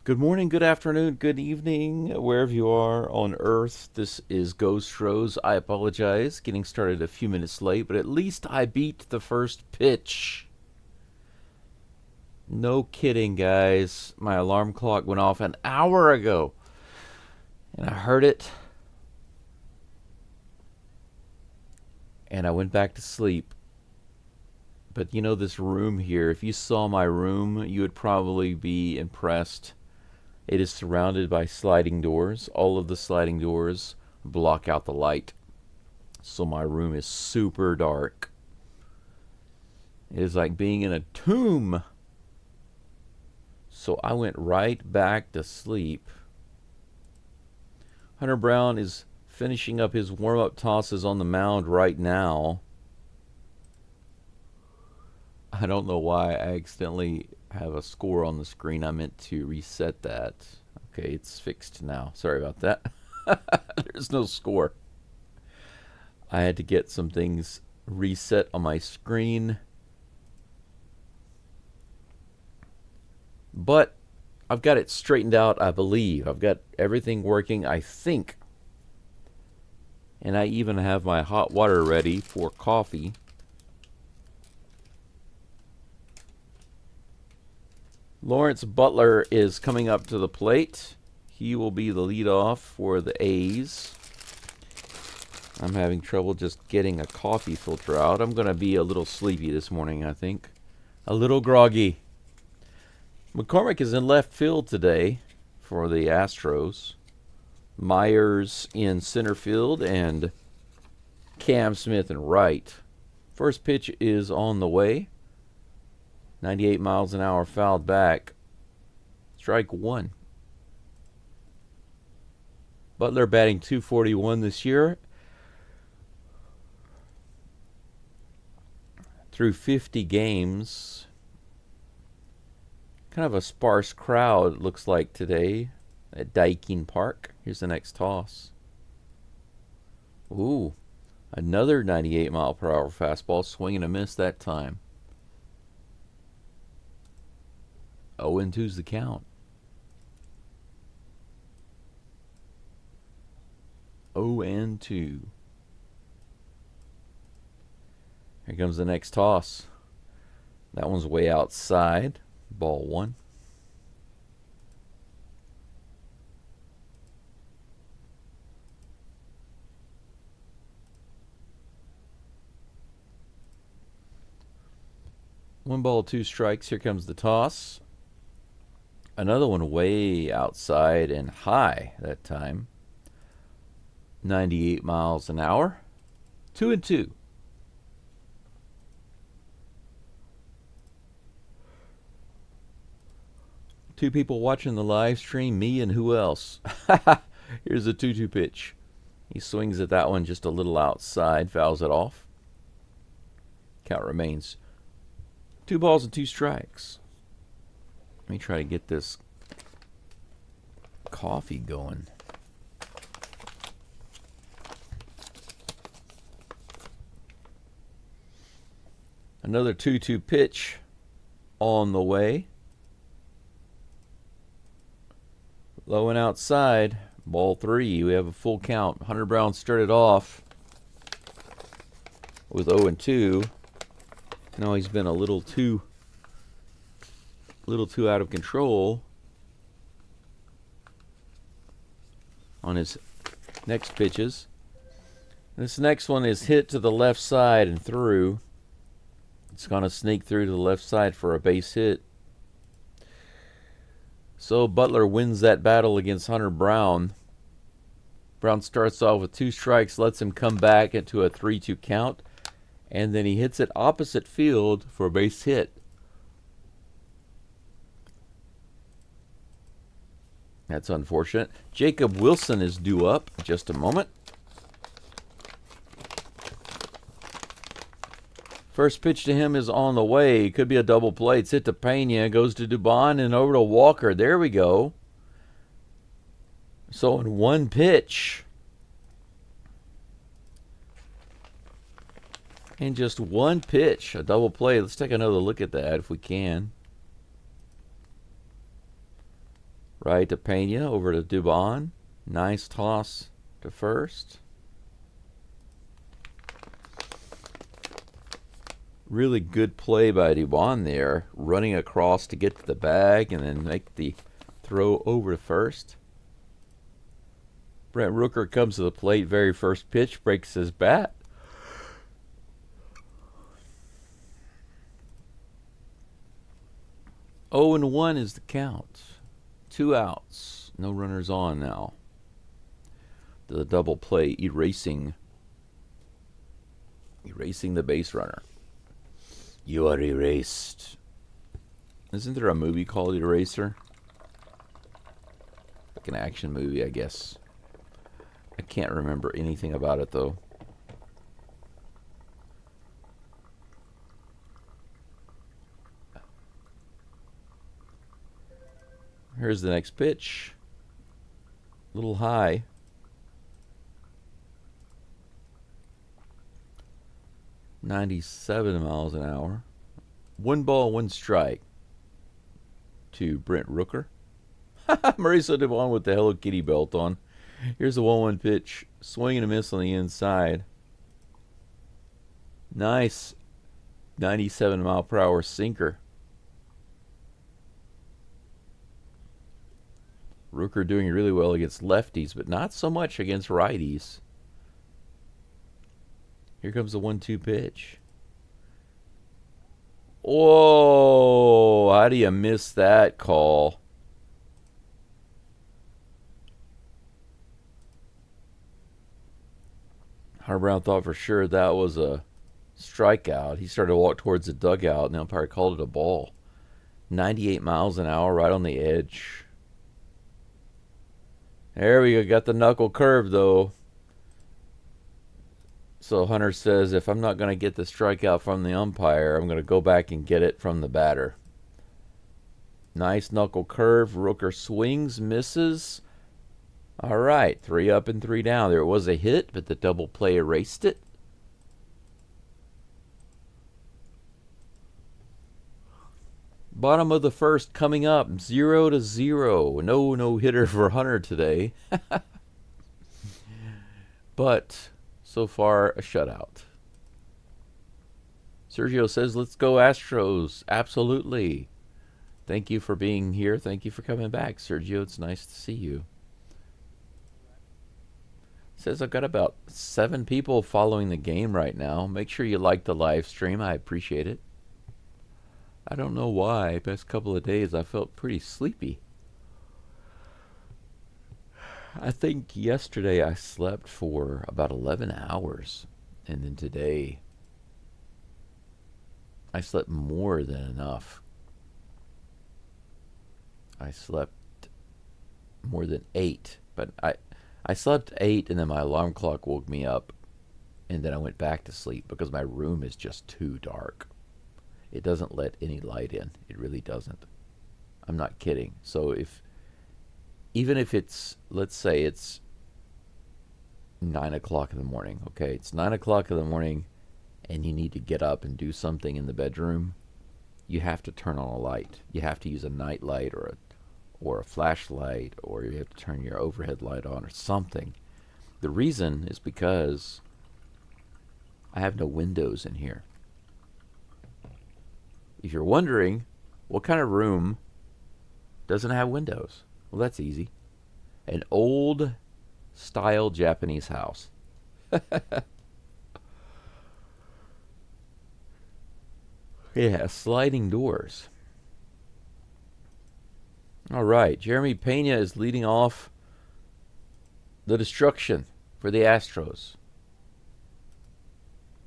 Good morning, good afternoon, good evening, wherever you are on Earth. This is Geaux Stros. I apologize, getting started a few minutes late, but at least I beat the first pitch. No kidding, guys. My alarm clock went off an hour ago, and I heard it, and I went back to sleep. But you know, this room here, if you saw my room, you would probably be impressed. It is surrounded by sliding doors. All of the sliding doors block out the light. So my room is super dark. It is like being in a tomb. So I went right back to sleep. Hunter Brown is finishing up his warm-up tosses on the mound right now. I don't know why I accidentally have a score on the screen. I meant to reset that. Okay, it's fixed now. Sorry about that. There's no score. I had to get some things reset on my screen. But I've got it straightened out, I believe. I've got everything working, I think. And I even have my hot water ready for coffee. Lawrence Butler is coming up to the plate. He will be the leadoff for the A's. I'm having trouble just getting a coffee filter out. I'm going to be a little sleepy this morning, I think. A little groggy. McCormick is in left field today for the Astros. Myers in center field and Cam Smith in right. First pitch is on the way. 98 miles an hour fouled back. Strike one. Butler batting .241 this year. Through 50 games. Kind of a sparse crowd, it looks like, today at Daikin Park. Here's the next toss. Ooh, another 98 mile per hour fastball. Swing and a miss that time. 0-2's the count. 0-2. Here comes the next toss. That one's way outside. Ball one. One ball, two strikes. Here comes the toss. Another one way outside and high that time. 98 miles an hour. 2-2. Two people watching the live stream, me and who else? Here's a 2-2 pitch. He swings at that one just a little outside, fouls it off. Count remains 2 balls and 2 strikes. Let me try to get this coffee going. Another 2-2 pitch on the way. Low and outside. Ball 3. We have a full count. Hunter Brown started off with 0-2. Now he's been a little too out of control on his next pitches. This next one is hit to the left side and through. It's going to sneak through to the left side for a base hit. So Butler wins that battle against Hunter Brown. Brown starts off with 2 strikes, lets him come back into a 3-2 count, and then he hits it opposite field for a base hit. That's unfortunate. Jacob Wilson is due up in just a moment. First pitch to him is on the way. Could be a double play. It's hit to Pena. Goes to Dubon and over to Walker. There we go. So in one pitch. In just one pitch, a double play. Let's take another look at that if we can. Right to Pena, over to Dubon. Nice toss to first. Really good play by Dubon there, running across to get to the bag and then make the throw over to first. Brent Rooker comes to the plate, very first pitch, breaks his bat. Oh, and 1 is the count. 2 outs. No runners on now. The double play, erasing the base runner. You are erased. Isn't there a movie called Eraser? Like an action movie, I guess. I can't remember anything about it, though. Here's the next pitch. A little high. .97 miles an hour. 1 ball, 1 strike to Brent Rooker. Mauricio Dubon with the Hello Kitty belt on. Here's the 1-1 pitch. Swing and a miss on the inside. Nice 97 mile per hour sinker. Rooker doing really well against lefties, but not so much against righties. Here comes the 1-2 pitch. Whoa, how do you miss that call? Hunter Brown thought for sure that was a strikeout. He started to walk towards the dugout, and the umpire called it a ball. 98 miles an hour, right on the edge. There we go. Got the knuckle curve, though. So Hunter says, if I'm not going to get the strikeout from the umpire, I'm going to go back and get it from the batter. Nice knuckle curve. Rooker swings, misses. All right, 3 up and 3 down. There was a hit, but the double play erased it. Bottom of the first coming up, 0-0. No hitter for Hunter today. But so far, a shutout. Sergio says, let's go Astros. Absolutely. Thank you for being here. Thank you for coming back, Sergio. It's nice to see you. Says I've got about 7 people following the game right now. Make sure you like the live stream. I appreciate it. I don't know why. Past couple of days I felt pretty sleepy. I think yesterday I slept for about 11 hours. And then today I slept more than enough. I slept more than 8. But I slept 8 and then my alarm clock woke me up. And then I went back to sleep because my room is just too dark. It doesn't let any light in. It really doesn't. I'm not kidding. So even if it's, let's say it's 9 o'clock in the morning, okay? It's 9 o'clock in the morning and you need to get up and do something in the bedroom, you have to turn on a light. You have to use a night light or a flashlight, or you have to turn your overhead light on or something. The reason is because I have no windows in here. If you're wondering, what kind of room doesn't have windows? Well, that's easy. An old style Japanese house. Yeah, sliding doors. All right, Jeremy Pena is leading off the destruction for the Astros.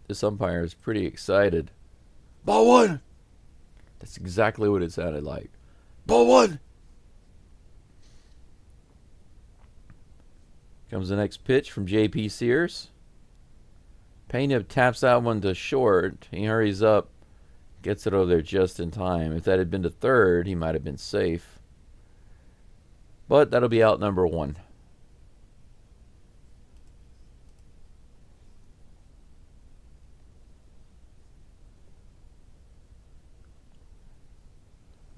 This umpire is pretty excited. Ball 1! That's exactly what it sounded like. Ball 1! Comes the next pitch from J.P. Sears. Pena taps that one to short. He hurries up, gets it over there just in time. If that had been to third, he might have been safe. But that'll be out number 1.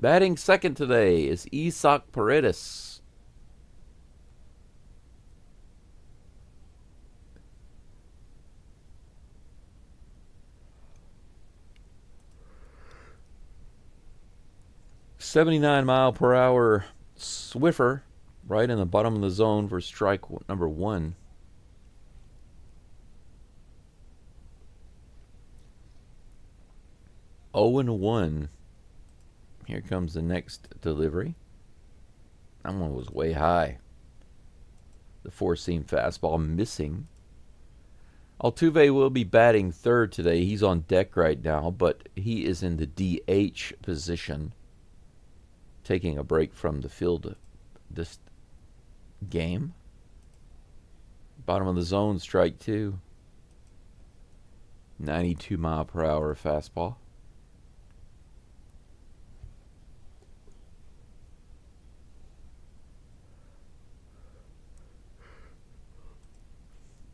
Batting second today is Isaac Paredes. .79-mile-per-hour Swiffer right in the bottom of the zone for strike number 1. Oh and 1. Here comes the next delivery. That one was way high. The four-seam fastball missing. Altuve will be batting third today. He's on deck right now, but he is in the DH position, taking a break from the field this game. Bottom of the zone, strike 2. 92-mile-per-hour fastball.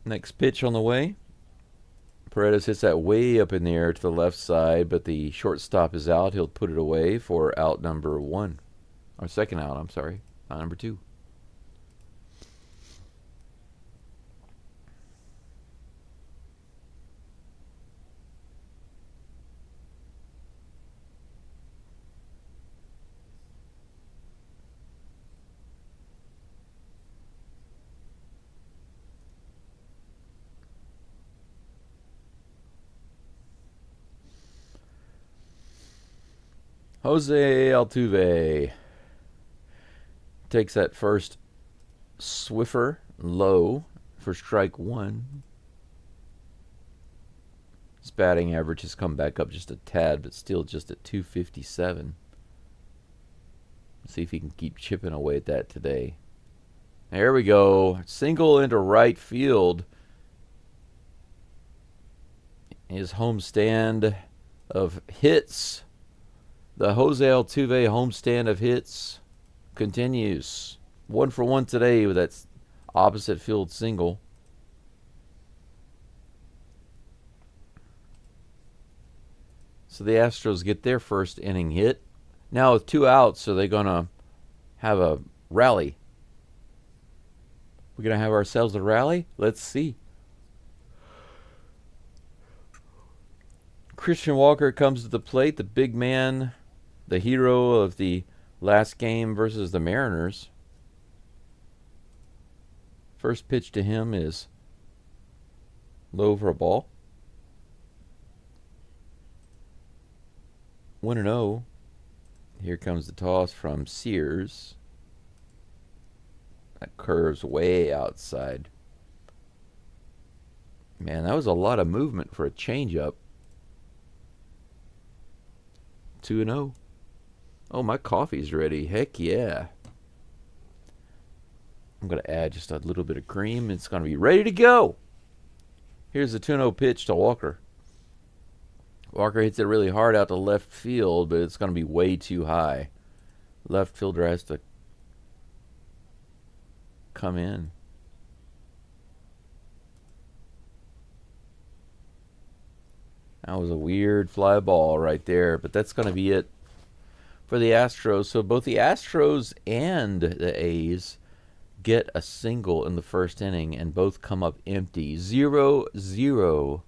Next pitch on the way. Paredes hits that way up in the air to the left side, but the shortstop is out. He'll put it away for out number 1. Or second out, I'm sorry. Out number 2. Jose Altuve takes that first Swiffer low for strike 1. His batting average has come back up just a tad, but still just at 257. Let's see if he can keep chipping away at that today. There we go. Single into right field. His homestand of hits. The Jose Altuve homestand of hits continues. 1 for 1 today with that opposite field single. So the Astros get their first inning hit. Now with 2 outs, so they're going to have a rally. We're going to have ourselves a rally? Let's see. Christian Walker comes to the plate, the big man, the hero of the last game versus the Mariners. First pitch to him is low for a ball. 1-0. Here comes the toss from Sears. That curves way outside. Man, that was a lot of movement for a changeup. 2-0. Oh, my coffee's ready. Heck yeah. I'm going to add just a little bit of cream. It's going to be ready to go. Here's the 2-0 pitch to Walker. Walker hits it really hard out to left field, but it's going to be way too high. Left fielder has to come in. That was a weird fly ball right there, but that's going to be it for the Astros. So both the Astros and the A's get a single in the first inning, and both come up empty. 0-0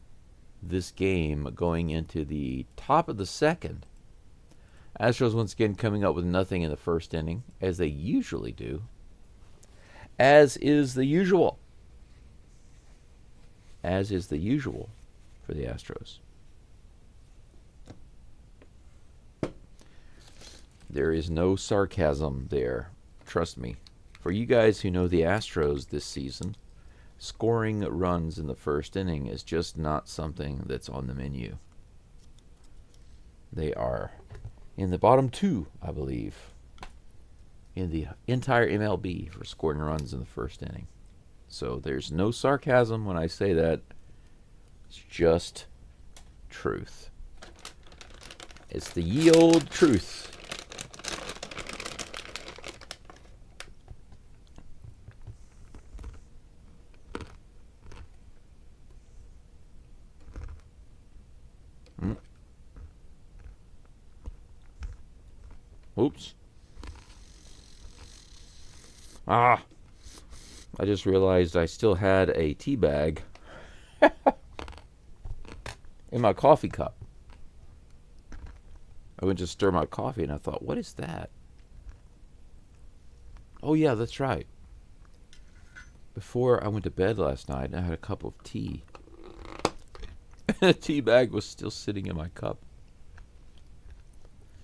this game going into the top of the second. Astros once again coming up with nothing in the first inning, as they usually do. As is the usual. As is the usual for the Astros. There is no sarcasm there. Trust me. For you guys who know the Astros this season, scoring runs in the first inning is just not something that's on the menu. They are in the bottom 2, I believe, in the entire MLB for scoring runs in the first inning. So there's no sarcasm when I say that. It's just truth. It's the ye old truth. Oops. Ah. I just realized I still had a tea bag in my coffee cup. I went to stir my coffee and I thought, what is that? Oh, yeah, that's right. Before I went to bed last night, I had a cup of tea. The tea bag was still sitting in my cup.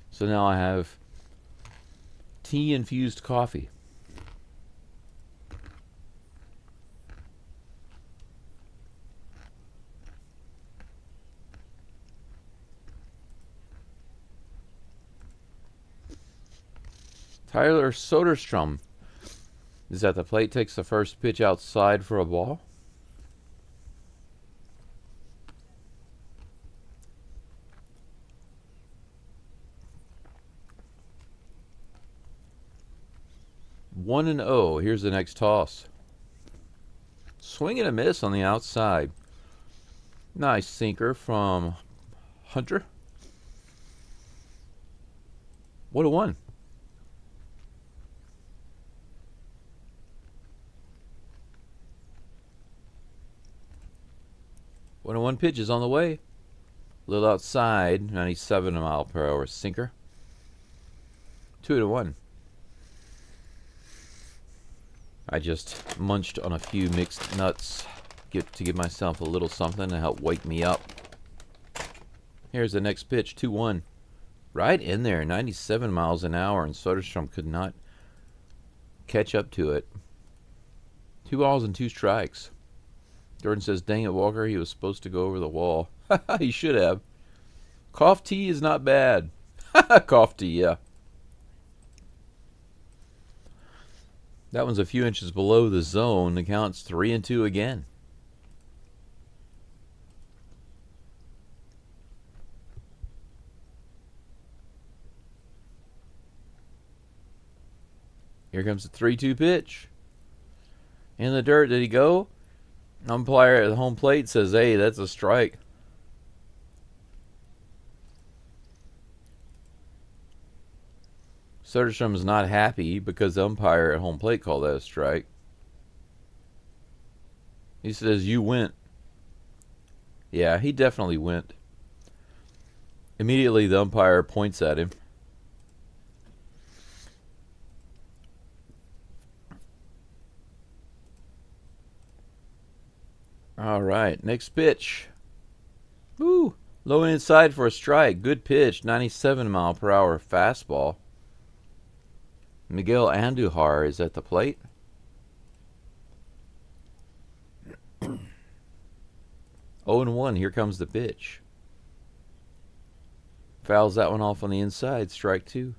So now I have tea-infused coffee. Tyler Soderstrom is at the plate, takes the first pitch outside for a ball. One and 0. Here's the next toss. Swing and a miss on the outside. Nice sinker from Hunter. 1-1. One pitch is on the way. A little outside, 97 mile per hour sinker. 2-1. I just munched on a few mixed nuts to give myself a little something to help wake me up. Here's the next pitch, 2-1. Right in there, 97 miles an hour, and Soderstrom could not catch up to it. 2 balls and 2 strikes. Jordan says, dang it, Walker, he was supposed to go over the wall. He should have. Cough tea is not bad. Cough tea, yeah. That one's a few inches below the zone. The count's 3-2 again. Here comes the 3-2 pitch. In the dirt, did he go? Umpire at the home plate says, hey, that's a strike. Soderstrom is not happy because the umpire at home plate called that a strike. He says, you went. Yeah, he definitely went. Immediately, the umpire points at him. All right, next pitch. Woo! Low and inside for a strike. Good pitch, 97 mile per hour fastball. Miguel Andujar is at the plate. Oh and 1. Here comes the pitch. Fouls that one off on the inside. Strike 2.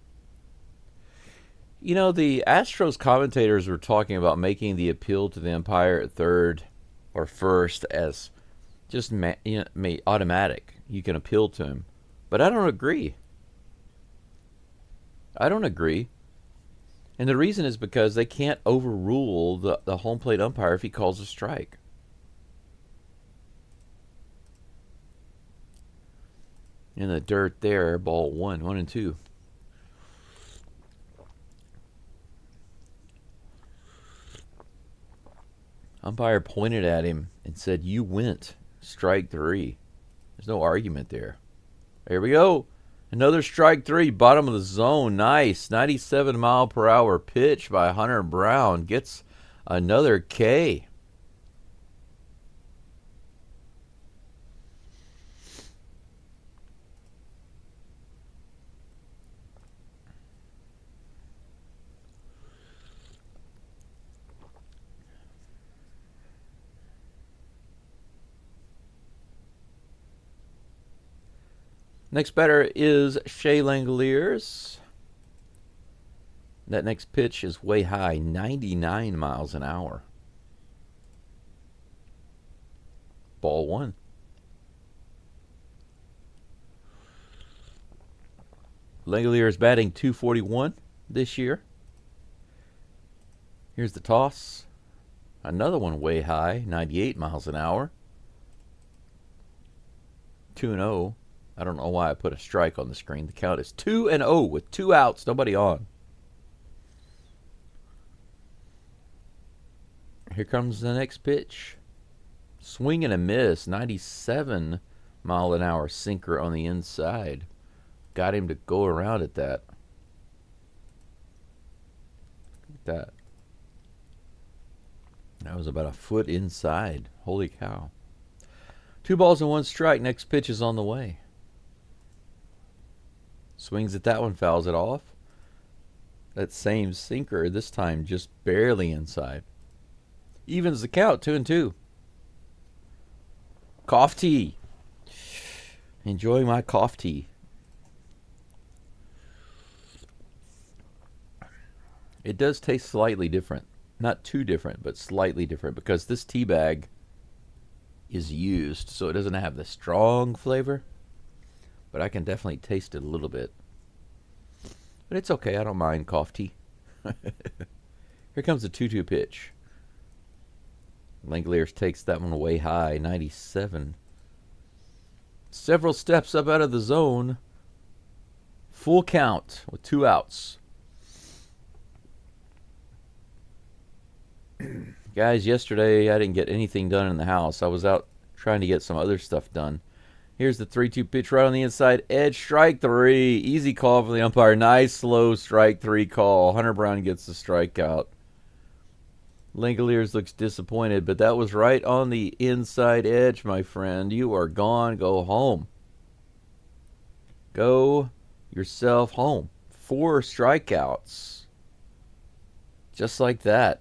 You know, the Astros commentators were talking about making the appeal to the umpire at third or first as just automatic. You can appeal to him. But I don't agree. I don't agree. And the reason is because they can't overrule the home plate umpire if he calls a strike. In the dirt there, ball 1, 1-2. Umpire pointed at him and said, you went. Strike 3. There's no argument there. Here we go. Another strike 3, bottom of the zone. Nice. 97 mile per hour pitch by Hunter Brown. Gets another K. Next batter is Shea Langoliers. That next pitch is way high, 99 miles an hour. Ball 1. Langoliers batting .241 this year. Here's the toss. Another one way high, 98 miles an hour. 2-0. I don't know why I put a strike on the screen. The count is 2-0 with 2 outs, nobody on. Here comes the next pitch. Swing and a miss. 97-mile-an-hour sinker on the inside. Got him to go around at that. Look at that. That was about a foot inside. Holy cow. 2 balls and 1 strike. Next pitch is on the way. Swings at that one, fouls it off. That same sinker, this time just barely inside. Evens the count, 2-2. Coffee tea. Enjoying my coffee tea. It does taste slightly different. Not too different, but slightly different, because this tea bag is used, so it doesn't have the strong flavor. But I can definitely taste it a little bit. But it's okay, I don't mind coffee tea. Here comes the 2-2 pitch. Langoliers takes that one way high, 97. Several steps up out of the zone. Full count with 2 outs. Guys, yesterday I didn't get anything done in the house. I was out trying to get some other stuff done. Here's the 3-2 pitch right on the inside edge. Strike 3. Easy call for the umpire. Nice slow strike 3 call. Hunter Brown gets the strikeout. Langoliers looks disappointed, but that was right on the inside edge, my friend. You are gone. Go home. Go yourself home. 4 strikeouts. Just like that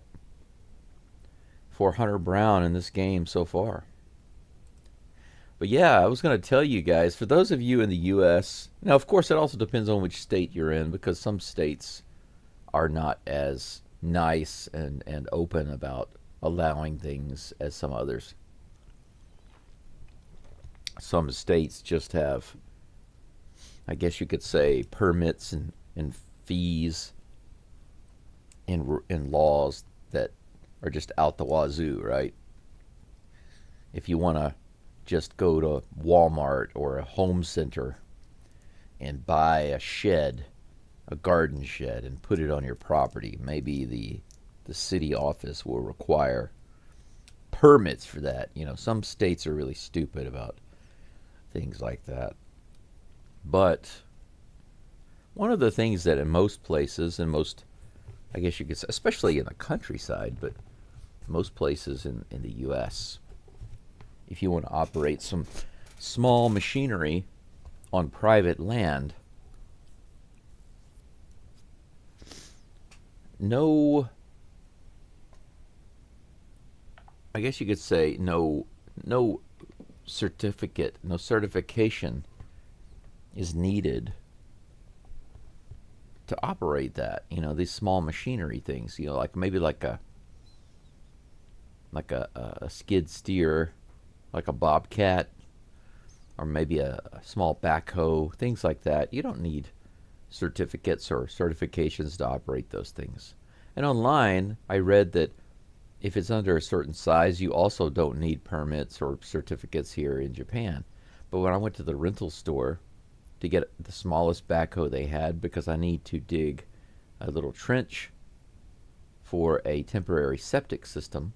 for Hunter Brown in this game so far. But yeah, I was going to tell you guys, for those of you in the U.S., now of course it also depends on which state you're in, because some states are not as nice and open about allowing things as some others. Some states just have, I guess you could say, permits and fees and laws that are just out the wazoo, right? If you want to just go to Walmart or a home center and buy a shed, a garden shed, and put it on your property, maybe the city office will require permits for that. You know, some states are really stupid about things like that. But one of the things that in most places, and most, I guess you could say, especially in the countryside, but most places in the U.S., if you want to operate some small machinery on private land, no, I guess you could say no certificate, no certification is needed to operate that. You know, these small machinery things, you know, like maybe like a skid steer, like a bobcat, or maybe a small backhoe, things like that. You don't need certificates or certifications to operate those things. And online, I read that if it's under a certain size, you also don't need permits or certificates here in Japan. But when I went to the rental store to get the smallest backhoe they had, because I need to dig a little trench for a temporary septic system,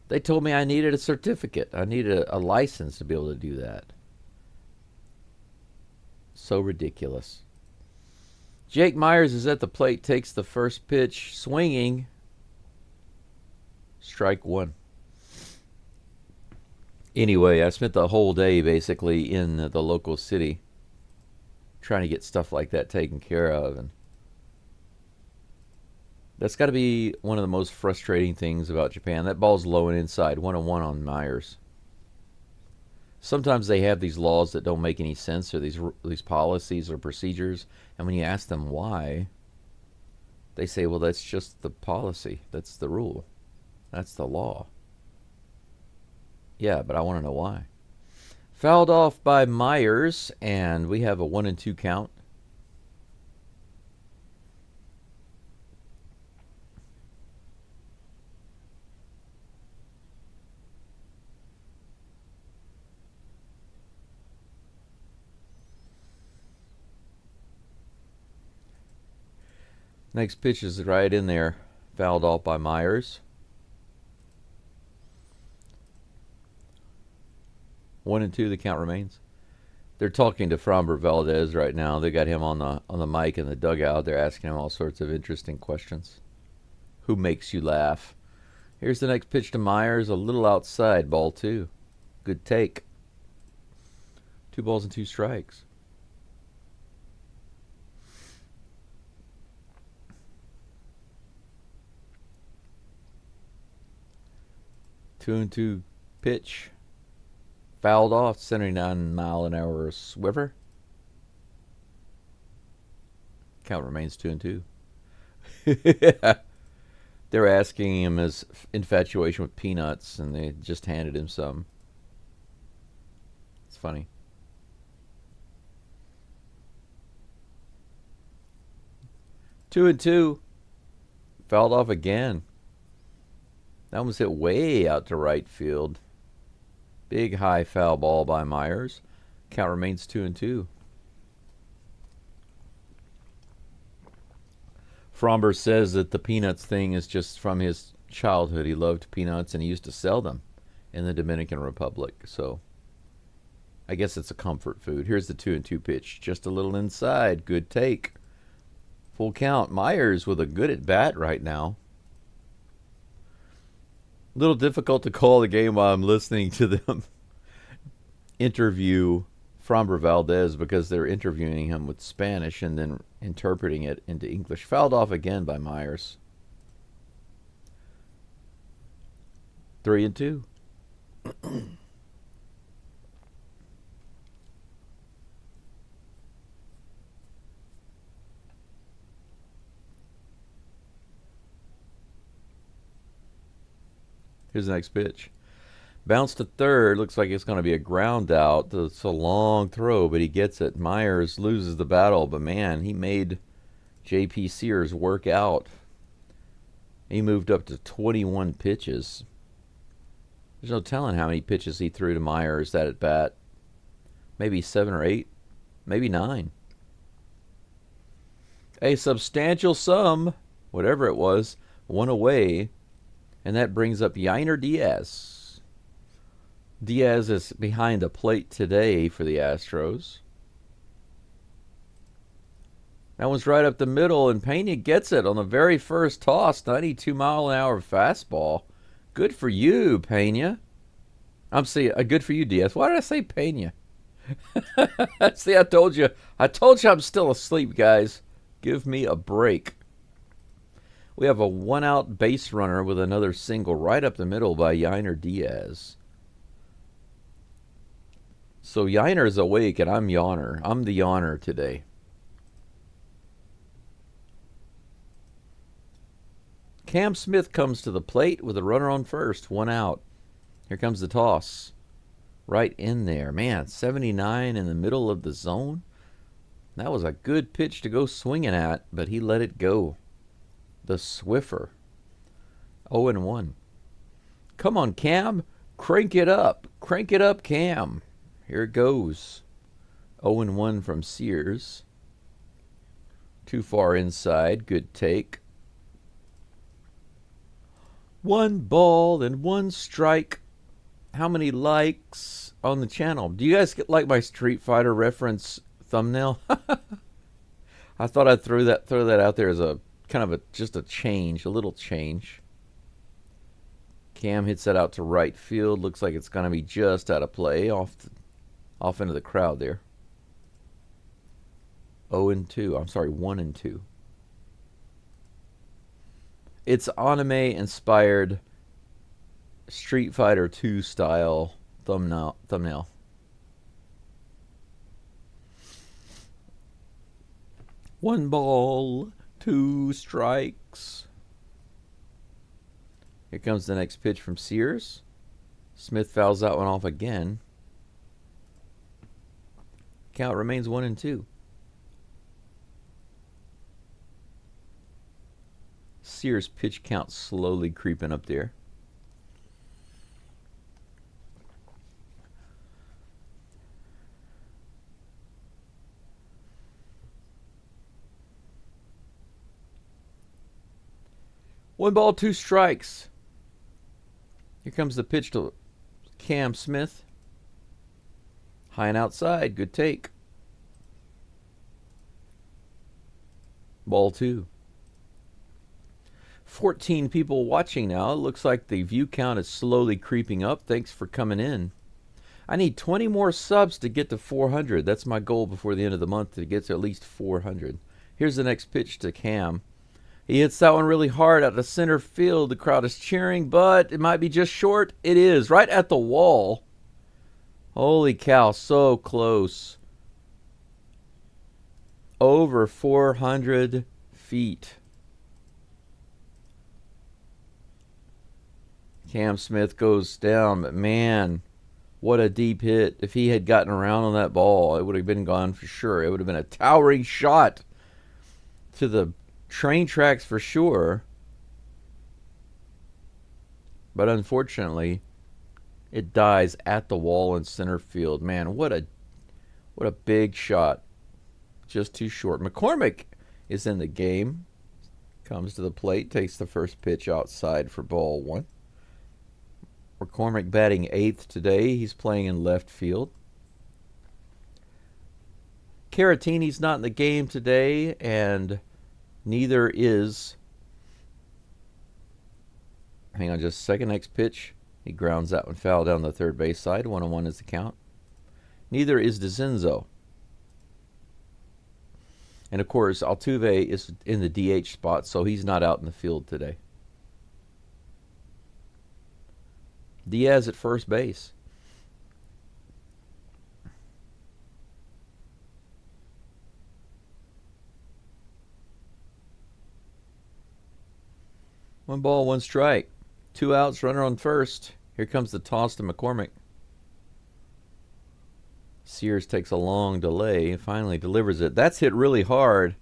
they told me I needed a certificate. I needed a license to be able to do that. So ridiculous. Jake Myers is at the plate, takes the first pitch, swinging. Strike 1. Anyway, I spent the whole day basically in the local city trying to get stuff like that taken care of, and that's got to be one of the most frustrating things about Japan. That ball's low and inside, 1-1 on Myers. Sometimes they have these laws that don't make any sense, or these policies or procedures, and when you ask them why, they say, well, that's just the policy. That's the rule. That's the law. Yeah, but I want to know why. Fouled off by Myers, and we have a 1-2 count. Next pitch is right in there. Fouled off by Myers. 1-2, the count remains. They're talking to Framber Valdez right now. They got him on the mic in the dugout. They're asking him all sorts of interesting questions. Who makes you laugh? Here's the next pitch to Myers. A little outside, ball 2. Good take. 2 balls and 2 strikes. Two and 2 pitch. Fouled off, 79-mile-an-hour swiver. Count remains 2-2. They're asking him his infatuation with peanuts, and they just handed him some. It's funny. Two and 2. Fouled off again. That was hit way out to right field. Big high foul ball by Myers. Count remains 2-2. Framber says that the peanuts thing is just from his childhood. He loved peanuts and he used to sell them in the Dominican Republic. So I guess it's a comfort food. Here's the 2-2 pitch. Just a little inside. Good take. Full count. Myers with a good at bat right now. A little difficult to call the game while I'm listening to them interview Framber Valdez because they're interviewing him with Spanish and then interpreting it into English. Fouled off again by Myers. 3-2. Here's the next pitch. Bounce to third. Looks like it's going to be a ground out. It's a long throw, but he gets it. Myers loses the battle, but man, he made J.P. Sears work out. He moved up to 21 pitches. There's no telling how many pitches he threw to Myers that at bat. Maybe 7 or 8. Maybe 9. A substantial sum, whatever it was, one away. And that brings up Yainer Diaz. Diaz is behind the plate today for the Astros. That one's right up the middle, and Pena gets it on the very first toss. 92-mile-an-hour fastball. Good for you, Pena. Good for you, Diaz. Why did I say Pena? See, I told you I'm still asleep, guys. Give me a break. We have a one-out base runner with another single right up the middle by Yainer Diaz. So Yainer's awake and I'm yawner. I'm the yawner today. Cam Smith comes to the plate with a runner on first. 1 out. Here comes the toss. Right in there. Man, 79 in the middle of the zone. That was a good pitch to go swinging at, but he let it go. The Swiffer. 0-1. Come on, Cam. Crank it up. Crank it up, Cam. Here it goes. 0-1 from Sears. Too far inside. Good take. 1 ball and 1 strike. How many likes on the channel? Do you guys like my Street Fighter reference thumbnail? I thought I'd throw that out there as a kind of just a change, a little change. Cam hits that out to right field. Looks like it's going to be just out of play, off into the crowd there. 0-2. I'm sorry, 1-2. It's anime-inspired Street Fighter 2 style thumbnail. One ball, 2 strikes. Here comes the next pitch from Sears. Smith fouls that one off again. Count remains 1-2. Sears pitch count slowly creeping up there. 1 ball, 2 strikes. Here comes the pitch to Cam Smith. High and outside. Good take. Ball 2. 14 people watching now. It looks like the view count is slowly creeping up. Thanks for coming in. I need 20 more subs to get to 400. That's my goal before the end of the month, to get to at least 400. Here's the next pitch to Cam. He hits that one really hard out to center field. The crowd is cheering, but it might be just short. It is. Right at the wall. Holy cow, so close. Over 400 feet. Cam Smith goes down, but man, what a deep hit. If he had gotten around on that ball, it would have been gone for sure. It would have been a towering shot to the train tracks for sure. But unfortunately, it dies at the wall in center field. Man, what a big shot. Just too short. McCormick is in the game. Comes to the plate, takes the first pitch outside for ball 1. McCormick batting 8th today. He's playing in left field. Caratini's not in the game today, and neither is... Hang on just a second. Next pitch. He grounds that one foul down the third base side. 1-1 is the count. Neither is DeCenzo. And, of course, Altuve is in the DH spot, so he's not out in the field today. Diaz at first base. One ball, 1 strike. 2 outs, runner on first. Here comes the toss to McCormick. Sears takes a long delay and finally delivers it. That's hit really hard.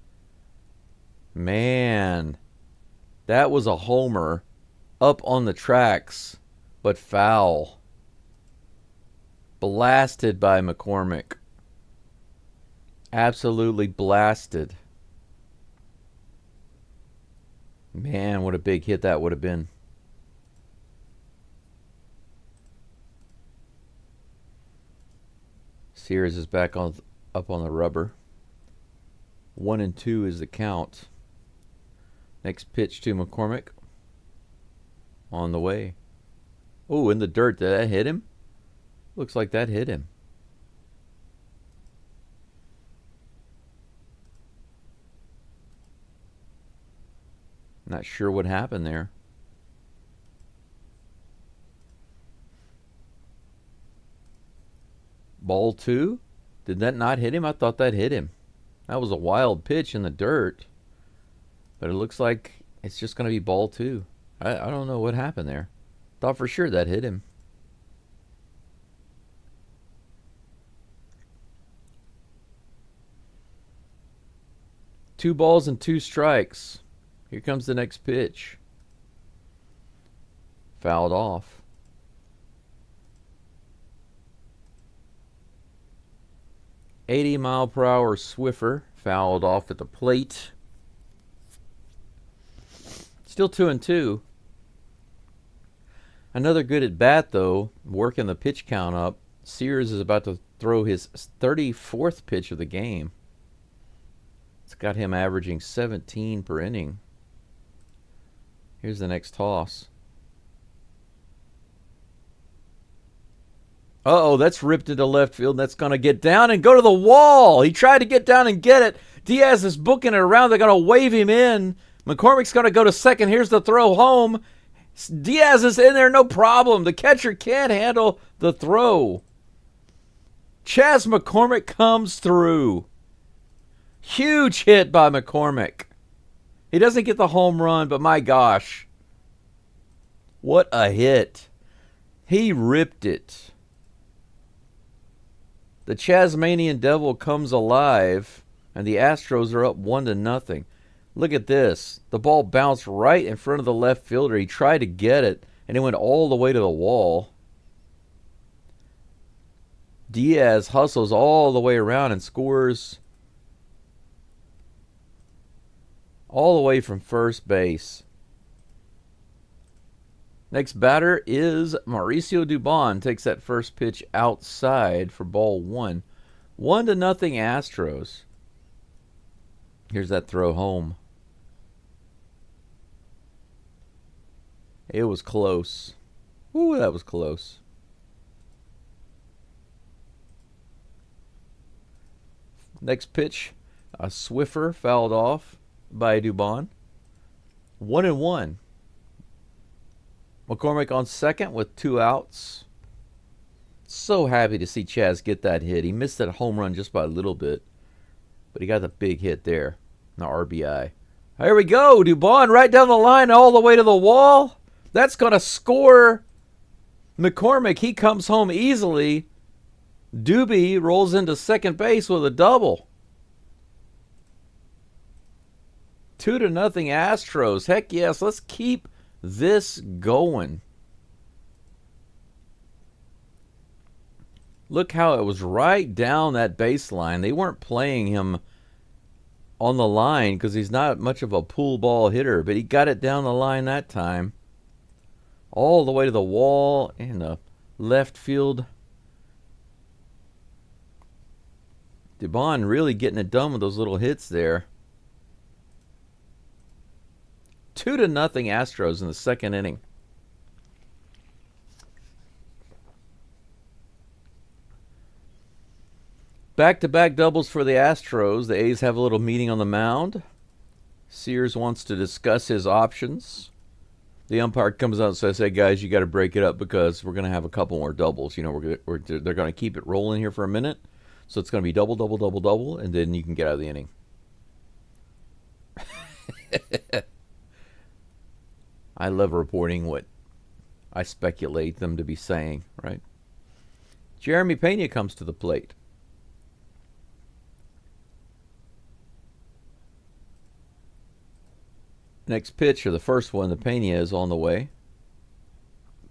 Man, that was a homer up on the tracks, but foul. Blasted by McCormick. Absolutely blasted. Man, what a big hit that would have been. Sears is back up on the rubber. 1-2 is the count. Next pitch to McCormick. On the way. Oh, in the dirt. Did that hit him? Looks like that hit him. Not sure what happened there. Ball 2? Did that not hit him? I thought that hit him. That was a wild pitch in the dirt. But it looks like it's just going to be ball 2. I don't know what happened there. Thought for sure that hit him. Two balls and 2 strikes. Here comes the next pitch. Fouled off. .80-mile-per-hour Swiffer fouled off at the plate. Still 2-2. Another good at bat though, working the pitch count up. Sears is about to throw his 34th pitch of the game. It's got him averaging 17 per inning. Here's the next toss. Uh-oh, that's ripped into left field. That's going to get down and go to the wall. He tried to get down and get it. Diaz is booking it around. They're going to wave him in. McCormick's going to go to second. Here's the throw home. Diaz is in there, no problem. The catcher can't handle the throw. Chas McCormick comes through. Huge hit by McCormick. He doesn't get the home run, but my gosh. What a hit. He ripped it. The Chasmanian Devil comes alive, and the Astros are up 1-0. Look at this. The ball bounced right in front of the left fielder. He tried to get it, and it went all the way to the wall. Diaz hustles all the way around and scores all the way from first base. Next batter is Mauricio Dubon. Takes that first pitch outside for ball one. 1-0 Astros. Here's that throw home. It was close. Ooh, that was close. Next pitch, a Swiffer fouled off by Dubon. 1-1. McCormick on second with 2 outs. So happy to see Chaz get that hit. He missed that home run just by a little bit, but he got the big hit there, the RBI. Here we go, Dubon right down the line all the way to the wall. That's going to score McCormick. He comes home easily. Doobie rolls into second base with a double. 2-0 Astros. Heck yes, let's keep this going. Look how it was right down that baseline. They weren't playing him on the line because he's not much of a pool ball hitter, but he got it down the line that time. All the way to the wall and the left field. Dubon really getting it done with those little hits there. 2-0 Astros in the second inning. Back-to-back doubles for the Astros. The A's have a little meeting on the mound. Sears wants to discuss his options. The umpire comes out and says, "Hey guys, you got to break it up because we're going to have a couple more doubles. You know, they're going to keep it rolling here for a minute, so it's going to be double, double, double, double, and then you can get out of the inning." I love reporting what I speculate them to be saying, right? Jeremy Pena comes to the plate. Next pitch, or the first one, the Pena is on the way.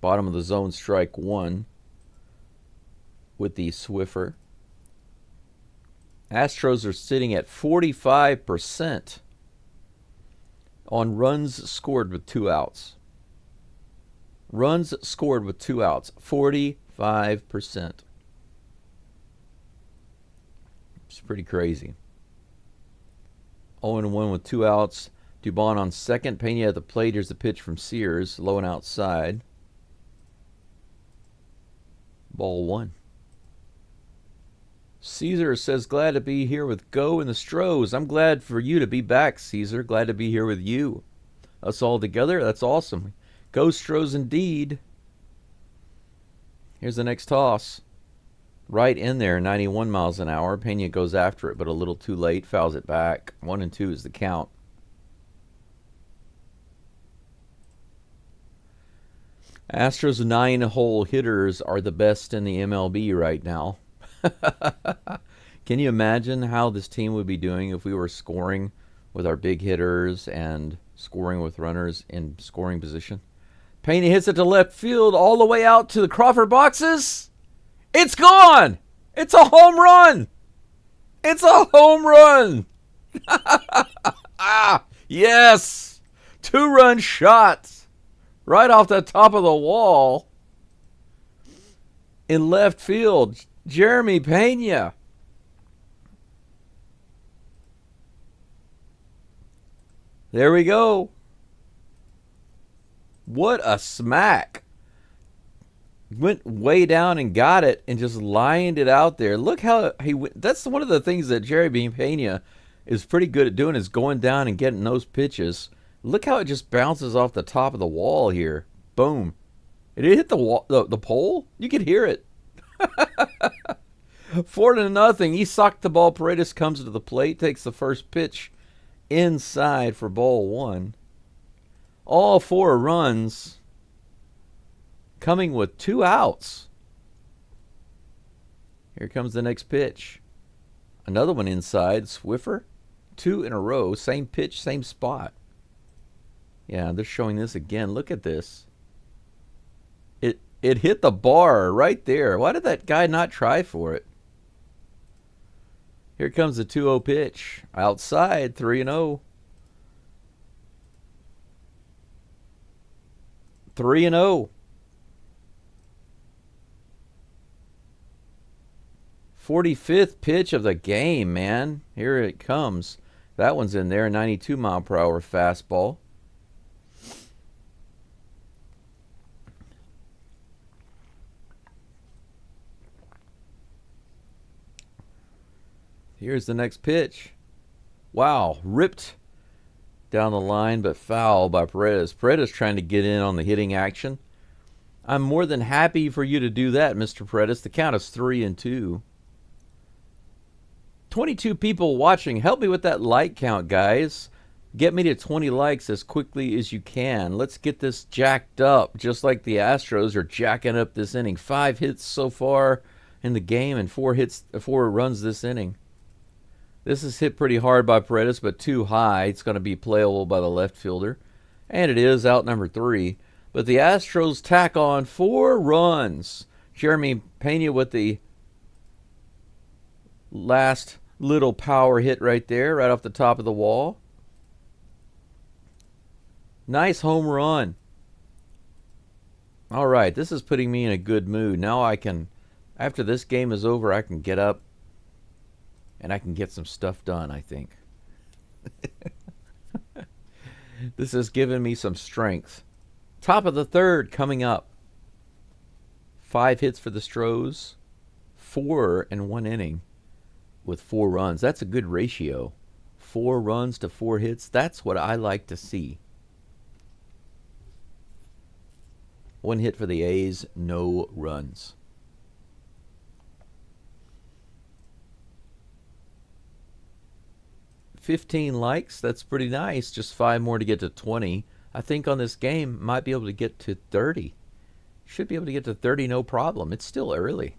Bottom of the zone, strike one with the Swiffer. Astros are sitting at 45% on runs scored with 2 outs. Runs scored with 2 outs, 45%. It's pretty crazy. 0-1 with 2 outs. Dubon on second. Pena at the plate. Here's the pitch from Sears. Low and outside. Ball one. Caesar says, "Glad to be here with Geaux and the Stros." I'm glad for you to be back, Caesar. Glad to be here with you. Us all together. That's awesome. Geaux Stros indeed. Here's the next toss. Right in there, 91 miles an hour. Pena goes after it, but a little too late. Fouls it back. 1-2 is the count. Astros 9-hole hitters are the best in the MLB right now. Can you imagine how this team would be doing if we were scoring with our big hitters and scoring with runners in scoring position? Pena hits it to left field all the way out to the Crawford boxes. It's gone! It's a home run! It's a home run! Yes! 2-run shot right off the top of the wall in left field. Jeremy Pena. There we go. What a smack. Went way down and got it and just lined it out there. Look how he went. That's one of the things that Jeremy Pena is pretty good at doing, is going down and getting those pitches. Look how it just bounces off the top of the wall here. Boom. It hit the wall, the pole. You could hear it. 4-0. He socked the ball. Paredes comes to the plate, takes the first pitch inside for ball one. All 4 runs coming with 2 outs. Here comes the next pitch. Another one inside. Swiffer. 2 in a row. Same pitch, same spot. Yeah, they're showing this again. Look at this. It hit the bar right there. Why did that guy not try for it? Here comes the 2-0 pitch. Outside, 3-0. 3-0. 45th pitch of the game, man. Here it comes. That one's in there. 92-mile-per-hour fastball. Here's the next pitch. Wow, ripped down the line, but foul by Paredes. Paredes trying to get in on the hitting action. I'm more than happy for you to do that, Mr. Paredes. The count is 3-2. 22 people watching. Help me with that like count, guys. Get me to 20 likes as quickly as you can. Let's get this jacked up, just like the Astros are jacking up this inning. 5 hits so far in the game and 4 runs this inning. This is hit pretty hard by Paredes, but too high. It's going to be playable by the left fielder. And it is out number 3. But the Astros tack on 4 runs. Jeremy Pena with the last little power hit right there, right off the top of the wall. Nice home run. All right, this is putting me in a good mood. Now I can, after this game is over, I can get up and I can get some stuff done, I think. This has given me some strength. Top of the third coming up. 5 hits for the Stros. 4 in 1 inning with 4 runs. That's a good ratio. 4 runs to 4 hits. That's what I like to see. 1 hit for the A's, no runs. $15 likes, that's pretty nice. Just 5 more to get to 20. I think on this game, might be able to get to 30. Should be able to get to 30, no problem. It's still early.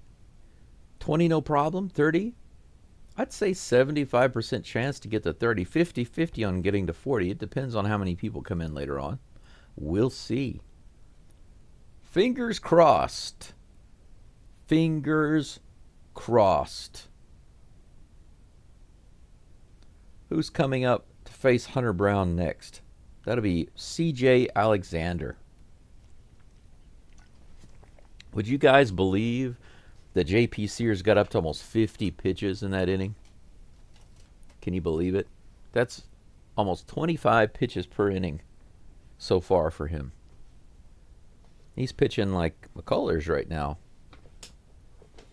20, no problem. 30, I'd say 75% chance to get to 30. 50-50 on getting to 40. It depends on how many people come in later on. We'll see. Fingers crossed. Fingers crossed. Who's coming up to face Hunter Brown next? That'll be C.J. Alexander. Would you guys believe that J.P. Sears got up to almost 50 pitches in that inning? Can you believe it? That's almost 25 pitches per inning so far for him. He's pitching like McCullers right now.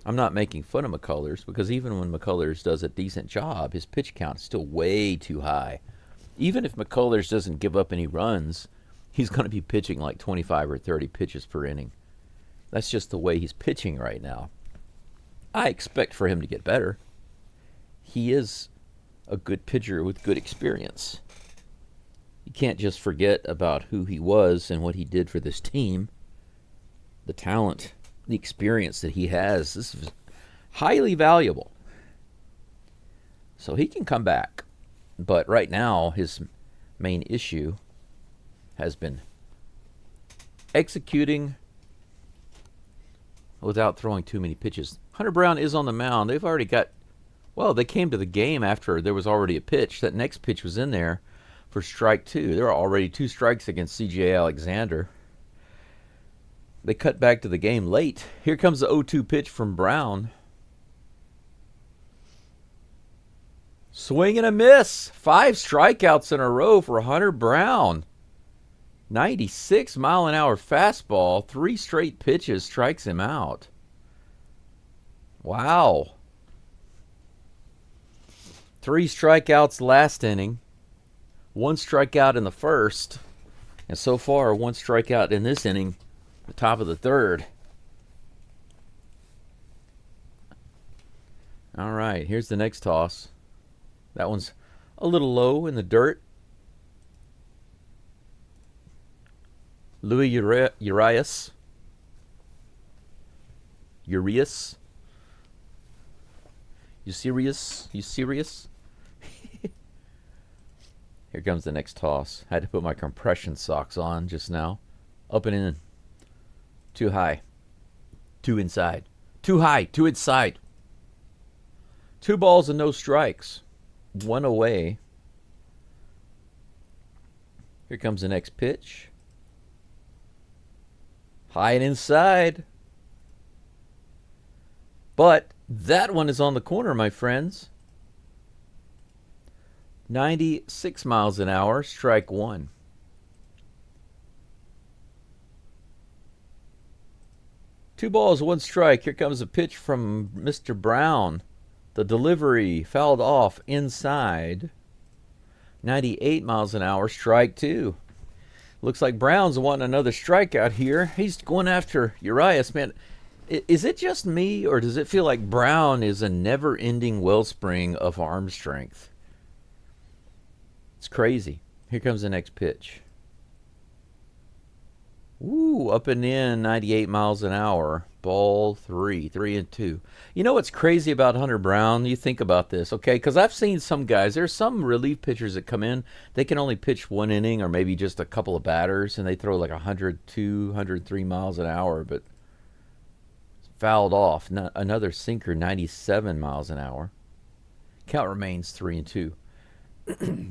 I'm not making fun of McCullers because even when McCullers does a decent job, his pitch count is still way too high. Even if McCullers doesn't give up any runs, he's going to be pitching like 25 or 30 pitches per inning. That's just the way he's pitching right now. I expect for him to get better. He is a good pitcher with good experience. You can't just forget about who he was and what he did for this team. The talent, the experience that he has, this is highly valuable. So he can come back. But right now, his main issue has been executing without throwing too many pitches. Hunter Brown is on the mound. They've already got, well, they came to the game after there was already a pitch. That next pitch was in there for strike 2. There are already 2 strikes against C.J. Alexander. They cut back to the game late. Here comes the 0-2 pitch from Brown. Swing and a miss. 5 strikeouts in a row for Hunter Brown. 96-mile-an-hour fastball. 3 straight pitches strikes him out. Wow. 3 strikeouts last inning. 1 strikeout in the first. And so far, 1 strikeout in this inning. The top of the third. All right, here's the next toss. That one's a little low in the dirt. Louis Urias. Urias. You serious? You serious? Here comes the next toss. I had to put my compression socks on just now. Up and in. Too high. 2 inside. Too high. 2 inside. 2 balls and no strikes. 1 away. Here comes the next pitch. High and inside. But that one is on the corner, my friends. 96 miles an hour, strike one. Two balls, one strike. Here comes a pitch from Mr. Brown. The delivery fouled off inside. 98 miles an hour, strike two. Looks like Brown's wanting another strikeout here. He's going after Urias, man. Is it just me, or does it feel like Brown is a never-ending wellspring of arm strength? It's crazy. Here comes the next pitch. Ooh, up and in, 98 miles an hour. Ball three, 3-2. You know what's crazy about Hunter Brown? You think about this, okay? Because I've seen some guys, there's some relief pitchers that come in, they can only pitch one inning or maybe just a couple of batters, and they throw like 102, 103 miles an hour, but fouled off. Another sinker, 97 miles an hour. Count remains 3-2.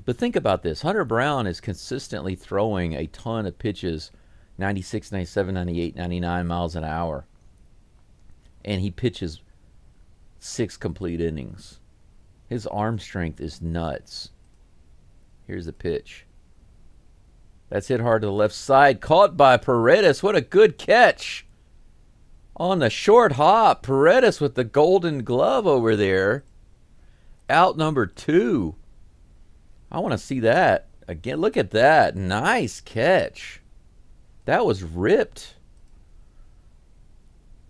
But think about this. Hunter Brown is consistently throwing a ton of pitches, 96, 97, 98, 99 miles an hour. And he pitches 6 complete innings. His arm strength is nuts. Here's the pitch. That's hit hard to the left side. Caught by Paredes. What a good catch. On the short hop. Paredes with the golden glove over there. Out number 2. I want to see that. Again, look at that. Nice catch. That was ripped.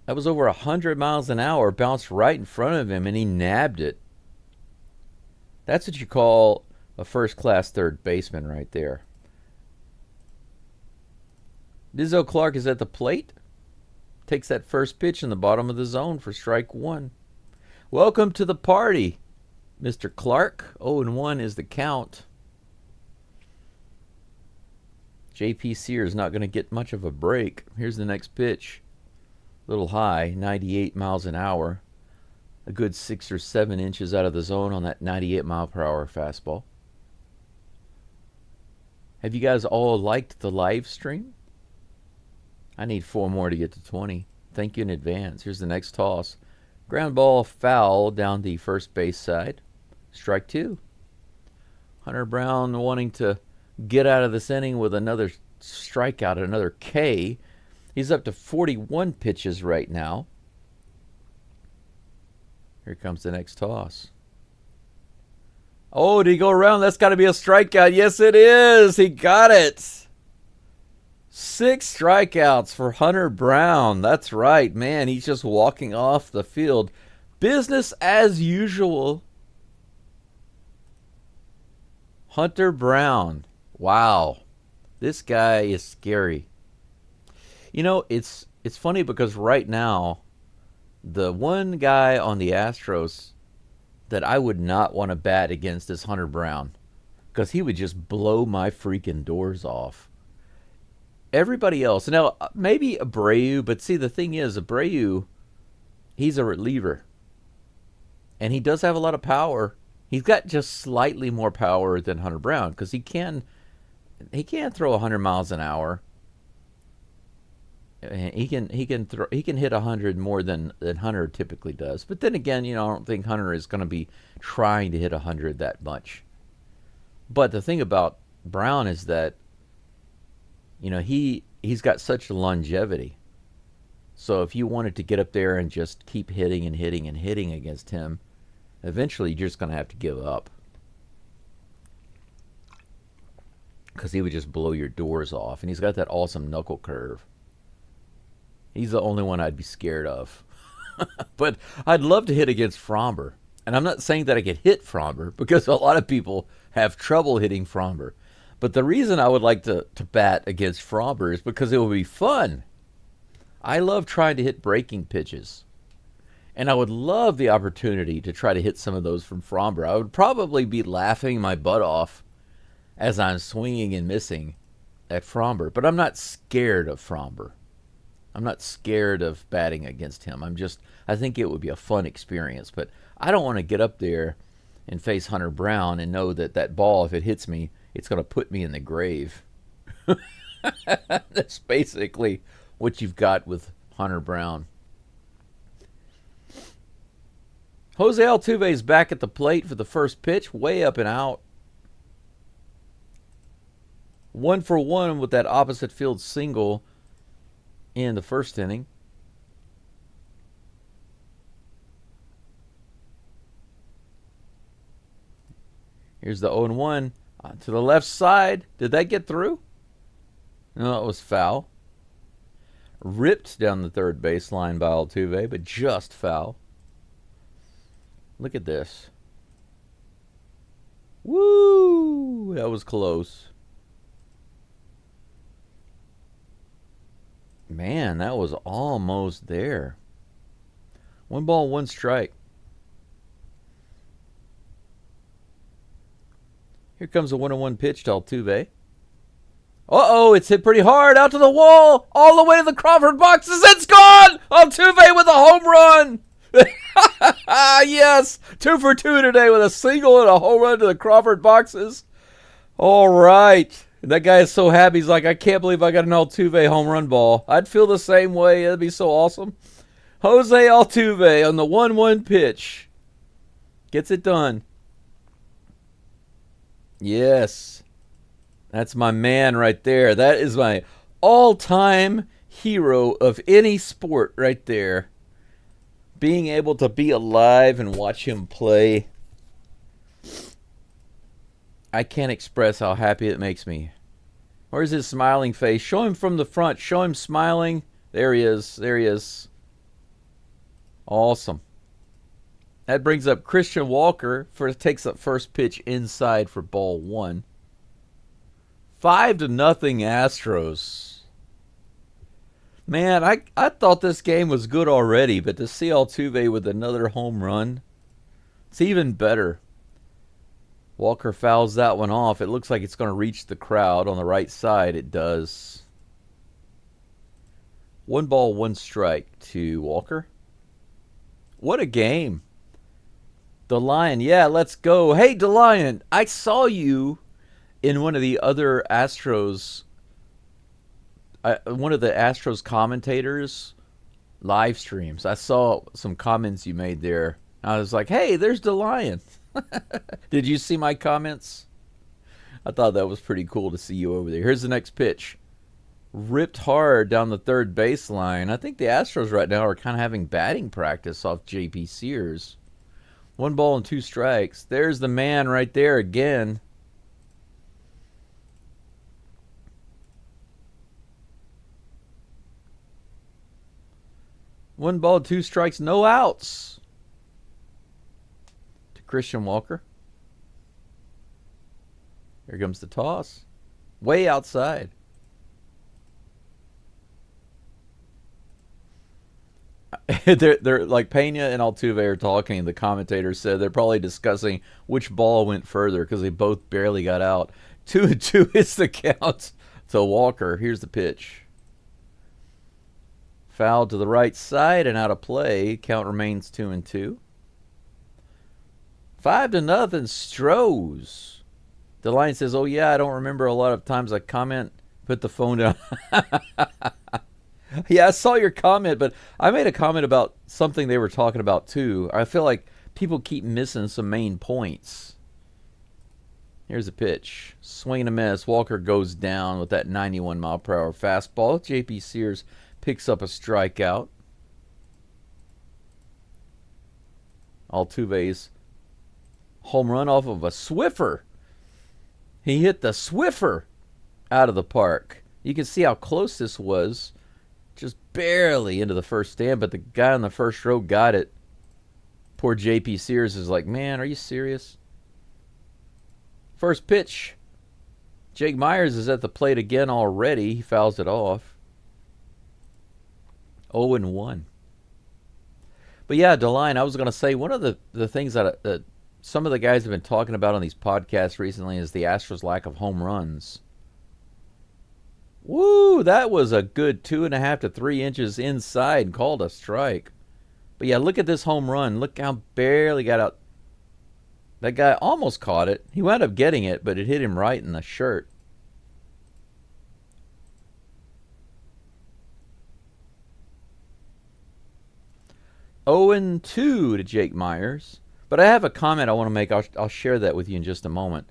That was over 100 miles an hour. Bounced right in front of him, and he nabbed it. That's what you call a first-class third baseman right there. Dizzo Clark is at the plate. Takes that first pitch in the bottom of the zone for strike one. Welcome to the party, Mr. Clark. 0-1 is the count. J.P. Sears not going to get much of a break. Here's the next pitch. Little high, 98 miles an hour. A good 6 or 7 inches out of the zone on that 98 mile per hour fastball. Have you guys all liked the live stream? I need 4 more to get to 20. Thank you in advance. Here's the next toss. Ground ball foul down the first base side. Strike 2. Hunter Brown wanting to get out of this inning with another strikeout, another K. He's up to 41 pitches right now. Here comes the next toss. Oh, did he go around? That's got to be a strikeout. Yes, it is. He got it. 6 strikeouts for Hunter Brown. That's right, man. He's just walking off the field. Business as usual. Hunter Brown. Wow. This guy is scary. You know, it's funny because right now, the one guy on the Astros that I would not want to bat against is Hunter Brown, because he would just blow my freaking doors off. Everybody else, now maybe Abreu, but see, the thing is, Abreu, he's a reliever, and he does have a lot of power. He's got just slightly more power than Hunter Brown, because he can throw 100 miles an hour. He can hit 100 more than Hunter typically does. But then again, you know, I don't think Hunter is going to be trying to hit 100 that much. But the thing about Brown is that, you know, he's got such longevity. So if you wanted to get up there and just keep hitting and hitting and hitting against him, eventually you're just going to have to give up, because he would just blow your doors off. And he's got that awesome knuckle curve. He's the only one I'd be scared of. But I'd love to hit against Fromber. And I'm not saying that I could hit Fromber, because a lot of people have trouble hitting Fromber. But the reason I would like to bat against Fromber is because it would be fun. I love trying to hit breaking pitches. And I would love the opportunity to try to hit some of those from Fromber. I would probably be laughing my butt off as I'm swinging and missing at Fromber. But I'm not scared of Fromber. I'm not scared of batting against him. I think it would be a fun experience. But I don't want to get up there and face Hunter Brown and know that that ball, if it hits me, it's going to put me in the grave. That's basically what you've got with Hunter Brown. Jose Altuve is back at the plate for the first pitch, way up and out. 1-for-1 with that opposite field single in the first inning. Here's the 0-1 to the left side. Did that get through? No, it was foul. Ripped down the third baseline by Altuve, but just foul. Look at this. Woo! That was close. Man, that was almost there. 1 ball, 1 strike. Here comes a 1-1 pitch to Altuve. Uh-oh, it's hit pretty hard out to the wall, all the way to the Crawford boxes. It's gone! Altuve with a home run! Yes, 2 for 2 today with a single and a home run to the Crawford boxes. All right. That guy is so happy. He's like, I can't believe I got an Altuve home run ball. I'd feel the same way. That'd be so awesome. Jose Altuve on the 1-1 pitch. Gets it done. Yes. That's my man right there. That is my all-time hero of any sport right there. Being able to be alive and watch him play. I can't express how happy it makes me. Where's his smiling face? Show him from the front. Show him smiling. There he is. There he is. Awesome. That brings up Christian Walker. Takes up first pitch inside for ball 1. 5-0 Astros. Man, I thought this game was good already, but to see Altuve with another home run, it's even better. Walker fouls that one off. It looks like it's going to reach the crowd on the right side. It does. 1 ball, 1 strike to Walker. What a game. DeLion, yeah, let's go. Hey, DeLion, I saw you in one of the other Astros, one of the Astros commentators' live streams. I saw some comments you made there. I was like, hey, there's DeLion. Did you see my comments? I thought that was pretty cool to see you over there. Here's the next pitch. Ripped hard down the third baseline. I think the Astros right now are kind of having batting practice off J.P. Sears. 1 ball and 2 strikes. There's the man right there again. One ball, 2 strikes, no outs. To Christian Walker. Here comes the toss. Way outside. they're like Pena and Altuve are talking. The commentator said they're probably discussing which ball went further because they both barely got out. 2-2 is the count to Walker. Here's the pitch. Foul to the right side and out of play. Count remains 2-2. 5-0 Stros. DeLion says, oh yeah, I don't remember a lot of times I comment. Put the phone down. Yeah, I saw your comment, but I made a comment about something they were talking about too. I feel like people keep missing some main points. Here's a pitch. Swing and a miss. Walker goes down with that 91-mile-per-hour fastball. J.P. Sears picks up a strikeout. Altuve's home run off of a Swiffer. He hit the Swiffer out of the park. You can see how close this was. Just barely into the first stand, but the guy on the first row got it. Poor J.P. Sears is like, man, are you serious? First pitch. Jake Myers is at the plate again already. He fouls it off. 0-1. But yeah, DeLion, I was going to say, one of the things that some of the guys have been talking about on these podcasts recently is the Astros' lack of home runs. Woo, that was a good 2.5 to 3 inches inside, called a strike. But yeah, look at this home run. Look how barely got out. That guy almost caught it. He wound up getting it, but it hit him right in the shirt. 0-2 to Jake Myers. But I have a comment I want to make. I'll share that with you in just a moment.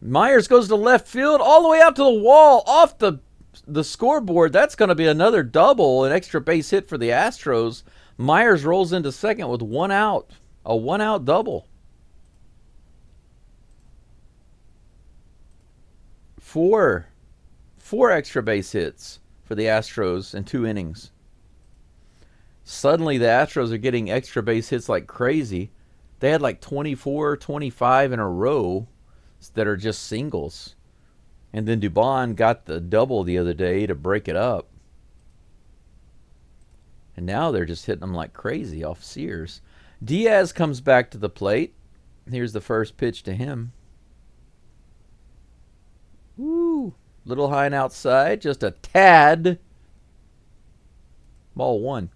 Myers goes to left field all the way out to the wall, off the scoreboard. That's going to be another double, an extra base hit for the Astros. Myers rolls into second with 1 out, a 1-out double. Four extra base hits for the Astros in 2 innings. Suddenly the Astros are getting extra base hits like crazy. They had like 24, 25 in a row that are just singles. And then Dubon got the double the other day to break it up. And now they're just hitting them like crazy off Sears. Diaz comes back to the plate. Here's the first pitch to him. Woo! Little high and outside, just a tad. Ball 1.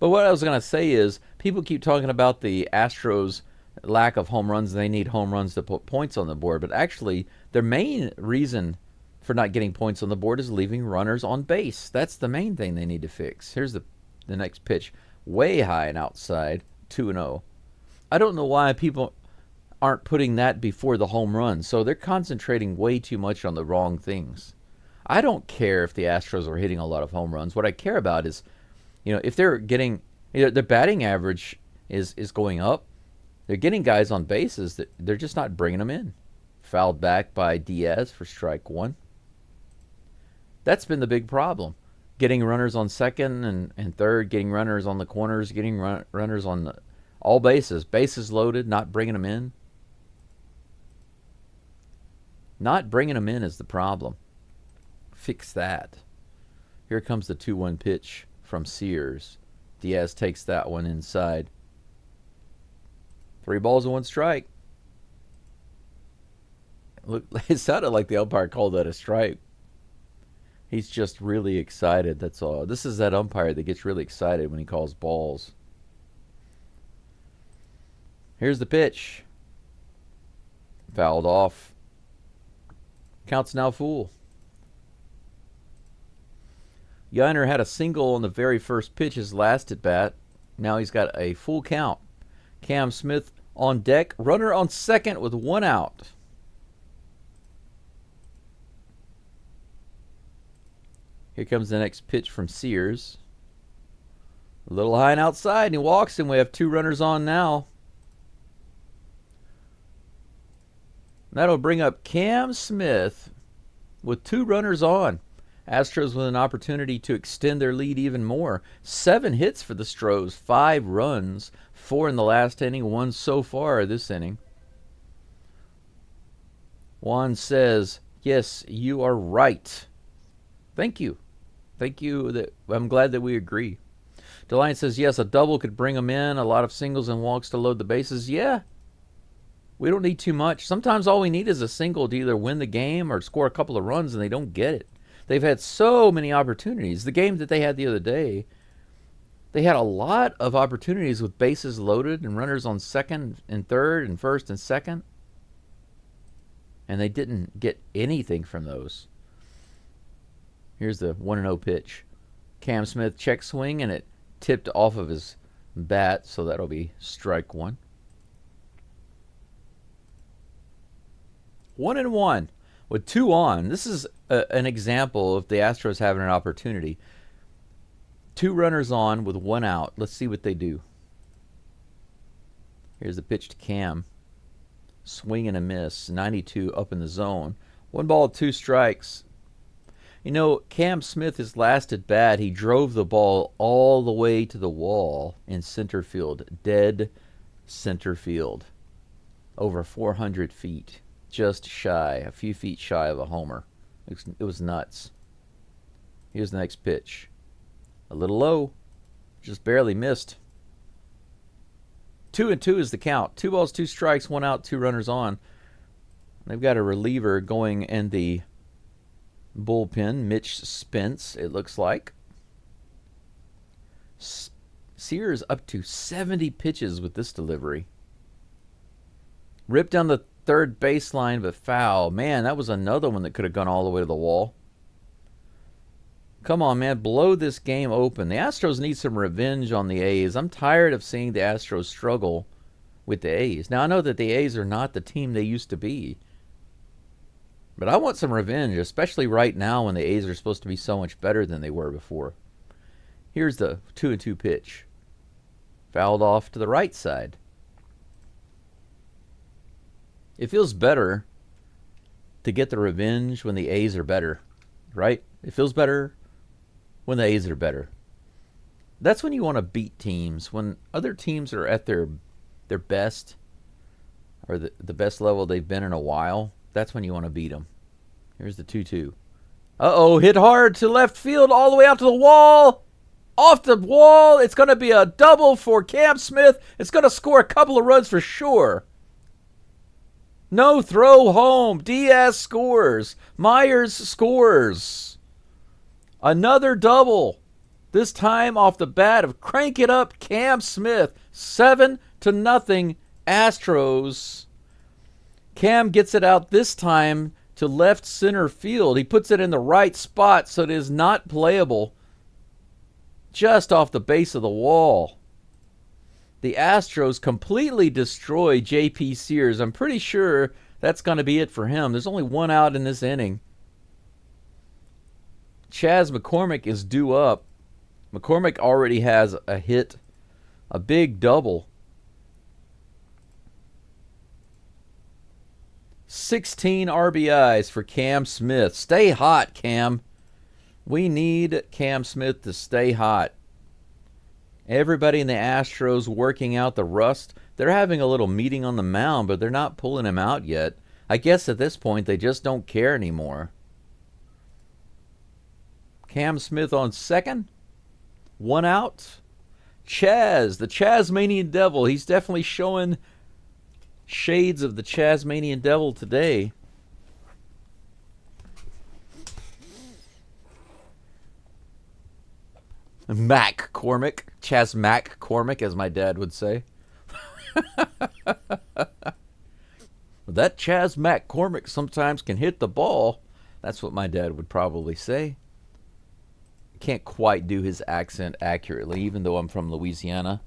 But what I was going to say is, people keep talking about the Astros' lack of home runs. They need home runs to put points on the board. But actually, their main reason for not getting points on the board is leaving runners on base. That's the main thing they need to fix. Here's the next pitch. Way high and outside, 2-0. I don't know why people aren't putting that before the home run. So they're concentrating way too much on the wrong things. I don't care if the Astros are hitting a lot of home runs. What I care about is, if they're getting, their batting average is going up. They're getting guys on bases that they're just not bringing them in. Fouled back by Diaz for strike 1. That's been the big problem. Getting runners on second and third, getting runners on the corners, getting runners on all bases. Bases loaded, not bringing them in. Not bringing them in is the problem. Fix that. Here comes the 2-1 pitch from Sears. Diaz takes that one inside. 3 balls and 1 strike. Look, it sounded like the umpire called that a strike. He's just really excited, that's all. This is that umpire that gets really excited when he calls balls. Here's the pitch. Fouled off. Count's now full. Yiner had a single on the very first pitch, his last at bat. Now he's got a full count. Cam Smith on deck. Runner on second with 1 out. Here comes the next pitch from Sears. A little high and outside, and he walks, and we have 2 runners on now. That'll bring up Cam Smith with 2 runners on. Astros with an opportunity to extend their lead even more. 7 hits for the Stros, 5 runs, 4 in the last inning, 1 so far this inning. Juan says, yes, you are right. Thank you. Thank you. I'm glad that we agree. DeLine says, yes, a double could bring them in. A lot of singles and walks to load the bases. Yeah. We don't need too much. Sometimes all we need is a single to either win the game or score a couple of runs, and they don't get it. They've had so many opportunities. The game that they had the other day, they had a lot of opportunities with bases loaded and runners on second and third and first and second. And they didn't get anything from those. Here's the 1-0 pitch. Cam Smith check swing, and it tipped off of his bat, so that'll be strike 1. 1-1 with 2 on. This is an example of the Astros having an opportunity. 2 runners on with 1 out. Let's see what they do. Here's the pitch to Cam. Swing and a miss. 92 up in the zone. 1 ball, 2 strikes. Cam Smith, his last at bat, he drove the ball all the way to the wall in center field. Dead center field. Over 400 feet. Just shy, a few feet shy of a homer. It was nuts. Here's the next pitch. A little low. Just barely missed. 2-2 is the count. 2 balls, 2 strikes, 1 out, 2 runners on. They've got a reliever going in the bullpen. Mitch Spence, it looks like. Sears up to 70 pitches with this delivery. Ripped down the third baseline, but foul. Man, that was another one that could have gone all the way to the wall. Come on, man. Blow this game open. The Astros need some revenge on the A's. I'm tired of seeing the Astros struggle with the A's. Now, I know that the A's are not the team they used to be. But I want some revenge, especially right now when the A's are supposed to be so much better than they were before. Here's the 2-2 pitch. Fouled off to the right side. It feels better to get the revenge when the A's are better, right? It feels better when the A's are better. That's when you want to beat teams. When other teams are at their best, or the best level they've been in a while, that's when you want to beat them. Here's the 2-2. Uh-oh, hit hard to left field, all the way out to the wall. Off the wall. It's going to be a double for Cam Smith. It's going to score a couple of runs for sure. No throw home. Diaz scores. Myers scores. Another double. This time off the bat of Crank It Up Cam Smith. 7-0 Astros. Cam gets it out this time to left center field. He puts it in the right spot so it is not playable. Just off the base of the wall. The Astros completely destroy J.P. Sears. I'm pretty sure that's going to be it for him. There's only one out in this inning. Chas McCormick is due up. McCormick already has a hit, a big double. 16 RBIs for Cam Smith. Stay hot, Cam. We need Cam Smith to stay hot. Everybody in the Astros working out the rust. They're having a little meeting on the mound, but they're not pulling him out yet. I guess at this point they just don't care anymore. Cam Smith on second. One out. Chas, the Chasmanian Devil. He's definitely showing shades of the Chasmanian Devil today. Mac Cormick. Chas Mac Cormick, as my dad would say. That Chas Mac Cormick sometimes can hit the ball. That's what my dad would probably say. Can't quite do his accent accurately, even though I'm from Louisiana.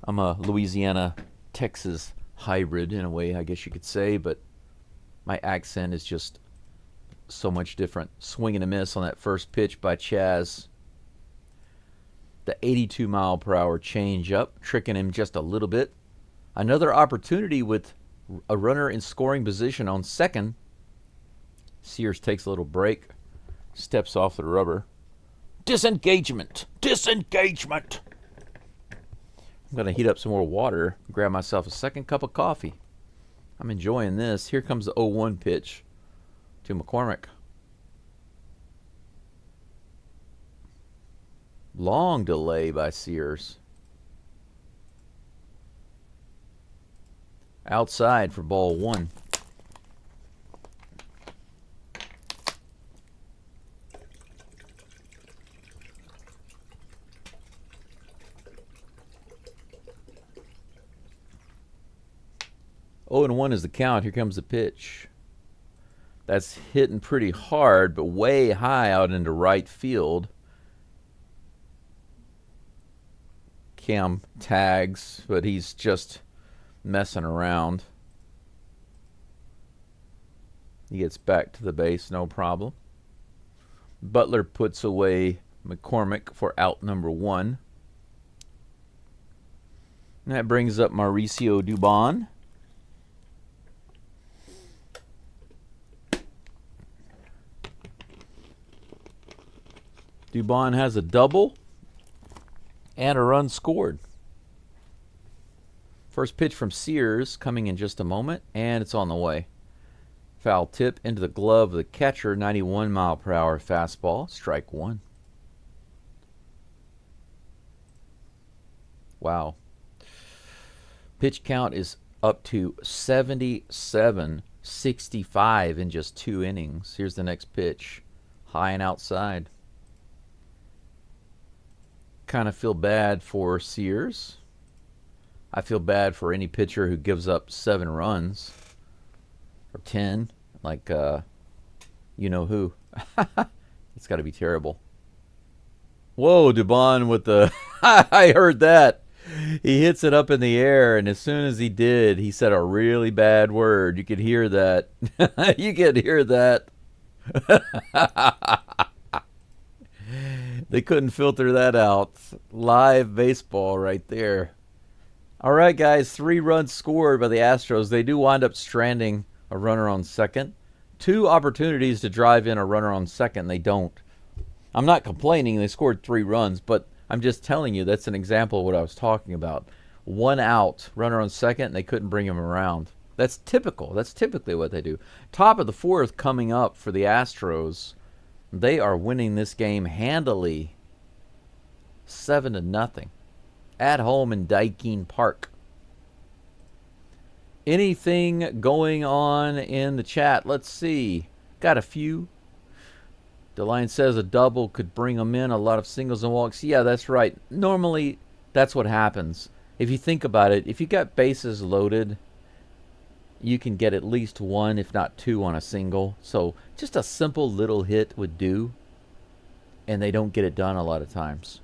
I'm a Louisiana-Texas hybrid in a way, I guess you could say, but my accent is just so much different. Swing and a miss on that first pitch by Chas. The 82-mile-per-hour changeup, tricking him just a little bit. Another opportunity with a runner in scoring position on second. Sears takes a little break, steps off the rubber. Disengagement! Disengagement! I'm going to heat up some more water, grab myself a second cup of coffee. I'm enjoying this. Here comes the 0-1 pitch to McCormick. Long delay by Sears. Outside for ball one. Oh, and 1 is the count. Here comes the pitch. That's hitting pretty hard, but way high out into right field. Cam tags, but he's just messing around. He gets back to the base, no problem. Butler puts away McCormick for out number 1. And that brings up Mauricio Dubon. Dubon has a double and a run scored. First pitch from Sears coming in just a moment, and it's on the way. Foul tip into the glove of the catcher, 91-mile-per-hour fastball, strike 1. Wow. Pitch count is up to 77-65 in just 2 innings. Here's the next pitch, high and outside. Kind of feel bad for Sears. I feel bad for any pitcher who gives up 7 runs or 10, like you know who. It's got to be terrible. Whoa, Dubon with the... I heard that. He hits it up in the air, and as soon as he did, he said a really bad word. You could hear that. You could hear that. They couldn't filter that out. Live baseball right there. All right, guys, 3 runs scored by the Astros. They do wind up stranding a runner on second. 2 opportunities to drive in a runner on second. They don't. I'm not complaining. They scored 3 runs, but I'm just telling you that's an example of what I was talking about. 1 out, runner on second, and they couldn't bring him around. That's typical. That's typically what they do. Top of the 4th coming up for the Astros. They are winning this game handily, 7-0, at home in Daikin Park. Anything going on in the chat? Let's see. Got a few. DeLine says a double could bring them in. A lot of singles and walks. Yeah, that's right. Normally, that's what happens. If you think about it, if you got bases loaded, you can get at least 1, if not 2, on a single. So just a simple little hit would do, and they don't get it done a lot of times.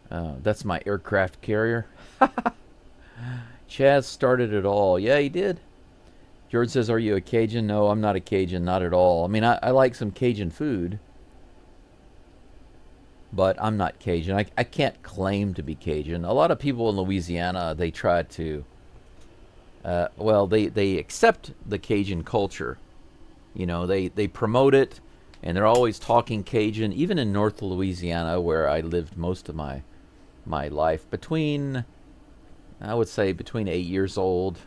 That's my aircraft carrier. Chaz started it all. Yeah, he did. George says, are you a Cajun? No, I'm not a Cajun, not at all. I mean, I like some Cajun food, but I'm not Cajun. I can't claim to be Cajun. A lot of people in Louisiana, they try to, well, they accept the Cajun culture. You know, they promote it, and they're always talking Cajun, even in North Louisiana, where I lived most of my life. I would say between 8 years old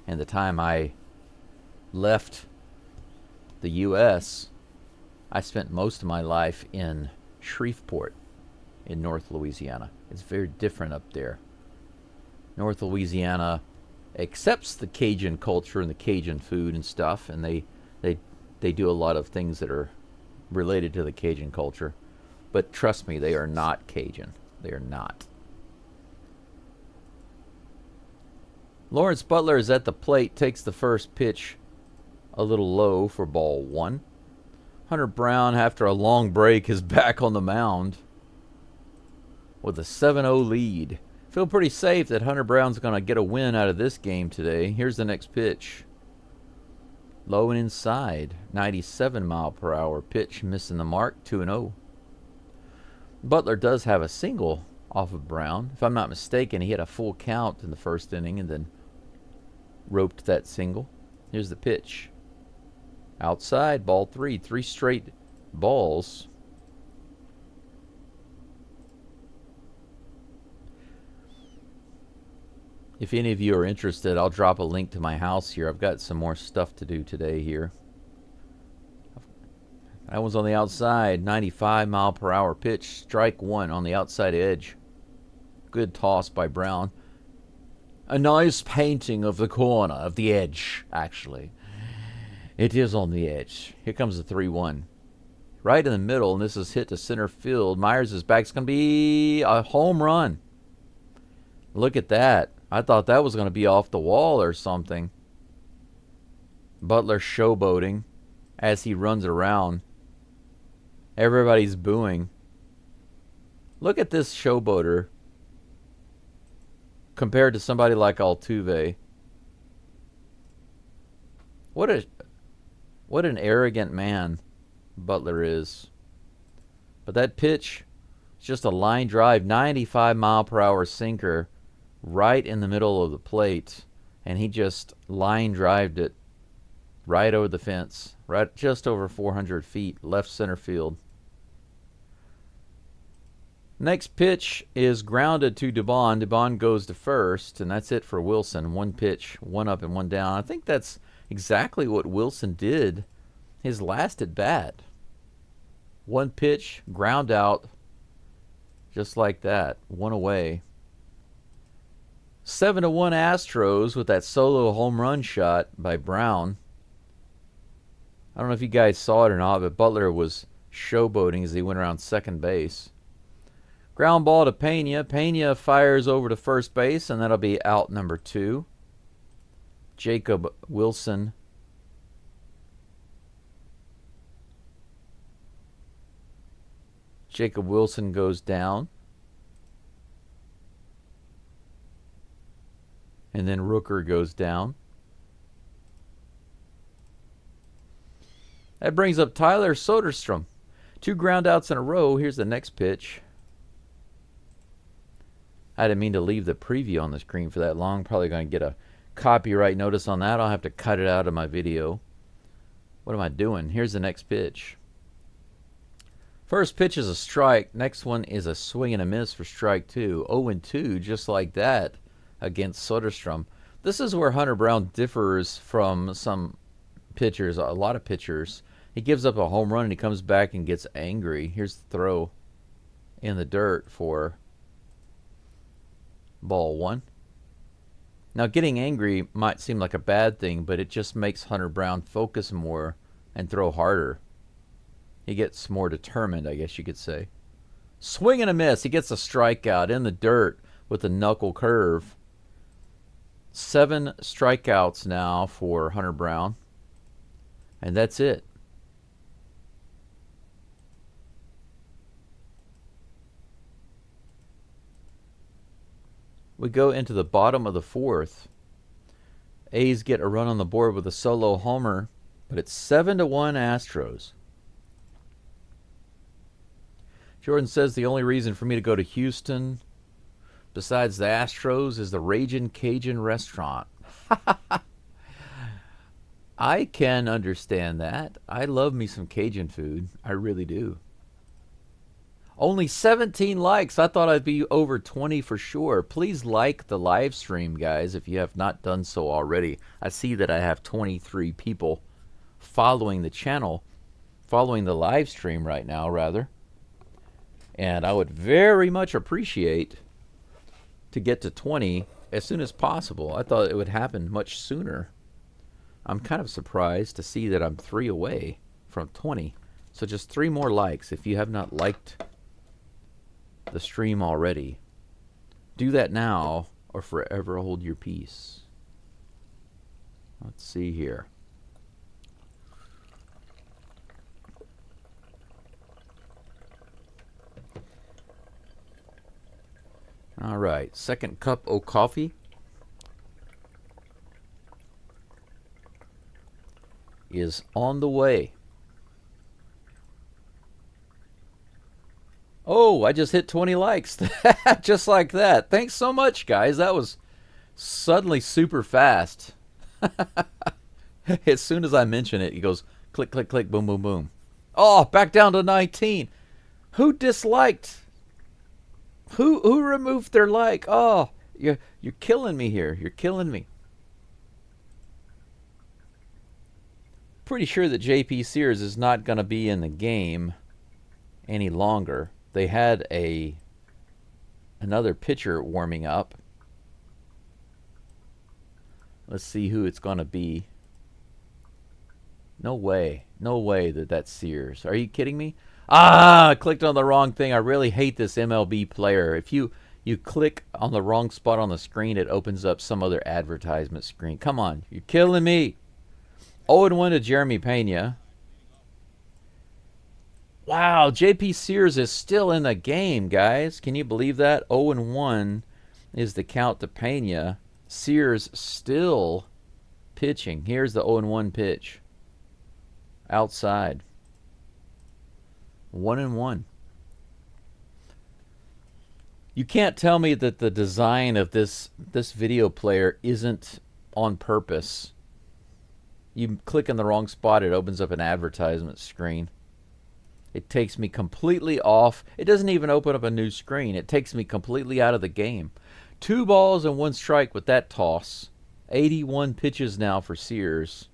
and the time I left the U.S., I spent most of my life in Shreveport in North Louisiana. It's very different up there. North Louisiana accepts the Cajun culture and the Cajun food and stuff, and they do a lot of things that are related to the Cajun culture. But trust me, they are not Cajun. They are not. Lawrence Butler is at the plate, takes the first pitch a little low for ball 1. Hunter Brown, after a long break, is back on the mound with a 7-0 lead. Feel pretty safe that Hunter Brown's going to get a win out of this game today. Here's the next pitch. Low and inside. 97 mile per hour pitch, missing the mark, 2-0. Butler does have a single off of Brown. If I'm not mistaken, he had a full count in the first inning and then roped that single. Here's the pitch. Outside, ball 3. 3 straight balls. If any of you are interested, I'll drop a link to my house here. I've got some more stuff to do today here. That one's on the outside. 95 mile per hour pitch. Strike 1 on the outside edge. Good toss by Brown. A nice painting of the corner, of the edge, actually. It is on the edge. Here comes the 3-1. Right in the middle, and this is hit to center field. Myers is back. It's going to be a home run. Look at that. I thought that was going to be off the wall or something. Butler showboating as he runs around. Everybody's booing. Look at this showboater compared to somebody like Altuve. What an arrogant man Butler is. But that pitch is just a line drive, 95 mile per hour sinker right in the middle of the plate, and he just line drived it right over the fence, right just over 400 feet, left center field. Next pitch is grounded to Dubon. Dubon goes to first, and that's it for Wilson. 1 pitch, 1 up and 1 down. I think that's exactly what Wilson did his last at bat. 1 pitch, ground out, just like that, 1 away. 7-1 Astros with that solo home run shot by Brown. I don't know if you guys saw it or not, but Butler was showboating as he went around second base. Ground ball to Pena. Pena fires over to first base, and that'll be out number 2. Jacob Wilson Jacob Wilson goes down. And then Rooker goes down. That brings up Tyler Soderstrom. 2 ground outs in a row. Here's the next pitch. I didn't mean to leave the preview on the screen for that long. Probably going to get a copyright notice on that. I'll have to cut it out of my video. What am I doing? Here's the next pitch. First pitch is a strike. Next one is a swing and a miss for strike 2. 0-2, just like that, against Soderstrom. This is where Hunter Brown differs from some pitchers, a lot of pitchers. He gives up a home run and he comes back and gets angry. Here's the throw in the dirt for ball 1. Now, getting angry might seem like a bad thing, but it just makes Hunter Brown focus more and throw harder. He gets more determined, I guess you could say. Swing and a miss. He gets a strikeout in the dirt with a knuckle curve. 7 strikeouts now for Hunter Brown. And that's it. We go into the bottom of the 4th. A's get a run on the board with a solo homer, but it's 7-1 Astros. Jordan says the only reason for me to go to Houston besides the Astros is the Ragin' Cajun restaurant. I can understand that. I love me some Cajun food. I really do. Only 17 likes. I thought I'd be over 20 for sure. Please like the live stream, guys, if you have not done so already. I see that I have 23 people following the channel, following the live stream right now, rather. And I would very much appreciate to get to 20 as soon as possible. I thought it would happen much sooner. I'm kind of surprised to see that I'm 3 away from 20. So just 3 more likes if you have not liked the stream already. Do that now or forever hold your peace. Let's see here. All right, second cup of coffee is on the way. Oh, I just hit 20 likes. Just like that. Thanks so much, guys. That was suddenly super fast. As soon as I mention it, he goes click, click, click, boom, boom, boom. Oh, back down to 19. Who disliked? Who removed their like? Oh, you're killing me here. You're killing me. Pretty sure that J.P. Sears is not going to be in the game any longer. They had another pitcher warming up. Let's see who it's going to be. No way. No way that that's Sears. Are you kidding me? Ah, I clicked on the wrong thing. I really hate this MLB player. If you click on the wrong spot on the screen, it opens up some other advertisement screen. Come on. You're killing me. 0-1 to Jeremy Pena. Wow, J.P. Sears is still in the game, guys. Can you believe that? 0-1 is the count to Pena. Sears still pitching. Here's the 0-1 pitch. Outside. 1-1. You can't tell me that the design of this video player isn't on purpose. You click in the wrong spot, it opens up an advertisement screen. It takes me completely off. It doesn't even open up a new screen. It takes me completely out of the game. 2 balls and 1 strike with that toss. 81 pitches now for Sears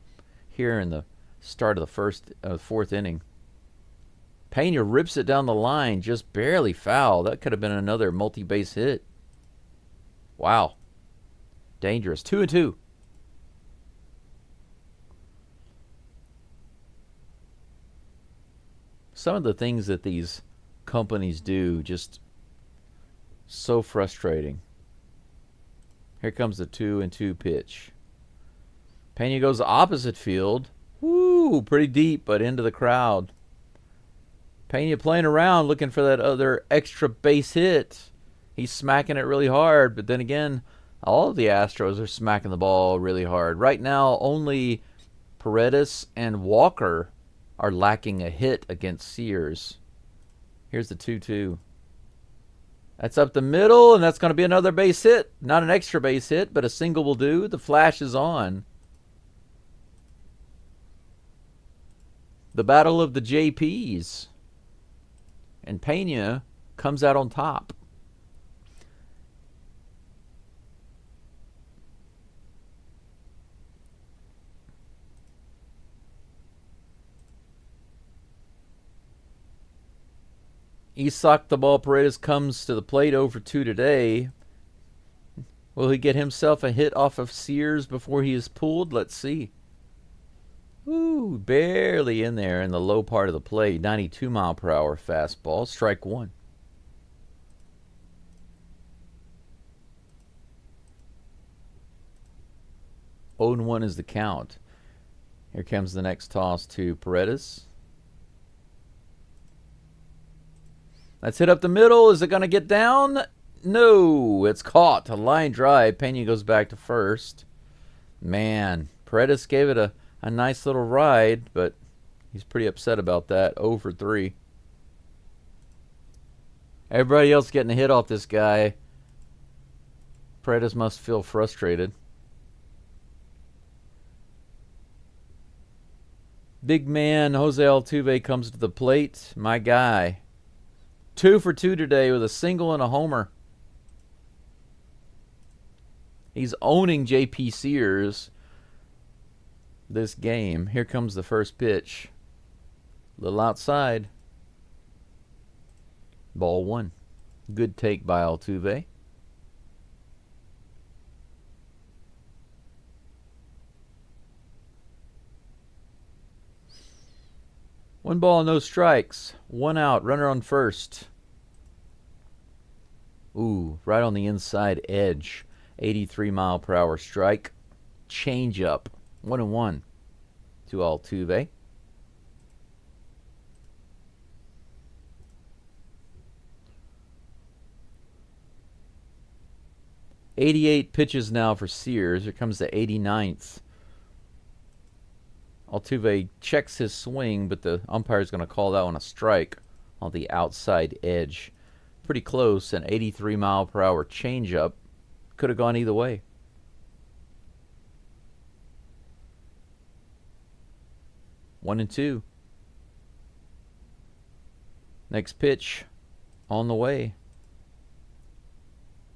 here in the start of the 4th inning. Pena rips it down the line, just barely foul. That could have been another multi-base hit. Wow. Dangerous. 2-2. Some of the things that these companies do, just so frustrating. Here comes the 2-2 pitch. Pena goes opposite field. Woo, pretty deep, but into the crowd. Pena playing around, looking for that other extra base hit. He's smacking it really hard, but then again, all of the Astros are smacking the ball really hard. Right now, only Paredes and Walker are lacking a hit against Sears. Here's the 2-2. That's up the middle, and that's going to be another base hit. Not an extra base hit, but a single will do. The flash is on. The battle of the JPs. And Pena comes out on top. He socked the ball. Paredes comes to the plate 0-2 today. Will he get himself a hit off of Sears before he is pulled? Let's see. Ooh, barely in there in the low part of the plate. 92-mile-per-hour fastball. Strike one. Oh and 1 is the count. Here comes the next toss to Paredes. Let's hit up the middle. Is it going to get down? No, it's caught. A line drive. Pena goes back to first. Man, Paredes gave it a nice little ride, but he's pretty upset about that. 0-3. Everybody else getting a hit off this guy. Paredes must feel frustrated. Big man Jose Altuve comes to the plate. My guy. 2-for-2 today with a single and a homer. He's owning J.P. Sears this game. Here comes the first pitch. Little outside. Ball one. Good take by Altuve. One ball, no strikes. One out. Runner on first. Ooh, right on the inside edge. 83-mile-per-hour strike. Change up. 1-1 to Altuve. '88 pitches now for Sears. Here comes the 89th. Altuve checks his swing, but the umpire is going to call that one a strike on the outside edge. Pretty close. An 83-mile-per-hour changeup. Could have gone either way. One and two. Next pitch on the way.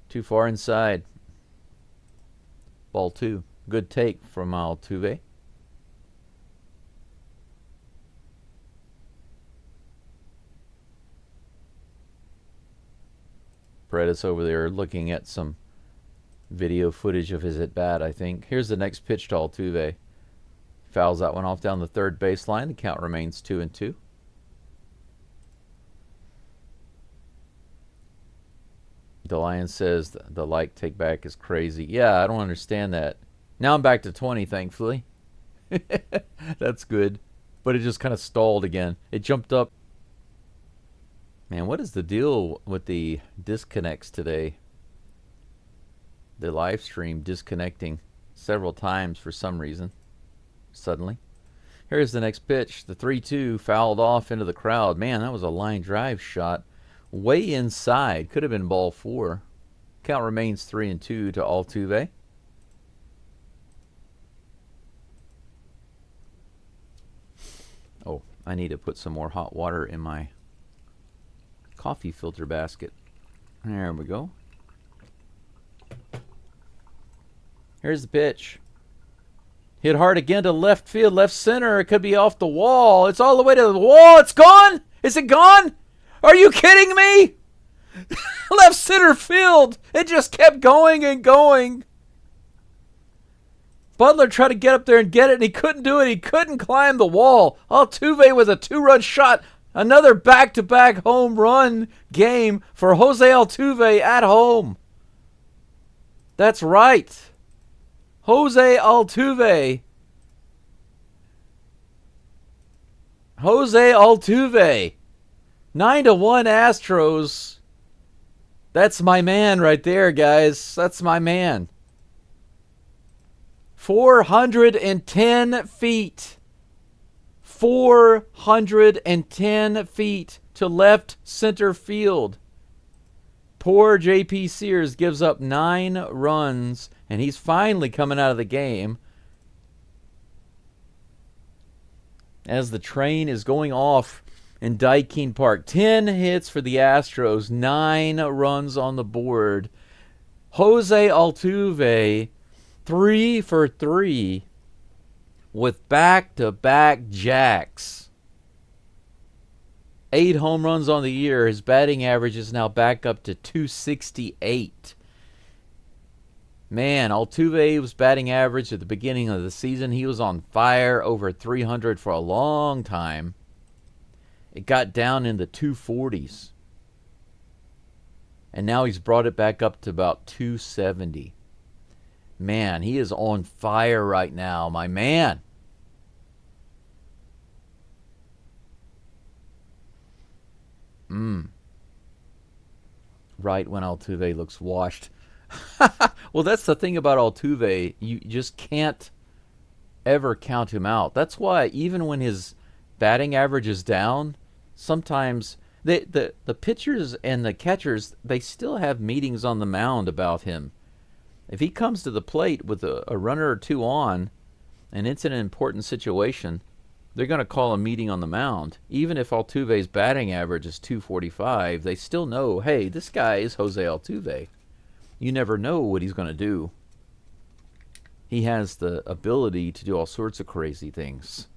Too far inside. Ball two. Good take from Altuve. Paredes over there looking at some video footage of his at-bat, I think. Here's the next pitch to Altuve. Fouls that one off down the third baseline. The count remains 2-2. DeLion says the like take back is crazy. Yeah, I don't understand that. Now I'm back to 20, thankfully. That's good. But it just kind of stalled again. It jumped up. Man, what is the deal with the disconnects today? The live stream disconnecting several times for some reason. Suddenly. Here's the next pitch. The 3-2 fouled off into the crowd. Man, that was a line drive shot. Way inside. Could have been ball four. Count remains 3-2 to Altuve. Oh, I need to put some more hot water in my coffee filter basket. There we go. Here's the pitch. Hit hard again to left field, left center. It could be off the wall. It's all the way to the wall. It's gone. Is it gone? Are you kidding me? Left center field. It just kept going and going. Butler tried to get up there and get it, and he couldn't do it. He couldn't climb the wall. Altuve with a 2-run shot. Another back-to-back home run game for Jose Altuve at home. That's right. Jose Altuve. Jose Altuve 9-1 Astros. That's my man right there, guys. That's my man. 410 feet. 410 feet to left center field. Poor J.P. Sears gives up 9 runs, and he's finally coming out of the game as the train is going off in Daikin Park. 10 hits for the Astros, 9 runs on the board. Jose Altuve, 3 for 3 with back-to-back jacks. 8 home runs on the year. His batting average is now back up to 268. Man, Altuve's batting average at the beginning of the season, he was on fire, over 300 for a long time. It got down in the 240s. And now he's brought it back up to about 270. Man, he is on fire right now, my man. Right when Altuve looks washed. Well, that's the thing about Altuve. You just can't ever count him out. That's why even when his batting average is down, sometimes the pitchers and the catchers, they still have meetings on the mound about him. If he comes to the plate with a runner or two on, and it's an important situation, they're going to call a meeting on the mound. Even if Altuve's batting average is 245, they still know, hey, this guy is Jose Altuve. You never know what he's going to do. He has the ability to do all sorts of crazy things.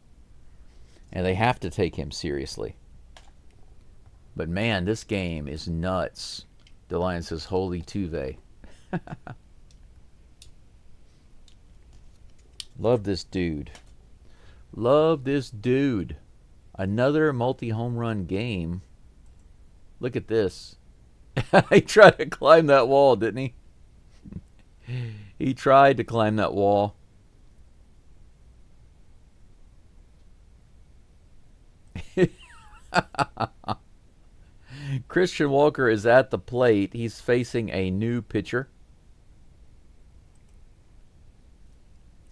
And they have to take him seriously. But man, this game is nuts. DeLion says, holy Tuve. Love this dude. Love this dude. Another multi-home run game. Look at this. He tried to climb that wall, didn't he? He tried to climb that wall. Christian Walker is at the plate. He's facing a new pitcher.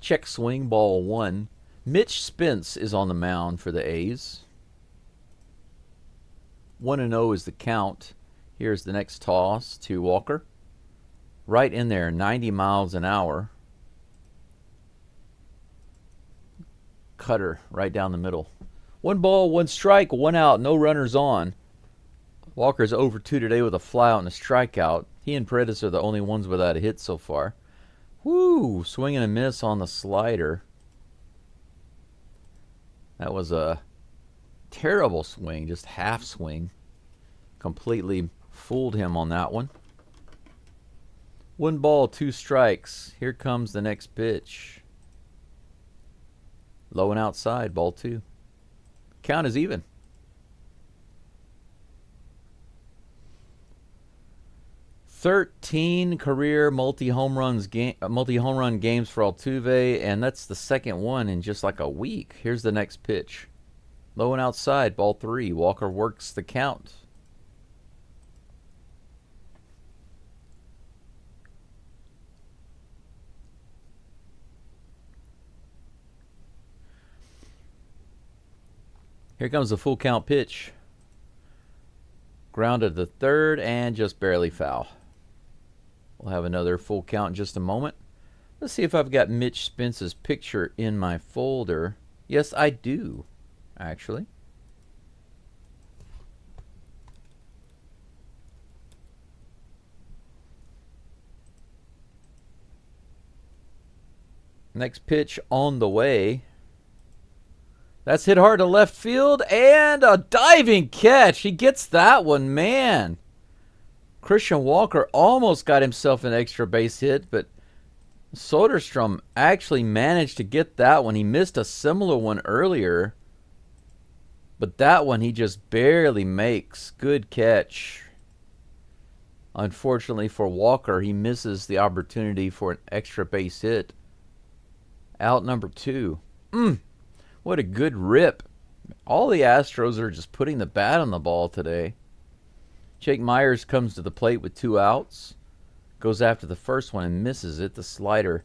Check swing, ball 1. Mitch Spence is on the mound for the A's. 1-0 is the count. Here's the next toss to Walker. Right in there, 90 miles an hour. Cutter right down the middle. 1 ball, 1 strike, 1 out, no runners on. Walker's over 2 today with a flyout and a strikeout. He and Paredes are the only ones without a hit so far. Woo! Swing and a miss on the slider. That was a terrible swing, just half swing. Completely fooled him on that one. 1 ball, 2 strikes. Here comes the next pitch. Low and outside, ball 2. Count is even. 13 career multi-home run games for Altuve, and that's the second one in just like a week. Here's the next pitch. Low and outside, ball 3. Walker works the count. Here comes the full count pitch. Grounded to third and just barely foul. We'll have another full count in just a moment. Let's see if I've got Mitch Spence's picture in my folder. Yes, I do, actually. Next pitch on the way. That's hit hard to left field, and a diving catch. He gets that one, man. Christian Walker almost got himself an extra base hit, but Soderstrom actually managed to get that one. He missed a similar one earlier, but that one he just barely makes. Good catch. Unfortunately for Walker, he misses the opportunity for an extra base hit. Out number 2. What a good rip. All the Astros are just putting the bat on the ball today. Jake Myers comes to the plate with 2 outs. Goes after the first one and misses it. The slider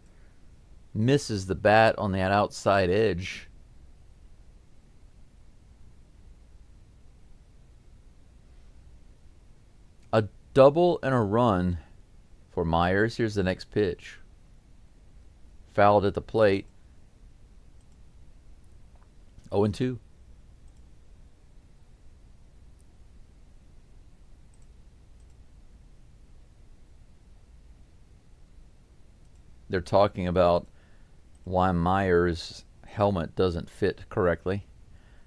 misses the bat on that outside edge. A double and a run for Myers. Here's the next pitch. Fouled at the plate. 0-2. They're talking about why Myers' helmet doesn't fit correctly.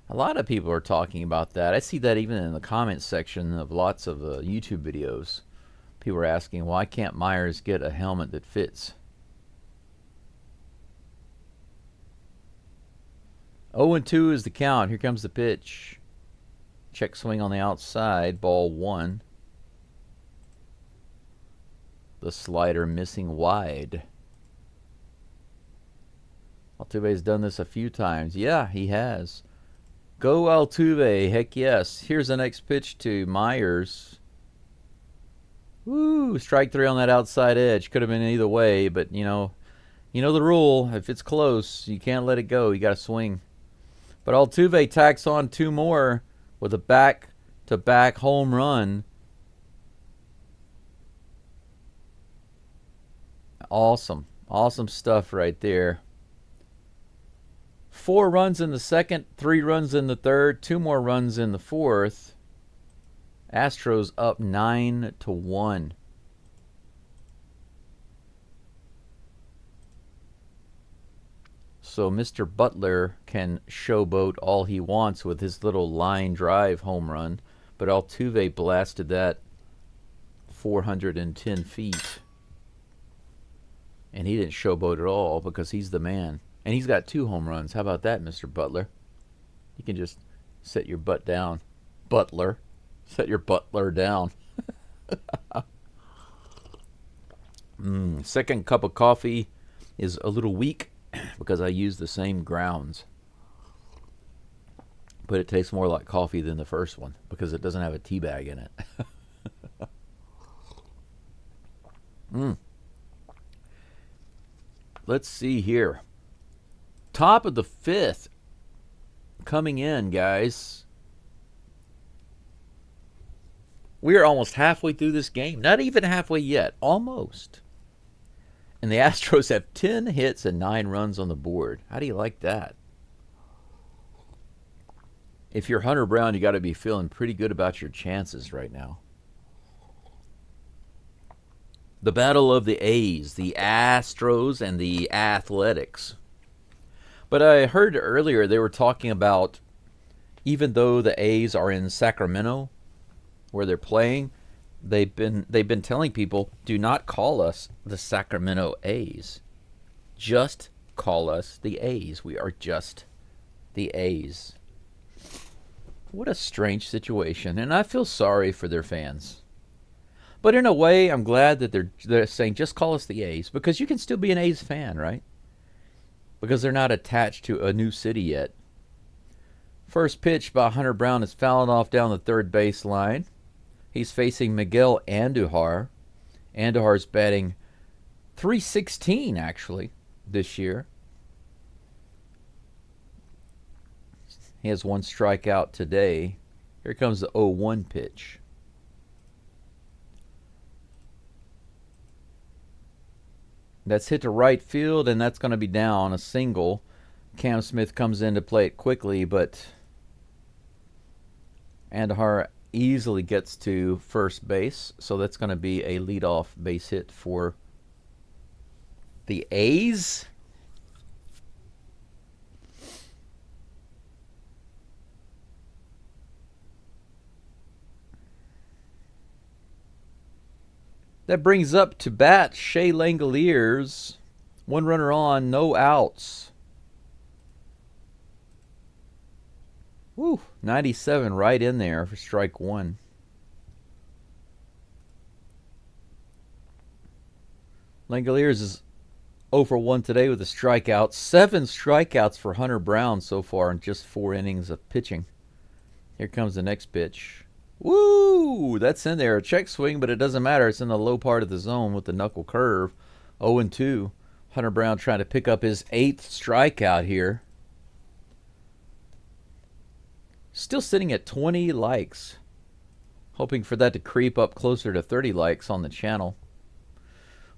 A lot of people are talking about that. I see that even in the comments section of lots of YouTube videos. People are asking, why can't Myers get a helmet that fits? 0-2 is the count. Here comes the pitch. Check swing on the outside. Ball 1. The slider missing wide. Altuve's done this a few times. Yeah, he has. Go Altuve. Heck yes. Here's the next pitch to Myers. Woo! Strike 3 on that outside edge. Could have been either way, but you know the rule. If it's close, you can't let it go. You got to swing. But Altuve tacks on 2 more with a back-to-back home run. Awesome. Awesome stuff right there. 4 runs in the second, 3 runs in the third, 2 more runs in the fourth. Astros up 9-1. So Mr. Butler can showboat all he wants with his little line drive home run, but Altuve blasted that 410 feet. And he didn't showboat at all because he's the man. And he's got 2 home runs. How about that, Mr. Butler? You can just set your butt down. Butler. Set your butler down. Second cup of coffee is a little weak because I use the same grounds. But it tastes more like coffee than the first one because it doesn't have a tea bag in it. Let's see here. Top of the 5th coming in, guys. We are almost halfway through this game. Not even halfway yet. Almost. And the Astros have 10 hits and 9 runs on the board. How do you like that? If you're Hunter Brown, you got to be feeling pretty good about your chances right now. The battle of the A's, the Astros, and the Athletics. But I heard earlier they were talking about, even though the A's are in Sacramento, where they're playing, they've been telling people, do not call us the Sacramento A's. Just call us the A's. We are just the A's. What a strange situation, and I feel sorry for their fans. But in a way, I'm glad that they're saying, just call us the A's, because you can still be an A's fan, right? Because they're not attached to a new city yet. First pitch by Hunter Brown is fouling off down the third base line. He's facing Miguel Andujar. Andujar's batting .316 actually this year. He has 1 strikeout today. Here comes the 0-1 pitch. That's hit to right field, and that's going to be down, a single. Cam Smith comes in to play it quickly, but Andujar easily gets to first base, so that's going to be a leadoff base hit for the A's. That brings up to bat Shea Langoliers. 1 runner on, no outs. Woo, 97 right in there for strike 1. Langoliers is 0 for 1 today with a strikeout. 7 strikeouts for Hunter Brown so far in just 4 innings of pitching. Here comes the next pitch. Woo! That's in there. A check swing, but it doesn't matter. It's in the low part of the zone with the knuckle curve. 0-2. Hunter Brown trying to pick up his 8th strikeout here. Still sitting at 20 likes. Hoping for that to creep up closer to 30 likes on the channel.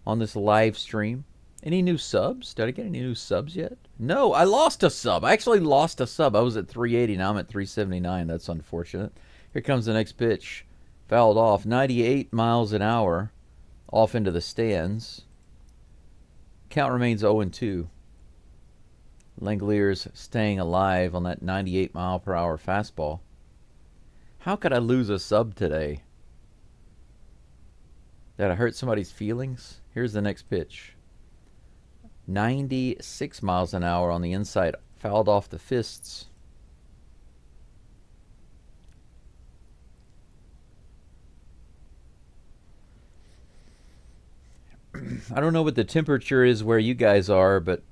On this live stream. Any new subs? Did I get any new subs yet? No, I lost a sub. I actually lost a sub. I was at 380. Now I'm at 379. That's unfortunate. Here comes the next pitch. Fouled off. 98 miles an hour. Off into the stands. Count remains 0-2. Langoliers staying alive on that 98 mile per hour fastball. How could I lose a sub today? Did I hurt somebody's feelings? Here's the next pitch. 96 miles an hour on the inside. Fouled off the fists. I don't know what the temperature is where you guys are, but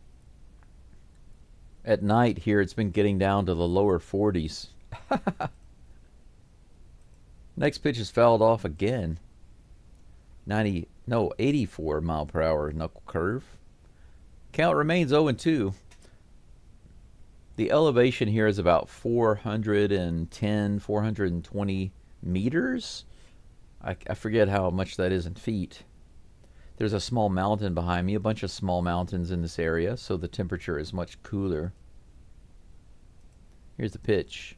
at night here it's been getting down to the lower 40s. Next pitch is fouled off again. 84 mile per hour knuckle curve. Count remains 0-2. The elevation here is about 410, 420 meters. I forget how much that is in feet. There's a small mountain behind me, a bunch of small mountains in this area, so the temperature is much cooler. Here's the pitch.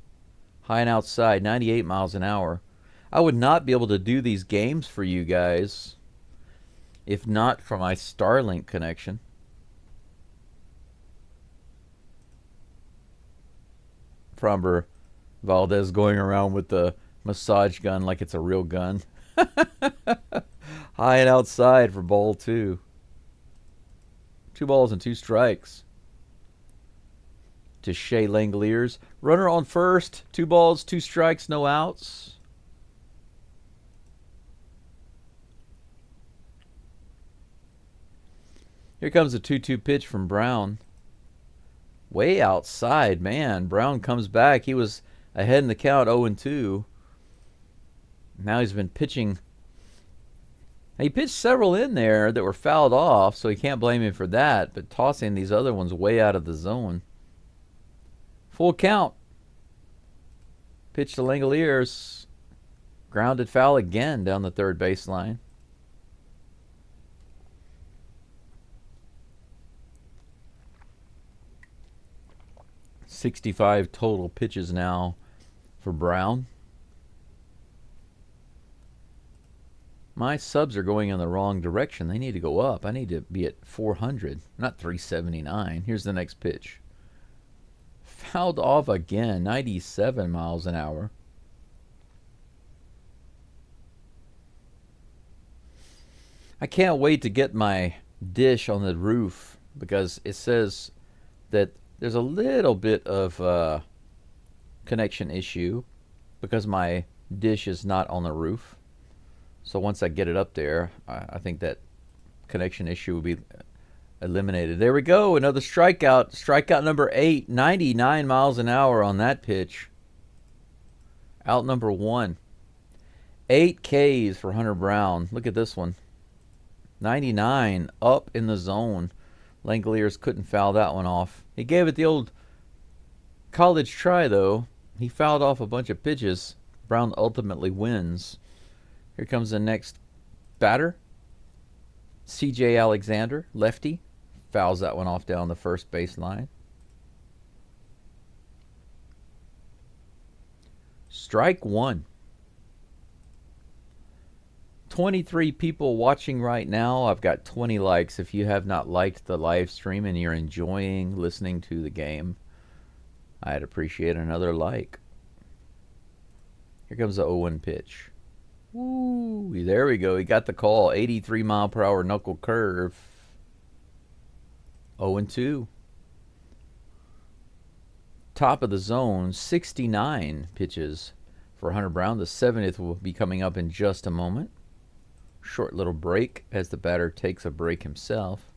High and outside, 98 miles an hour. I would not be able to do these games for you guys if not for my Starlink connection. Fromber Valdez going around with the massage gun like it's a real gun. High and outside for ball 2. 2 balls and 2 strikes. To Shea Langoliers. Runner on first. 2 balls, 2 strikes, no outs. Here comes a 2-2 pitch from Brown. Way outside, man. Brown comes back. He was ahead in the count, 0-2. Now he's been pitching. He pitched several in there that were fouled off, so he can't blame him for that, but tossing these other ones way out of the zone. Full count. Pitch to Langoliers. Grounded foul again down the third baseline. .65 total pitches now for Brown. My subs are going in the wrong direction. They need to go up. I need to be at 400, not 379. Here's the next pitch. Fouled off again, 97 miles an hour. I can't wait to get my dish on the roof because it says that there's a little bit of connection issue because my dish is not on the roof. So once I get it up there, I think that connection issue will be eliminated. There we go. Another strikeout. Strikeout number 8. 99 miles an hour on that pitch. Out number 1. 8 Ks for Hunter Brown. Look at this one. 99 up in the zone. Langoliers couldn't foul that one off. He gave it the old college try, though. He fouled off a bunch of pitches. Brown ultimately wins. Here comes the next batter. C.J. Alexander, lefty. Fouls that one off down the first baseline. Strike 1. 23 people watching right now. I've got 20 likes. If you have not liked the live stream and you're enjoying listening to the game, I'd appreciate another like. Here comes the 0-1 pitch. Woo, there we go. He got the call. 83 mile per hour knuckle curve. 0-2. Top of the zone, 69 pitches for Hunter Brown. The 70th will be coming up in just a moment. Short little break as the batter takes a break himself.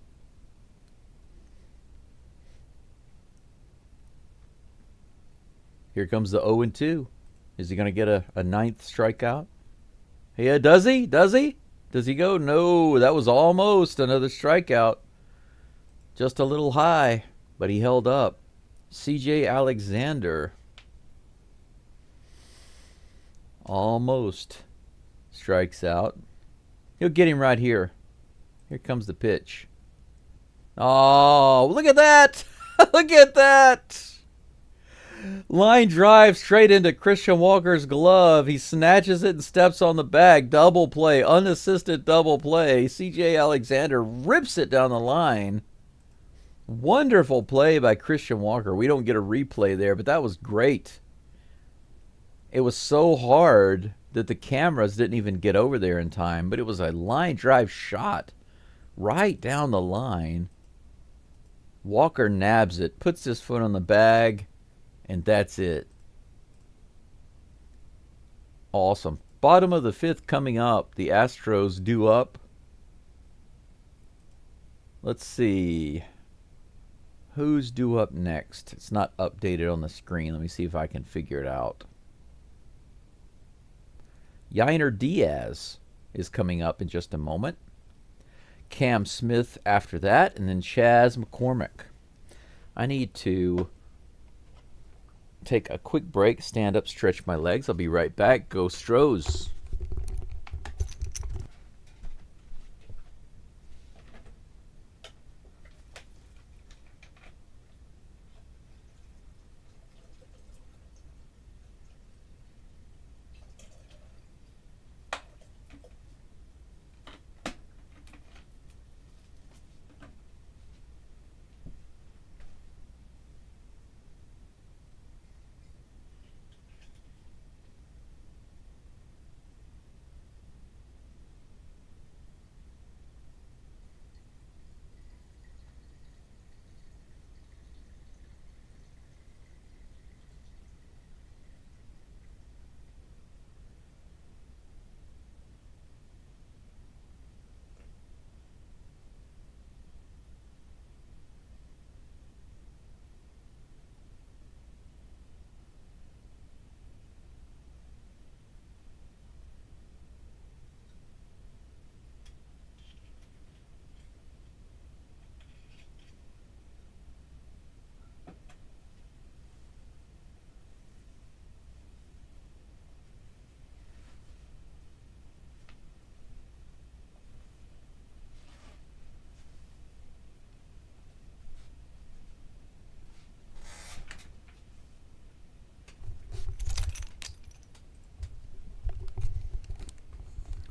Here comes the 0-2. Is he going to get a ninth strikeout? Yeah, does he? Does he? Does he go? No, that was almost another strikeout. Just a little high, but he held up. CJ Alexander. Almost strikes out. He'll get him right here. Here comes the pitch. Oh, look at that! Look at that! Line drive straight into Christian Walker's glove. He snatches it and steps on the bag. Double play, unassisted double play. CJ Alexander rips it down the line. Wonderful play by Christian Walker. We don't get a replay there, but that was great. It was so hard that the cameras didn't even get over there in time, but it was a line drive shot right down the line. Walker nabs it, puts his foot on the bag, and that's it. Awesome. Bottom of the fifth coming up. The Astros due up. Let's see. Who's due up next? It's not updated on the screen. Let me see if I can figure it out. Yainer Diaz is coming up in just a moment. Cam Smith after that, and then Chaz McCormick. I need to take a quick break, stand up, stretch my legs. I'll be right back. Go Stros.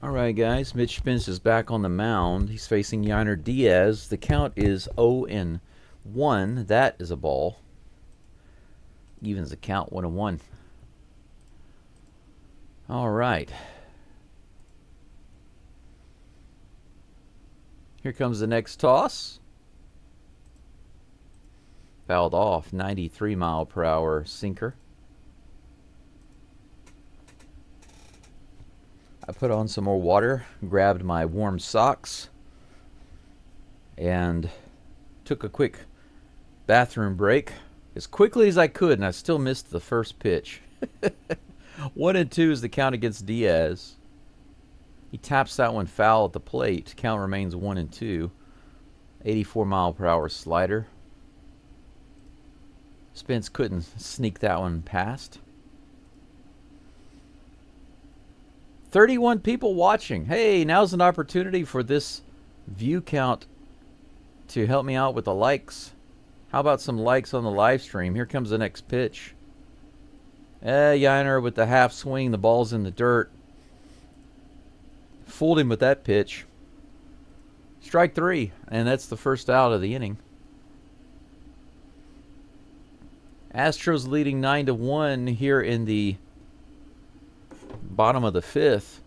All right, guys. Mitch Spence is back on the mound. He's facing Yainer Diaz. The count is 0-1. That is a ball. Evens the count 1-1. All right. Here comes the next toss. Fouled off. 93-mile-per-hour sinker. I put on some more water, grabbed my warm socks, and took a quick bathroom break as quickly as I could, and I still missed the first pitch. 1-2 is the count against Diaz. He taps that one foul at the plate. Count remains 1-2. 84-mile-per-hour slider. Spence couldn't sneak that one past. 31 people watching. Hey, now's an opportunity for this view count to help me out with the likes. How about some likes on the live stream? Here comes the next pitch. Yainer with the half swing. The ball's in the dirt. Fooled him with that pitch. Strike three, and that's the first out of the inning. Astros leading 9-1 here in the bottom of the fifth.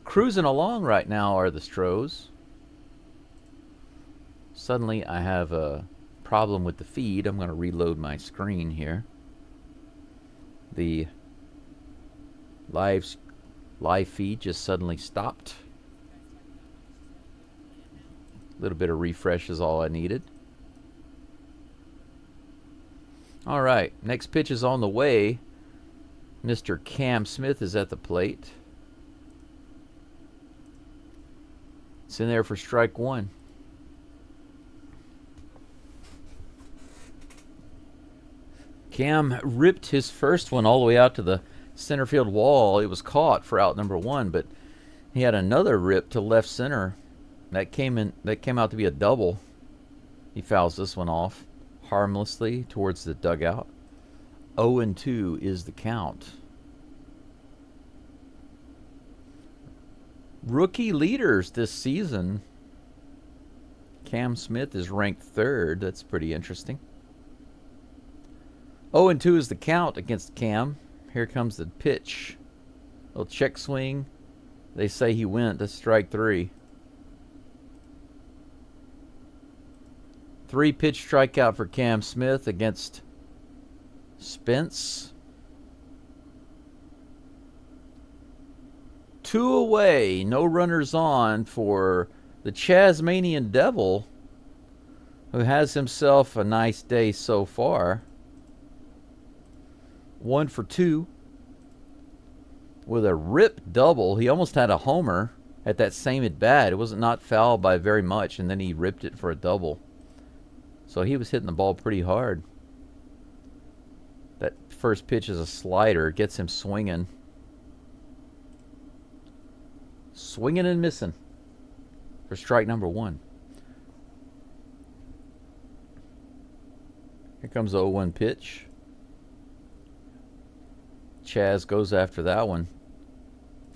Cruising along right now are the Stros. Suddenly I have a problem with the feed. I'm going to reload my screen here. The live feed just suddenly stopped. A little bit of refresh is all I needed. All right, next pitch is on the way. Mr. Cam Smith is at the plate. It's in there for strike one. Cam ripped his first one all the way out to the center field wall. It was caught for out number one, but he had another rip to left center. That came out to be a double. He fouls this one off harmlessly towards the dugout. 0-2 is the count. Rookie leaders this season. Cam Smith is ranked third. That's pretty interesting. 0-2 is the count against Cam. Here comes the pitch. Little check swing. They say he went to strike three. 3-pitch strikeout for Cam Smith against Spence. 2 away, no runners on for the Chasmanian Devil, who has himself a nice day so far. 1 for 2 with a rip double. He almost had a homer at that same at bat. It was not foul by very much, and then he ripped it for a double. So he was hitting the ball pretty hard. That first pitch is a slider. It gets him swinging. Swinging and missing for strike number one. Here comes the 0-1 pitch. Chaz goes after that one.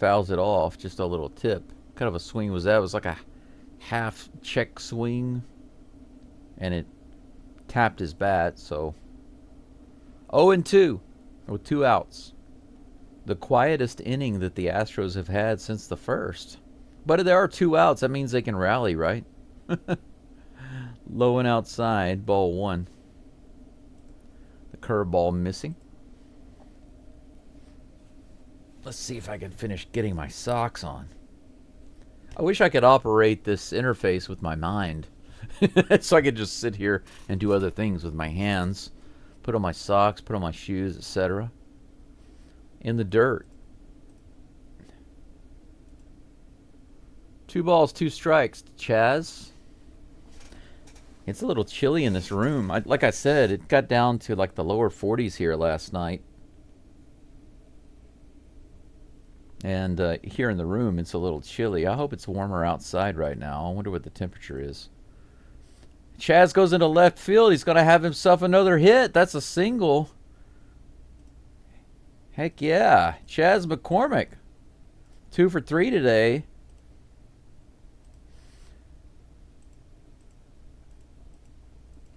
Fouls it off. Just a little tip. What kind of a swing was that? It was like a half check swing. And it tapped his bat. So 0-2 with 2 outs. The quietest inning that the Astros have had since the first. But if there are 2 outs, that means they can rally, right? Low and outside, ball 1. The curveball missing. Let's see if I can finish getting my socks on. I wish I could operate this interface with my mind. So I could just sit here and do other things with my hands. Put on my socks, put on my shoes, etc. In the dirt. 2 balls, 2 strikes. Chaz. It's a little chilly in this room. Like I said, it got down to like the lower 40s here last night. And here in the room, it's a little chilly. I hope it's warmer outside right now. I wonder what the temperature is. Chaz goes into left field. He's going to have himself another hit. That's a single. Heck yeah. Chaz McCormick. 2 for 3 today.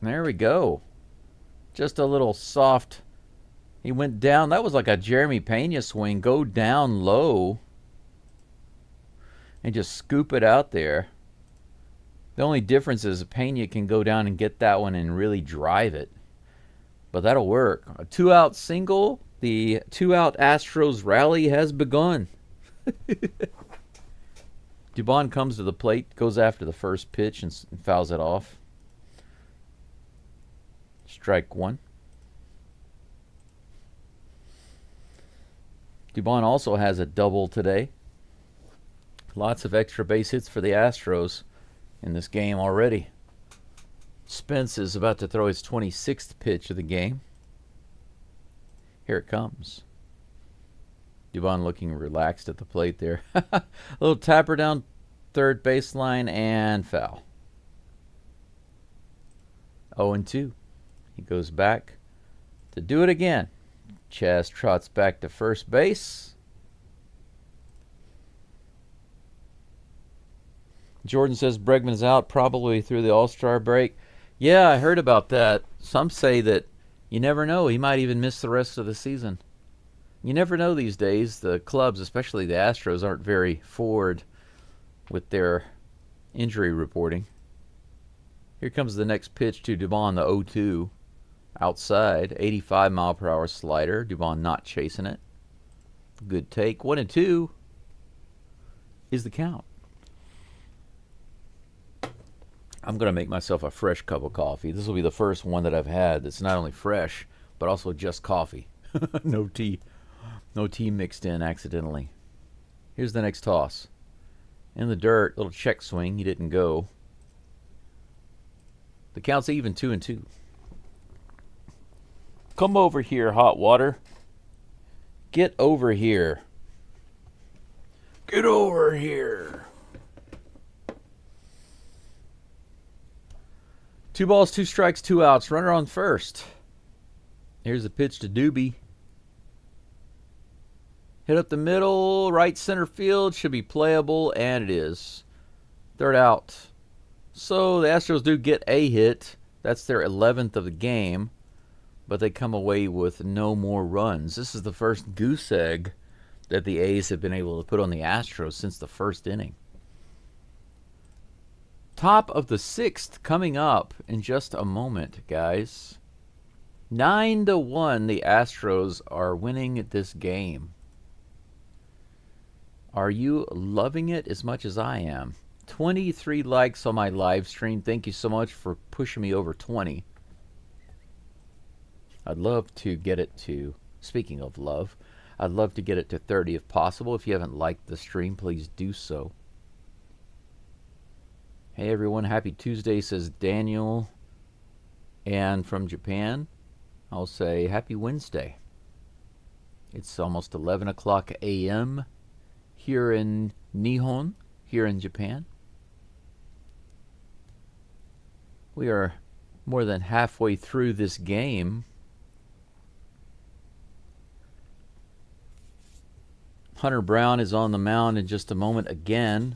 There we go. Just a little soft. He went down. That was like a Jeremy Pena swing. Go down low. And just scoop it out there. The only difference is Pena can go down and get that one and really drive it. But that'll work. A 2-out single. The 2-out Astros rally has begun. Dubon comes to the plate, goes after the first pitch and fouls it off. Strike 1. Dubon also has a double today. Lots of extra base hits for the Astros in this game already. Spence is about to throw his 26th pitch of the game. Here it comes. Dubon looking relaxed at the plate there. A little tapper down third baseline and foul. 0-2. He goes back to do it again. Chaz trots back to first base. Jordan says Bregman's out probably through the All-Star break. Yeah, I heard about that. Some say that you never know. He might even miss the rest of the season. You never know these days. The clubs, especially the Astros, aren't very forward with their injury reporting. Here comes the next pitch to Dubon, the 0-2. Outside, 85-mile-per-hour slider. Dubon not chasing it. Good take. 1-2 is the count. I'm going to make myself a fresh cup of coffee. This will be the first one that I've had that's not only fresh, but also just coffee. No tea. No team mixed in accidentally. Here's the next toss. In the dirt, little check swing. He didn't go. The count's even 2-2. Come over here, hot water. Get over here. Get over here. 2 balls, 2 strikes, 2 outs. Runner on first. Here's the pitch to Doobie. Hit up the middle, right center field. Should be playable, and it is. 3rd out. So the Astros do get a hit. That's their 11th of the game. But they come away with no more runs. This is the first goose egg that the A's have been able to put on the Astros since the 1st inning. Top of the 6th coming up in just a moment, guys. 9-1, the Astros are winning this game. Are you loving it as much as I am? 23 likes on my live stream. Thank you so much for pushing me over 20. I'd love to get it to, speaking of love, I'd love to get it to 30 if possible. If you haven't liked the stream, please do so. Hey everyone, happy Tuesday, says Daniel. And from Japan, I'll say happy Wednesday. It's almost 11 o'clock a.m. here in Nihon, here in Japan. We are more than halfway through this game. Hunter Brown is on the mound in just a moment again.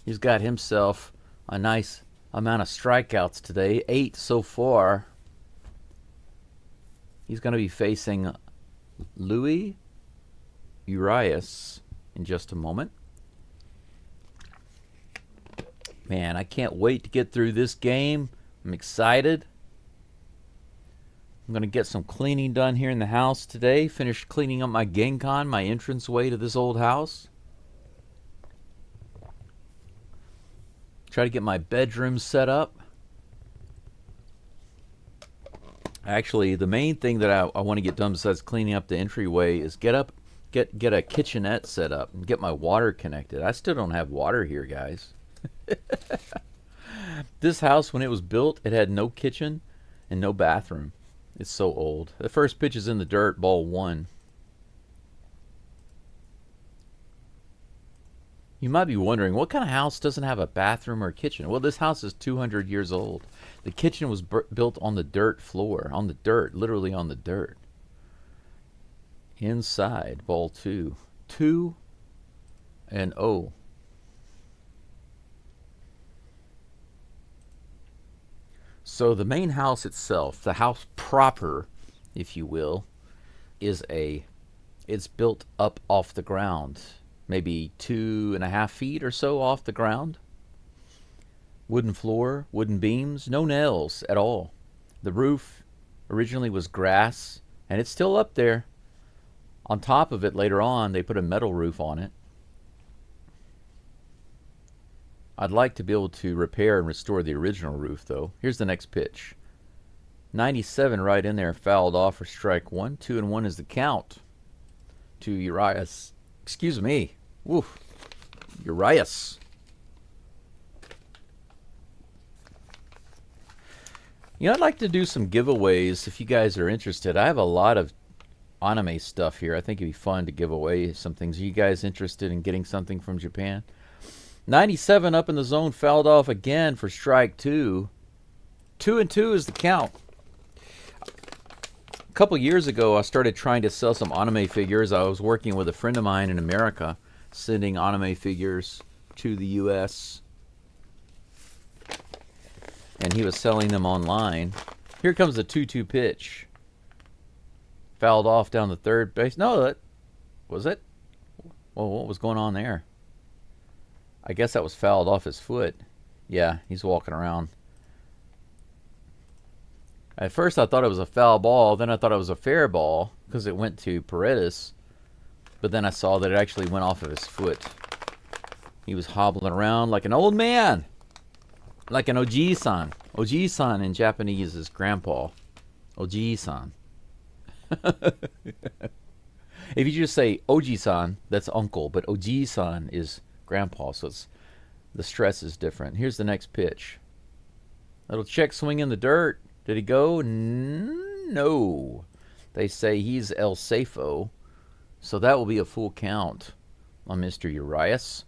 He's got himself a nice amount of strikeouts today, 8 so far. He's going to be facing Louis Urias in just a moment. Man, I can't wait to get through this game. I'm excited. I'm going to get some cleaning done here in the house today. Finish cleaning up my Genkan, my entranceway to this old house. Try to get my bedroom set up. Actually, the main thing that I want to get done besides cleaning up the entryway is get a kitchenette set up and get my water connected. I still don't have water here, guys. This house, when it was built, it had no kitchen and no bathroom. It's so old. The first pitch is in the dirt, ball 1. You might be wondering, what kind of house doesn't have a bathroom or a kitchen? Well, this house is 200 years old. The kitchen was built on the dirt floor, on the dirt, literally on the dirt. Inside, ball 2. 2-0. So the main house itself, the house proper, if you will, it's built up off the ground, maybe 2.5 feet or so off the ground. Wooden floor, wooden beams, no nails at all. The roof originally was grass, and it's still up there. On top of it, later on, they put a metal roof on it. I'd like to be able to repair and restore the original roof, though. Here's the next pitch. 97 right in there, fouled off for strike 1. 2-1 is the count to Urias. Excuse me. Woof. Urias. You know, I'd like to do some giveaways if you guys are interested. I have a lot of anime stuff here. I think it'd be fun to give away some things. Are you guys interested in getting something from Japan? 97 up in the zone, fouled off again for strike 2. 2-2 is the count. A couple years ago, I started trying to sell some anime figures. I was working with a friend of mine in America, sending anime figures to the U.S., and he was selling them online. Here comes the 2-2 pitch. Fouled off down the third base. No, that was it. Well, what was going on there? I guess that was fouled off his foot. Yeah, he's walking around. At first I thought it was a foul ball. Then I thought it was a fair ball because it went to Paredes. But then I saw that it actually went off of his foot. He was hobbling around like an old man. Like an Oji-san. Oji-san in Japanese is grandpa. Oji-san. If you just say Oji-san, that's uncle, but Oji-san is grandpa, so the stress is different. Here's the next pitch. Little check swing in the dirt. Did he go? No. They say he's El Safo, so that will be a full count on Mr. Urias.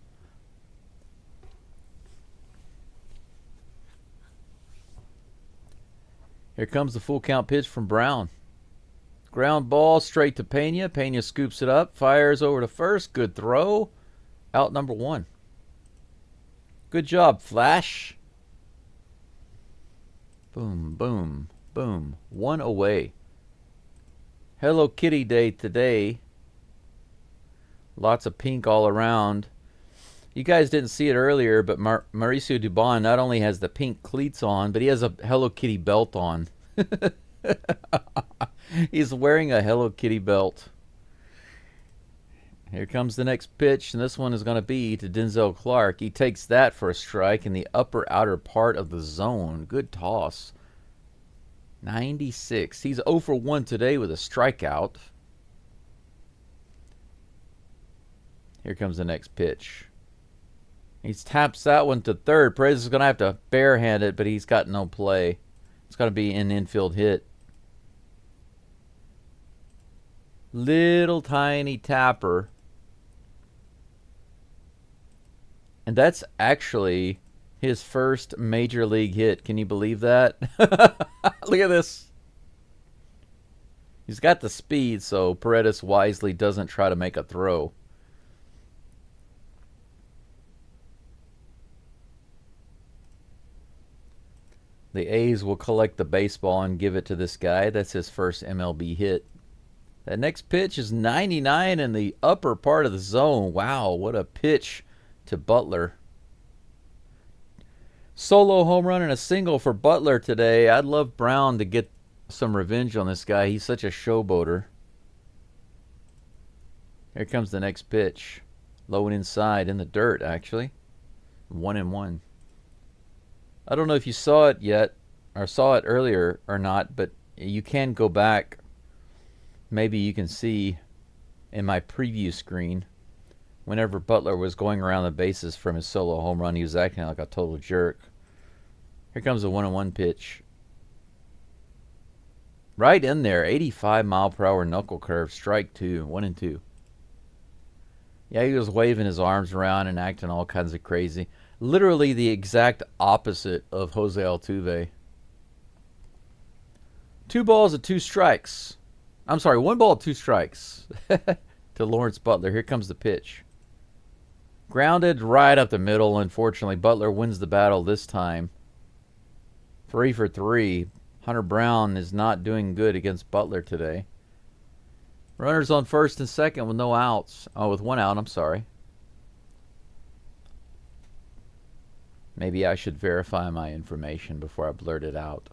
Here comes the full count pitch from Brown. Ground ball straight to Pena. Pena scoops it up, fires over to first. Good throw. Out number 1. Good job, Flash. Boom, boom, boom. 1 away. Hello Kitty Day today. Lots of pink all around. You guys didn't see it earlier, but Mauricio Dubon not only has the pink cleats on, but he has a Hello Kitty belt on. He's wearing a Hello Kitty belt. Here comes the next pitch, and this one is going to be to Denzel Clark. He takes that for a strike in the upper outer part of the zone. Good toss. 96. He's 0 for 1 today with a strikeout. Here comes the next pitch. He taps that one to third. Perez is going to have to barehand it, but he's got no play. It's going to be an infield hit. Little tiny tapper. And that's actually his first major league hit. Can you believe that? Look at this. He's got the speed, so Paredes wisely doesn't try to make a throw. The A's will collect the baseball and give it to this guy. That's his first MLB hit. That next pitch is 99 in the upper part of the zone. Wow, what a pitch to Butler. Solo home run and a single for Butler today. I'd love Brown to get some revenge on this guy. He's such a showboater. Here comes the next pitch. Low and inside in the dirt, actually. 1-1. I don't know if you saw it yet or saw it earlier or not, but you can go back. Maybe you can see in my preview screen whenever Butler was going around the bases from his solo home run, he was acting like a total jerk. Here comes the 1-1 pitch. Right in there, 85-mile-per-hour knuckle curve, strike 2, 1-2. Yeah, he was waving his arms around and acting all kinds of crazy. Literally the exact opposite of Jose Altuve. 2 balls and 2 strikes. I'm sorry, 1 ball, 2 strikes to Lawrence Butler. Here comes the pitch. Grounded right up the middle. Unfortunately, Butler wins the battle this time. 3 for 3. Hunter Brown is not doing good against Butler today. Runners on first and second with no outs. Oh, with 1 out, I'm sorry. Maybe I should verify my information before I blurt it out.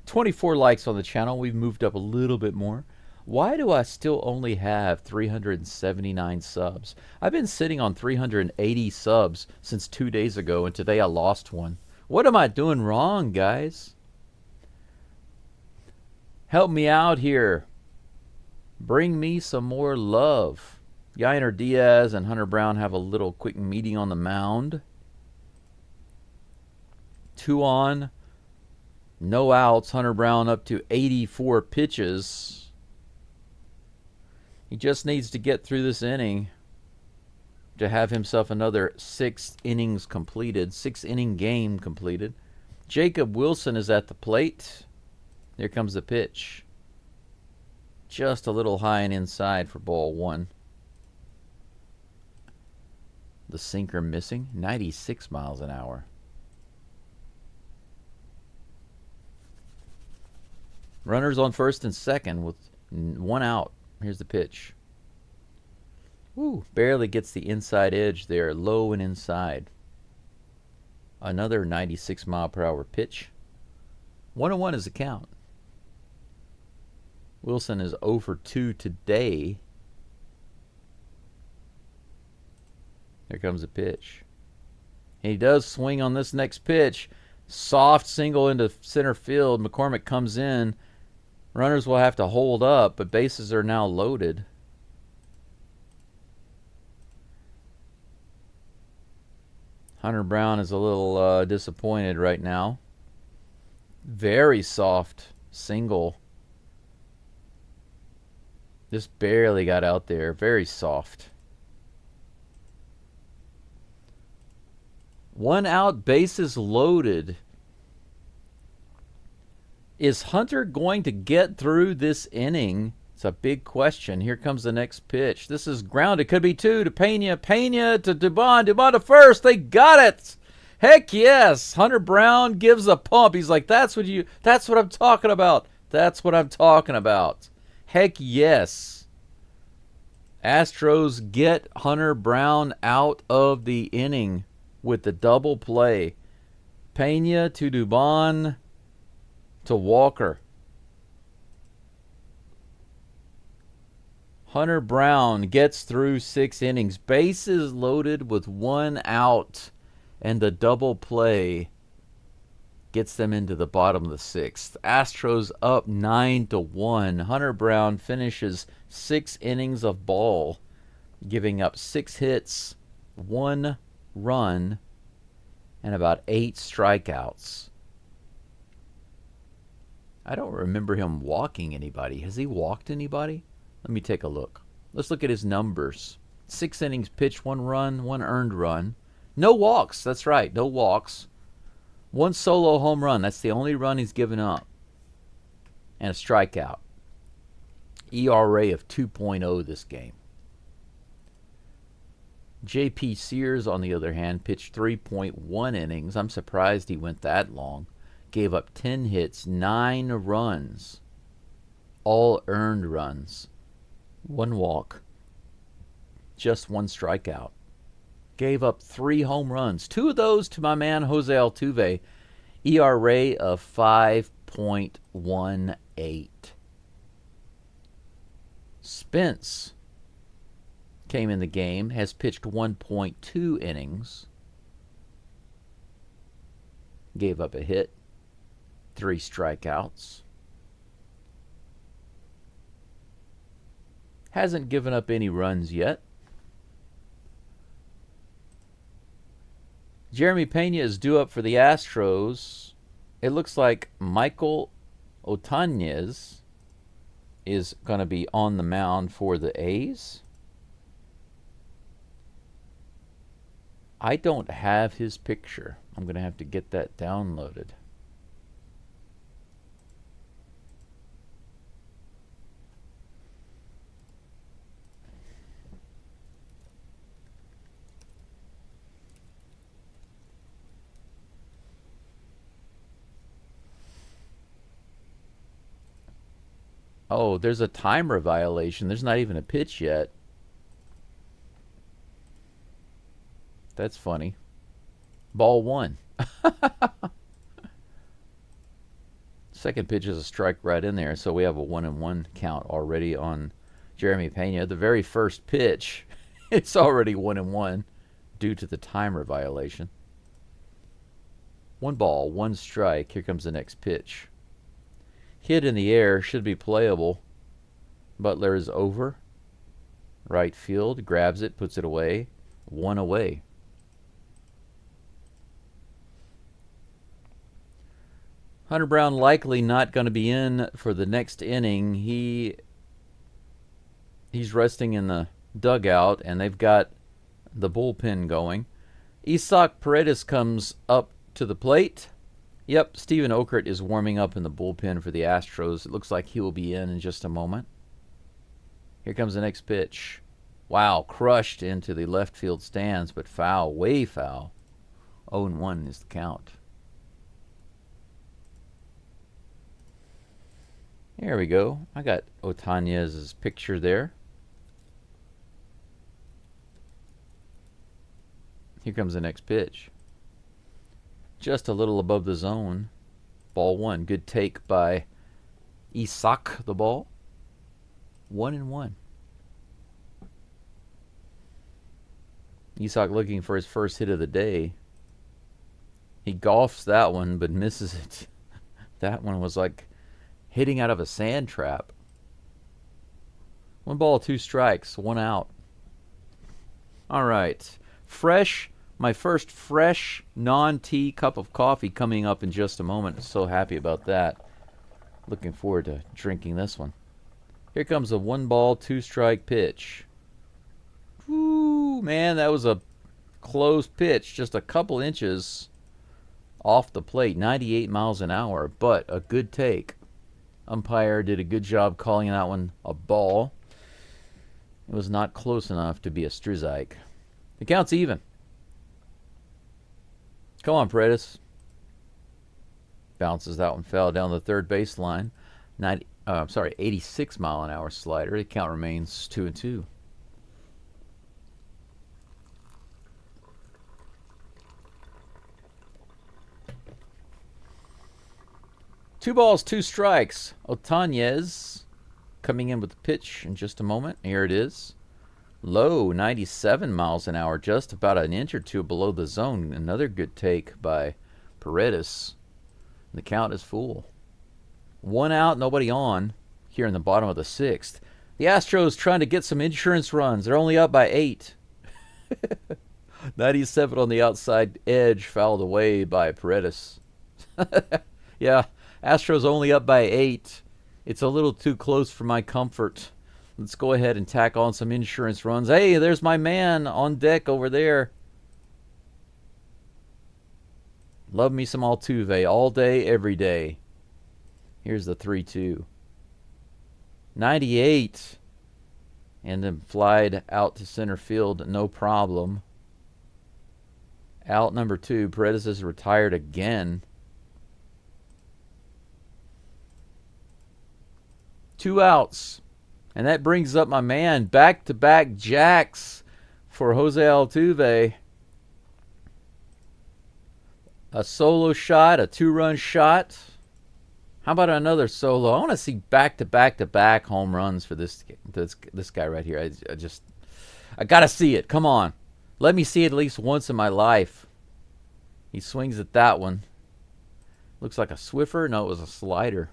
24 likes on the channel. We've moved up a little bit more. Why do I still only have 379 subs? I've been sitting on 380 subs since 2 days ago, and today I lost one. What am I doing wrong, guys? Help me out here. Bring me some more love. Yainer Diaz and Hunter Brown have a little quick meeting on the mound. 2 on. No outs. Hunter Brown up to 84 pitches. He just needs to get through this inning to have himself another 6 innings completed. 6-inning game completed. Jacob Wilson is at the plate. There comes the pitch. Just a little high and inside for ball 1. The sinker missing. 96 miles an hour. Runners on first and second with 1 out. Here's the pitch. Woo, barely gets the inside edge there. Low and inside. Another 96-mile-per-hour pitch. 1-1 is the count. Wilson is 0 for 2 today. There comes the pitch. He does swing on this next pitch. Soft single into center field. McCormick comes in. Runners will have to hold up, but bases are now loaded. Hunter Brown is a little disappointed right now. Very soft single. Just barely got out there. Very soft. 1 out, bases loaded. Is Hunter going to get through this inning? It's a big question. Here comes the next pitch. This is grounded. Could be 2 to Pena. Pena to Dubon. Dubon to first. They got it. Heck yes. Hunter Brown gives a pump. He's like, that's what I'm talking about. That's what I'm talking about. Heck yes. Astros get Hunter Brown out of the inning with the double play. Pena to Dubon to Walker. Hunter Brown gets through 6 innings. Bases loaded with 1 out. And the double play gets them into the bottom of the 6th. Astros up 9-1. Hunter Brown finishes 6 innings of ball, giving up 6 hits, 1 run, and about 8 strikeouts. I don't remember him walking anybody. Has he walked anybody? Let me take a look. Let's look at his numbers. 6 innings pitched, 1 run, 1 earned run. No walks. That's right. No walks. 1 solo home run. That's the only run he's given up. And a strikeout. ERA of 2.0 this game. J.P. Sears, on the other hand, pitched 3.1 innings. I'm surprised he went that long. Gave up 10 hits, 9 runs. All earned runs. 1 walk. Just 1 strikeout. Gave up 3 home runs. 2 of those to my man Jose Altuve. ERA of 5.18. Spence came in the game, has pitched 1.2 innings. Gave up a hit, 3 strikeouts. Hasn't given up any runs yet. Jeremy Pena is due up for the Astros. It looks like Michael Otanez is going to be on the mound for the A's. I don't have his picture. I'm going to have to get that downloaded. Oh, there's a timer violation. There's not even a pitch yet. That's funny. Ball 1. Second pitch is a strike right in there, so we have a 1-1 count already on Jeremy Pena. The very first pitch, it's already 1-1 due to the timer violation. 1 ball, 1 strike. Here comes the next pitch. Hit in the air, should be playable. Butler is over. Right field, grabs it, puts it away. 1 away. Hunter Brown likely not going to be in for the next inning. He's resting in the dugout, and they've got the bullpen going. Isaac Paredes comes up to the plate. Yep, Steven Okert is warming up in the bullpen for the Astros. It looks like he will be in just a moment. Here comes the next pitch. Wow, crushed into the left field stands, but foul, way foul. 0-1 is the count. There we go. I got Otanez's picture there. Here comes the next pitch. Just a little above the zone. Ball 1. Good take by Isaac, the ball. 1-1. Isaac looking for his first hit of the day. He golfs that one, but misses it. That one was like hitting out of a sand trap. 1 ball, 2 strikes, 1 out. All right. Fresh, my first fresh non-tea cup of coffee coming up in just a moment. So happy about that. Looking forward to drinking this one. Here comes a 1 ball, 2 strike pitch. Ooh, man, that was a close pitch. Just a couple inches off the plate. 98 miles an hour, but a good take. Umpire did a good job calling that one a ball. It was not close enough to be a strike. The count's even. Come on, Paredes. Bounces that one, fell down the third baseline. 86 mile an hour slider. The count remains 2-2. Two balls, 2 strikes. Otañez coming in with the pitch in just a moment. Here it is. Low, 97 miles an hour, just about an inch or two below the zone. Another good take by Paredes. The count is full. 1 out, nobody on here in the bottom of the 6th. The Astros trying to get some insurance runs. They're only up by 8. 97 on the outside edge, fouled away by Paredes. Yeah, Astros only up by 8. It's a little too close for my comfort. Let's go ahead and tack on some insurance runs. Hey, there's my man on deck over there. Love me some Altuve all day, every day. Here's the 3-2. 98. And then flied out to center field, no problem. Out number 2. Paredes is retired again. 2 outs. And that brings up my man, back-to-back jacks for Jose Altuve. A solo shot, a 2-run shot. How about another solo? I want to see back-to-back-to-back home runs for this guy right here. I got to see it. Come on. Let me see it at least once in my life. He swings at that one. Looks like a Swiffer. No, it was a slider.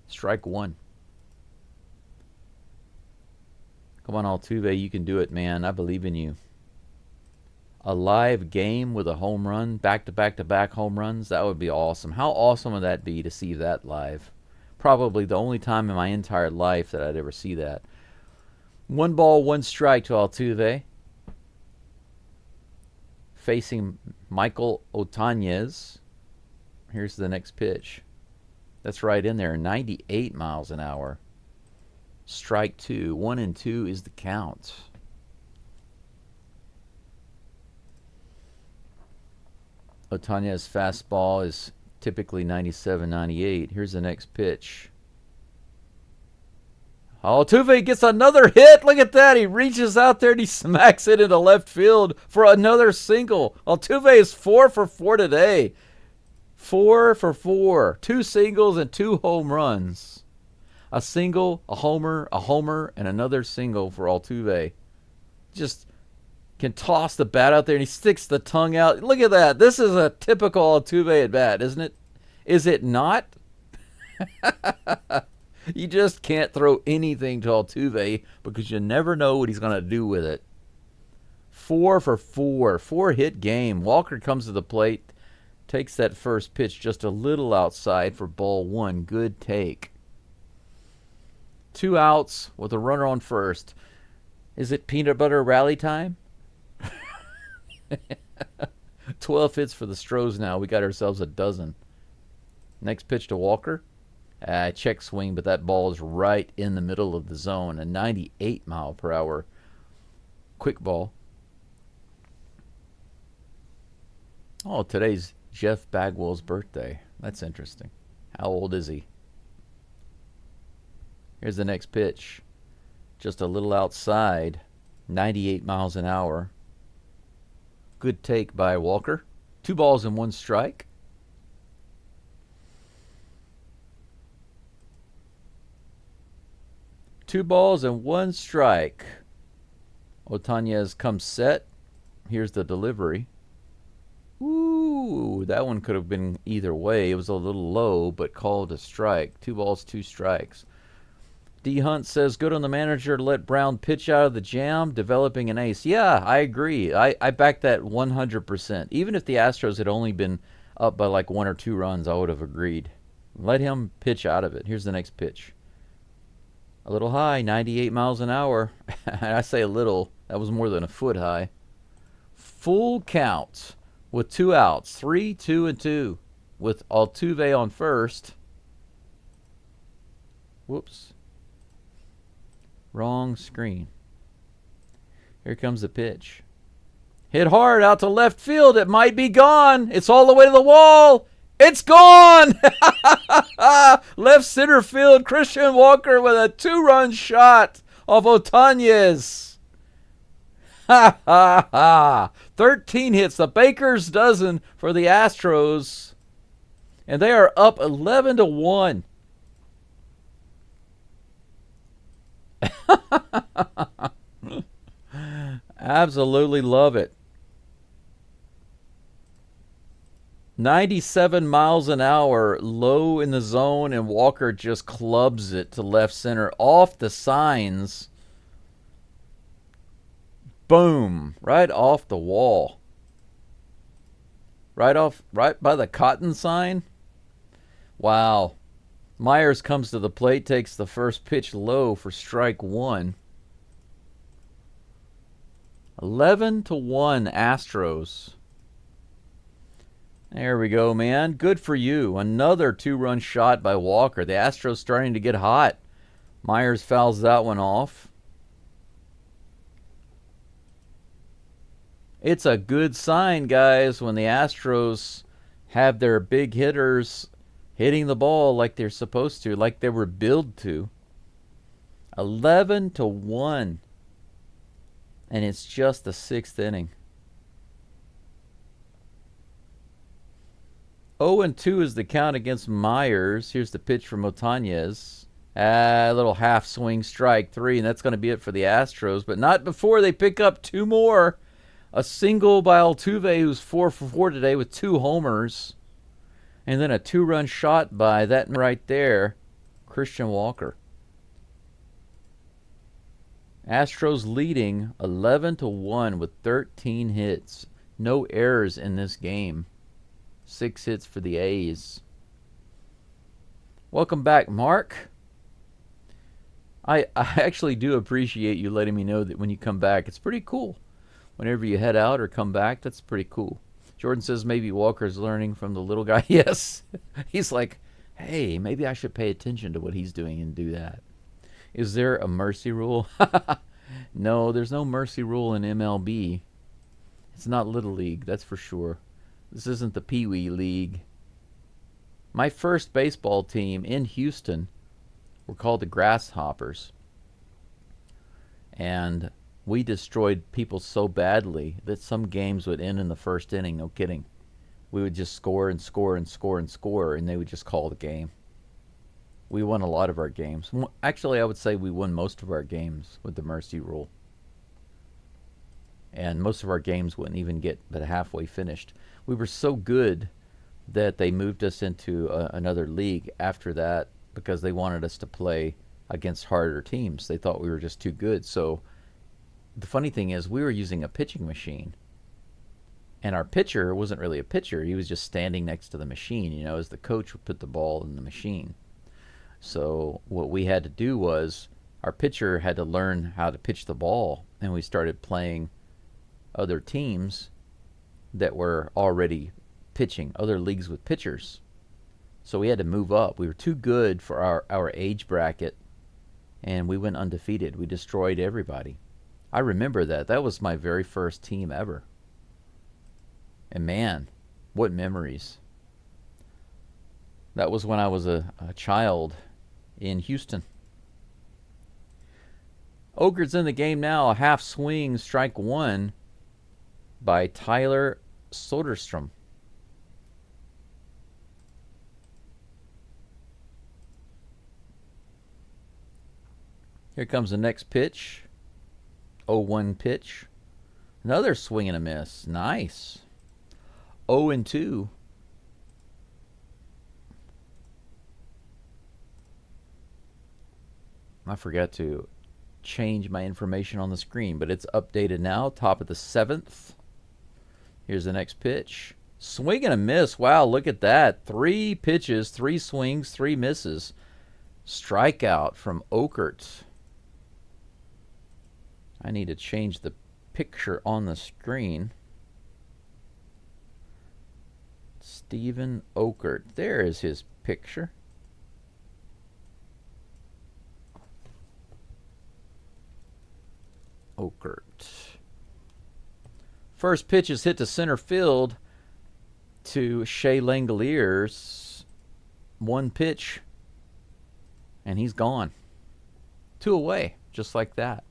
Strike 1. Come on, Altuve, you can do it, man. I believe in you. A live game with a home run, back-to-back-to-back home runs, that would be awesome. How awesome would that be to see that live? Probably the only time in my entire life that I'd ever see that. 1 ball, 1 strike to Altuve. Facing Michael Otañez. Here's the next pitch. That's right in there, 98 miles an hour. Strike 2. 1-2 is the count. Otañez's fastball is typically 97, 98. Here's the next pitch. Altuve gets another hit. Look at that. He reaches out there and he smacks it into left field for another single. Altuve is 4 for 4 today. 4 for 4. 2 singles and 2 home runs. A single, a homer, and another single for Altuve. Just can toss the bat out there and he sticks the tongue out. Look at that. This is a typical Altuve at bat, isn't it? Is it not? You just can't throw anything to Altuve because you never know what he's going to do with it. 4 for 4. 4-hit game. Walker comes to the plate, takes that first pitch just a little outside for ball 1. Good take. 2 outs with a runner on first. Is it peanut butter rally time? 12 hits for the Stros now. We got ourselves a dozen. Next pitch to Walker. Check swing, but that ball is right in the middle of the zone. A 98 mile per hour quick ball. Oh, today's Jeff Bagwell's birthday. That's interesting. How old is he? Here's the next pitch. Just a little outside. 98 miles an hour. Good take by Walker. 2 balls and 1 strike. Two balls and 1 strike. Otañez comes set. Here's the delivery. Ooh, Ooh, that one could have been either way. It was a little low, but called a strike. 2 balls, 2 strikes. D. Hunt says, good on the manager to let Brown pitch out of the jam, developing an ace. Yeah, I agree. I back that 100%. Even if the Astros had only been up by like 1 or 2 runs, I would have agreed. Let him pitch out of it. Here's the next pitch. A little high, 98 miles an hour. I say a little. That was more than a foot high. Full count with 2 outs. 3, 2, and 2. With Altuve on first. Whoops. Wrong screen. Here comes the pitch. Hit hard out to left field. It might be gone. It's all the way to the wall. It's gone! Left center field, Christian Walker with a 2-run shot off Otañez. Ha ha ha. 13 hits, the baker's dozen for the Astros. And they are up 11-1. Absolutely love it. 97 miles an hour, low in the zone, and Walker just clubs it to left center off the signs. Boom, right off the wall. Right by the cotton sign. Wow. Myers comes to the plate, takes the first pitch low for strike 1. 11-1 Astros. There we go, man. Good for you. Another 2-run shot by Walker. The Astros starting to get hot. Myers fouls that one off. It's a good sign, guys, when the Astros have their big hitters hitting the ball like they're supposed to, like they were billed to. 11-1. And it's just the 6th inning. 0-2 is the count against Myers. Here's the pitch from Otañez. A little half swing, strike 3, and that's going to be it for the Astros. But not before they pick up 2 more. A single by Altuve, who's 4 for 4 today with 2 homers. And then a 2-run shot by that right there, Christian Walker. Astros leading 11-1 with 13 hits. No errors in this game. 6 hits for the A's. Welcome back, Mark. I actually do appreciate you letting me know that when you come back. It's pretty cool. Whenever you head out or come back, that's pretty cool. Jordan says maybe Walker's learning from the little guy. Yes. He's like, hey, maybe I should pay attention to what he's doing and do that. Is there a mercy rule? No, there's no mercy rule in MLB. It's not Little League, that's for sure. This isn't the Pee Wee League. My first baseball team in Houston were called the Grasshoppers. And we destroyed people so badly that some games would end in the first inning, no kidding. We would just score and score and score and score, and they would just call the game. We won a lot of our games. Actually, I would say we won most of our games with the mercy rule. And most of our games wouldn't even get but halfway finished. We were so good that they moved us into another league after that because they wanted us to play against harder teams. They thought we were just too good. So the funny thing is we were using a pitching machine. And our pitcher wasn't really a pitcher. He was just standing next to the machine, you know, as the coach would put the ball in the machine. So what we had to do was our pitcher had to learn how to pitch the ball, and we started playing other teams that were already pitching, other leagues with pitchers. So we had to move up. We were too good for our age bracket, and we went undefeated. We destroyed everybody. I remember that. That was my very first team ever. And man, what memories. That was when I was a child in Houston. Ogre's in the game now. A half swing, strike 1 by Tyler Soderstrom. Here comes the next pitch. 0-1 pitch. Another swing and a miss. Nice. 0-2. I forgot to change my information on the screen, but it's updated now. Top of the 7th. Here's the next pitch. Swing and a miss. Wow, look at that. 3 pitches, 3 swings, 3 misses. Strikeout from Okert. I need to change the picture on the screen. Stephen Okert. There is his picture. Okert. First pitch is hit to center field to Shea Langoliers. 1 pitch, and he's gone. 2 away, just like that.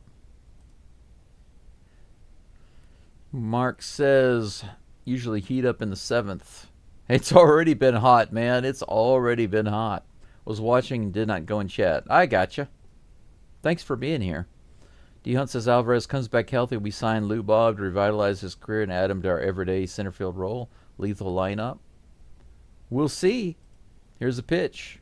Mark says, usually heat up in the 7th. It's already been hot, man. It's already been hot. Was watching and did not go in chat. I gotcha. Thanks for being here. D. Hunt says Alvarez comes back healthy. We sign Lou Bob to revitalize his career and add him to our everyday center field role. Lethal lineup. We'll see. Here's a pitch.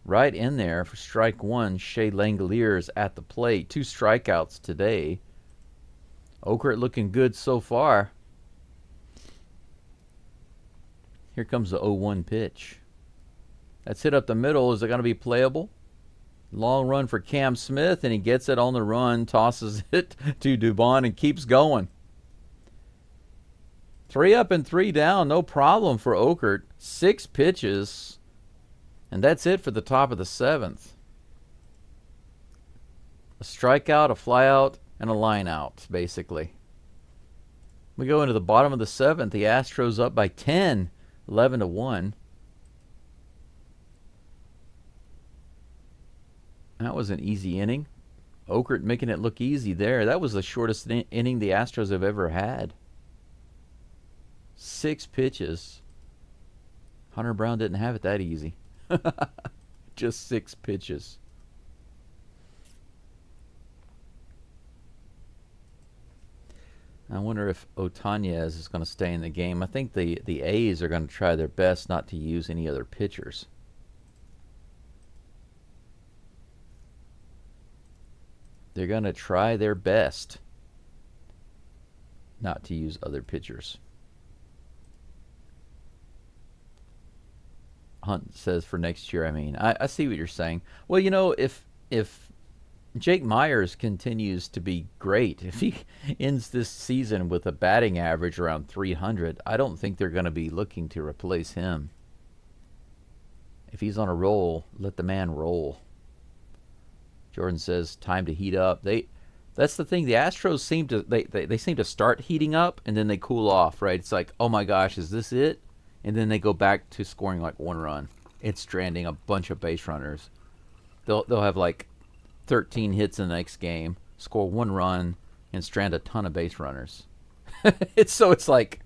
Right in there for strike 1. Shea Langoliers at the plate. 2 strikeouts today. Okert looking good so far. Here comes the 0-1 pitch. That's hit up the middle. Is it going to be playable? Long run for Cam Smith, and he gets it on the run, tosses it to Dubon, and keeps going. 3 up and 3 down, no problem for Okert. 6 pitches, and that's it for the top of the 7th. A strikeout, a flyout, and a line out, basically. We go into the bottom of the 7th. The Astros up by 10, 11-1. That was an easy inning. Okert making it look easy there. That was the shortest inning the Astros have ever had. 6 pitches. Hunter Brown didn't have it that easy. Just 6 pitches. I wonder if Otanez is going to stay in the game. I think the A's are going to try their best not to use any other pitchers. They're going to try their best not to use other pitchers. Hunt says for next year, I mean. I see what you're saying. Well, you know, if Jake Myers continues to be great, if he ends this season with a batting average around 300, I don't think they're going to be looking to replace him. If he's on a roll, let the man roll. Jordan says time to heat up. That's the thing. The Astros seem to they seem to start heating up and then they cool off, right? It's like, oh my gosh, is this it? And then they go back to scoring like 1 run. It's stranding a bunch of base runners. They'll have like 13 hits in the next game, score 1 run, and strand a ton of base runners. It's like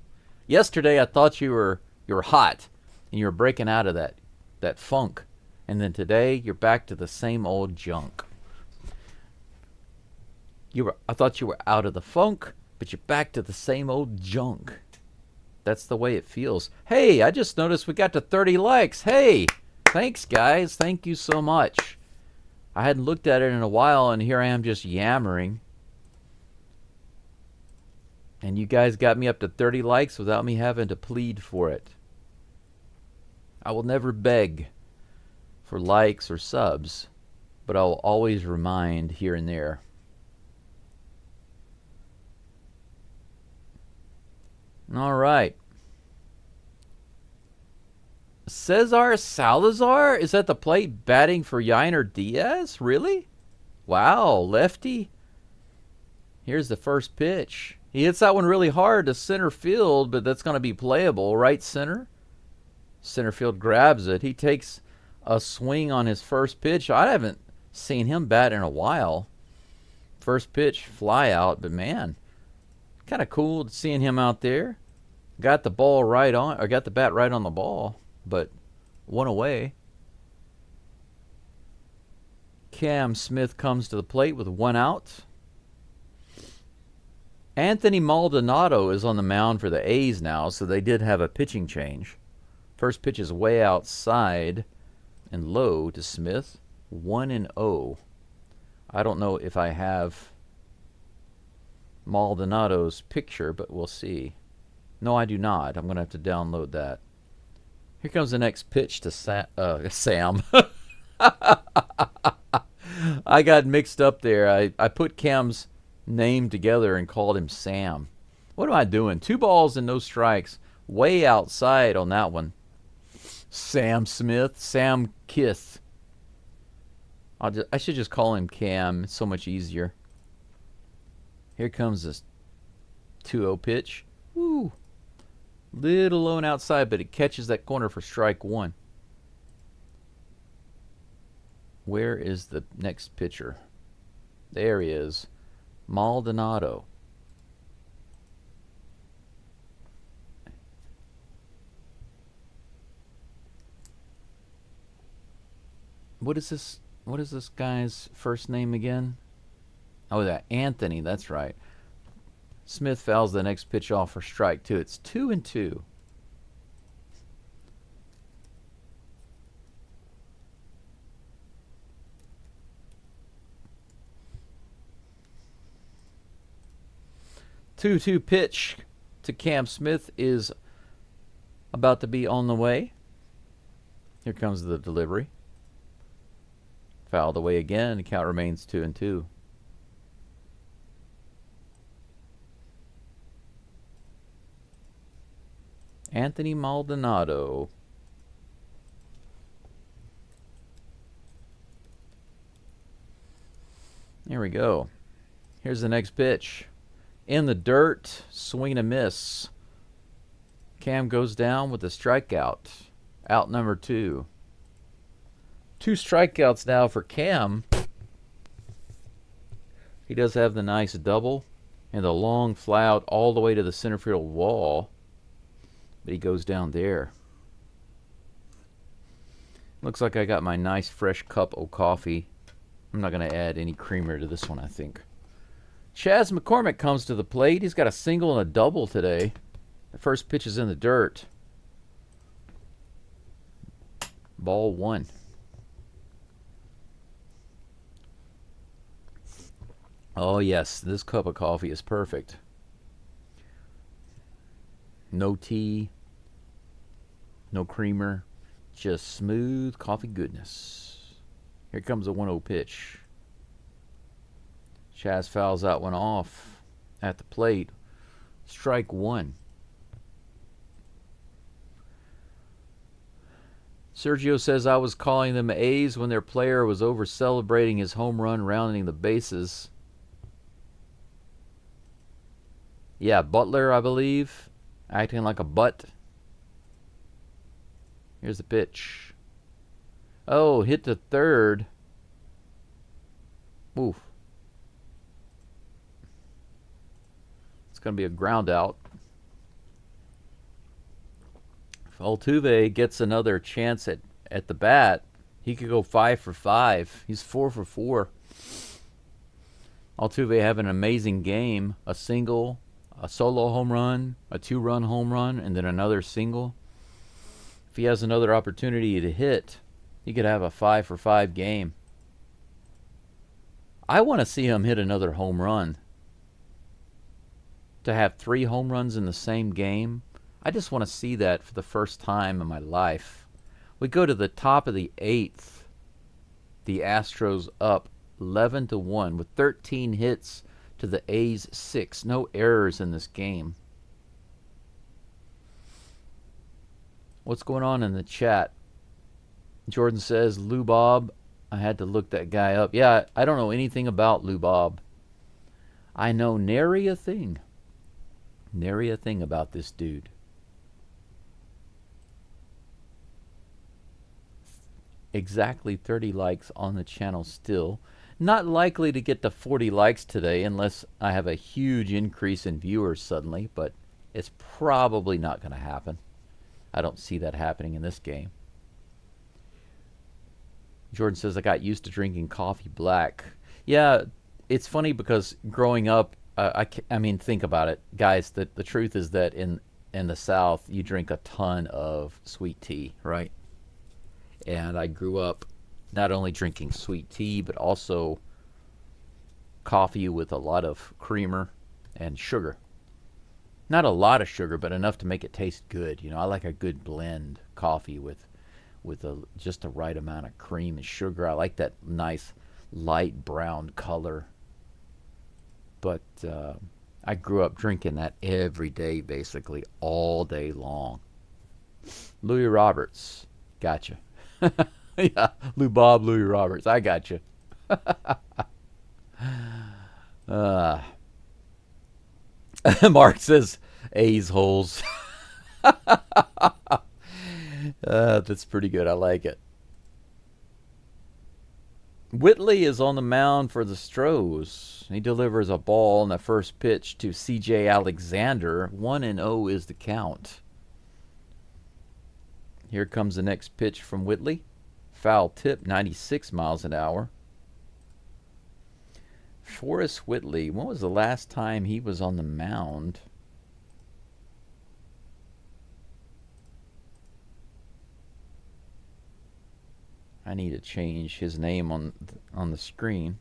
yesterday I thought you were hot and you were breaking out of that funk, and then today you're back to the same old junk. I thought you were out of the funk, but you're back to the same old junk. That's the way it feels. Hey, I just noticed we got to 30 likes. Hey, thanks guys. Thank you so much. I hadn't looked at it in a while, and here I am just yammering. And you guys got me up to 30 likes without me having to plead for it. I will never beg for likes or subs, but I'll always remind here and there. All right. Cesar Salazar is at the plate batting for Yainer Diaz? Really? Wow, lefty. Here's the first pitch. He hits that one really hard to center field, but that's going to be playable. Right center. Center field grabs it. He takes a swing on his first pitch. I haven't seen him bat in a while. First pitch, fly out, but man, kind of cool seeing him out there. Got the ball right on, or got the bat right on the ball, but 1 away. Cam Smith comes to the plate with 1 out. Anthony Maldonado is on the mound for the A's now, so they did have a pitching change. First pitch is way outside and low to Smith. 1-0. I don't know if I have Maldonado's picture, but we'll see. No, I do not. I'm going to have to download that. Here comes the next pitch to Sam. I got mixed up there. I put Cam's name together and called him Sam. What am I doing? 2 balls and no strikes. Way outside on that one. Sam Smith. Sam Kith. I should just call him Cam. It's so much easier. Here comes this 2-0 pitch. Woo. Little low and outside, but it catches that corner for strike 1. Where is the next pitcher? There he is. Maldonado. What is this? What is this guy's first name again? Oh, that Anthony. That's right. Smith fouls the next pitch off for strike 2. It's 2-2. Two pitch to Cam Smith is about to be on the way. Here comes the delivery. Fouled away again. The count remains 2-2. Anthony Maldonado. There we go. Here's the next pitch. In the dirt, swing and a miss. Cam goes down with a strikeout. Out number 2. 2 strikeouts now for Cam. He does have the nice double and the long fly out all the way to the center field wall. But he goes down there. Looks like I got my nice fresh cup of coffee. I'm not going to add any creamer to this one, I think. Chas McCormick comes to the plate. He's got a single and a double today. The first pitch is in the dirt. Ball 1. Oh, yes. This cup of coffee is perfect. No tea. No creamer. Just smooth coffee goodness. Here comes a 1-0 pitch. Chas fouls that one off at the plate. Strike 1. Sergio says, I was calling them A's when their player was over celebrating his home run, rounding the bases. Yeah, Butler, I believe. Acting like a butt. Here's the pitch. Oh, hit to third. Oof. It's going to be a ground out. If Altuve gets another chance at the bat, he could go 5 for 5. He's 4 for 4. Altuve having an amazing game. A single, a solo home run, a 2-run home run, and then another single. If he has another opportunity to hit, he could have a 5 for 5 game. I want to see him hit another home run. To have 3 home runs in the same game, I just want to see that for the first time in my life. We go to the top of the 8th. The Astros up 11-1 with 13 hits to the A's 6. No errors in this game. What's going on in the chat? Jordan says, Lou Bob. I had to look that guy up. Yeah, I don't know anything about Lou Bob. I know nary a thing. Nary a thing about this dude. Exactly 30 likes on the channel still. Not likely to get to 40 likes today unless I have a huge increase in viewers suddenly, but it's probably not going to happen. I don't see that happening in this game. Jordan says, I got used to drinking coffee black. Yeah, it's funny because growing up, I mean, think about it, guys. The truth is that in the South, you drink a ton of sweet tea, right? And I grew up not only drinking sweet tea, but also coffee with a lot of creamer and sugar. Not a lot of sugar, but enough to make it taste good. I like a good blend coffee with just the right amount of cream and sugar. I like that nice light brown color. But I grew up drinking that every day, basically all day long. Louis Roberts, gotcha. Yeah, Louis Roberts, I gotcha. Mark says A's holes. That's pretty good. I like it. Whitley is on the mound for the Stros. He delivers a ball in the first pitch to C.J. Alexander. 1-0 is the count. Here comes the next pitch from Whitley. Foul tip, 96 miles an hour. Forrest Whitley, when was the last time he was on the mound? I need to change his name on the screen.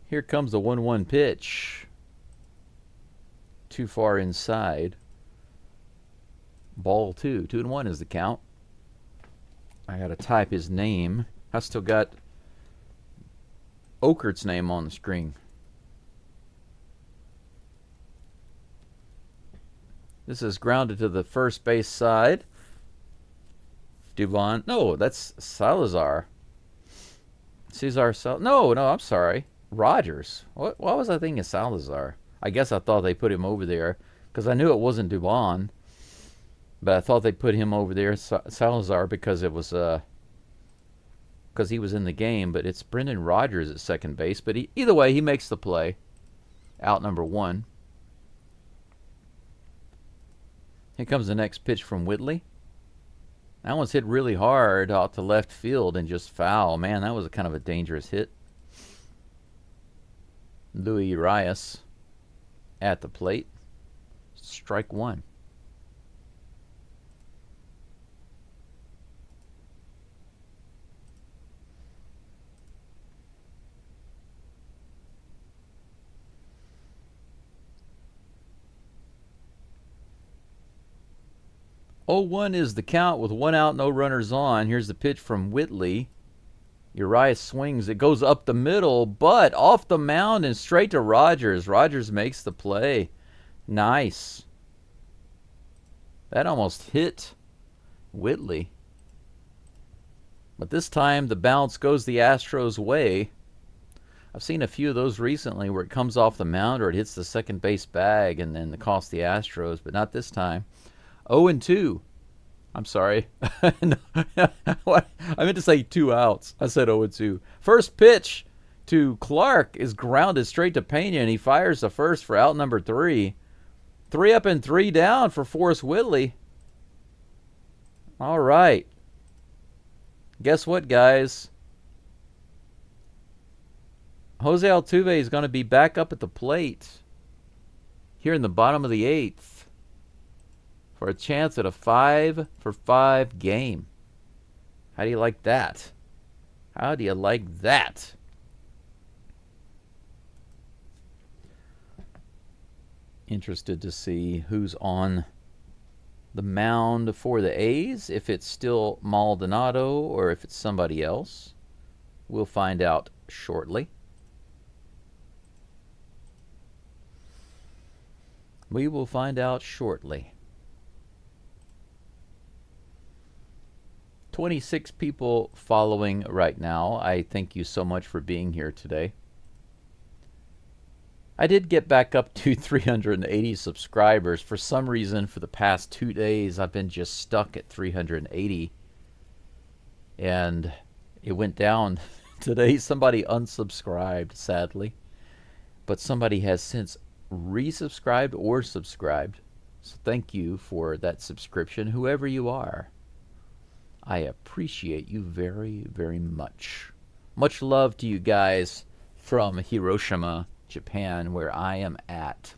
Here comes the 1-1 pitch. Too far inside. Ball 2. 2-1 is the count. I got to type his name. I still got Okert's name on the screen. This is grounded to the first base side. Dubon. No, that's Salazar. No, I'm sorry. Rogers. What was I thinking of Salazar? I guess I thought they put him over there because I knew it wasn't Dubon. But I thought they put him over there, Salazar, because it was because he was in the game. But it's Brendan Rodgers at second base. But either way, he makes the play. Out number 1. Here comes the next pitch from Whitley. That one's hit really hard out to left field and just foul. Man, that was kind of a dangerous hit. Louis Urias at the plate. Strike 1. Oh, 1 is the count with 1 out, no runners on. Here's the pitch from Whitley. Urias swings. It goes up the middle, but off the mound and straight to Rogers. Rogers makes the play. Nice. That almost hit Whitley. But this time the bounce goes the Astros' way. I've seen a few of those recently where it comes off the mound or it hits the second base bag and then it costs the Astros, but not this time. 0-2. I'm sorry. No, I meant to say 2 outs. I said 0-2. First pitch to Clark is grounded straight to Pena, and he fires the first for out number 3. 3 up and 3 down for Forrest Whitley. All right. Guess what, guys? Jose Altuve is going to be back up at the plate here in the bottom of the 8th. For a chance at a 5-for-5 game. How do you like that? How do you like that? Interested to see who's on the mound for the A's. If it's still Maldonado or if it's somebody else. We'll find out shortly. We will find out shortly. 26 people following right now. I thank you so much for being here today. I did get back up to 380 subscribers. For some reason, for the past 2 days, I've been just stuck at 380. And it went down today. Somebody unsubscribed, sadly. But somebody has since resubscribed or subscribed. So thank you for that subscription, whoever you are. I appreciate you very, very much. Much love to you guys from Hiroshima, Japan, where I am at.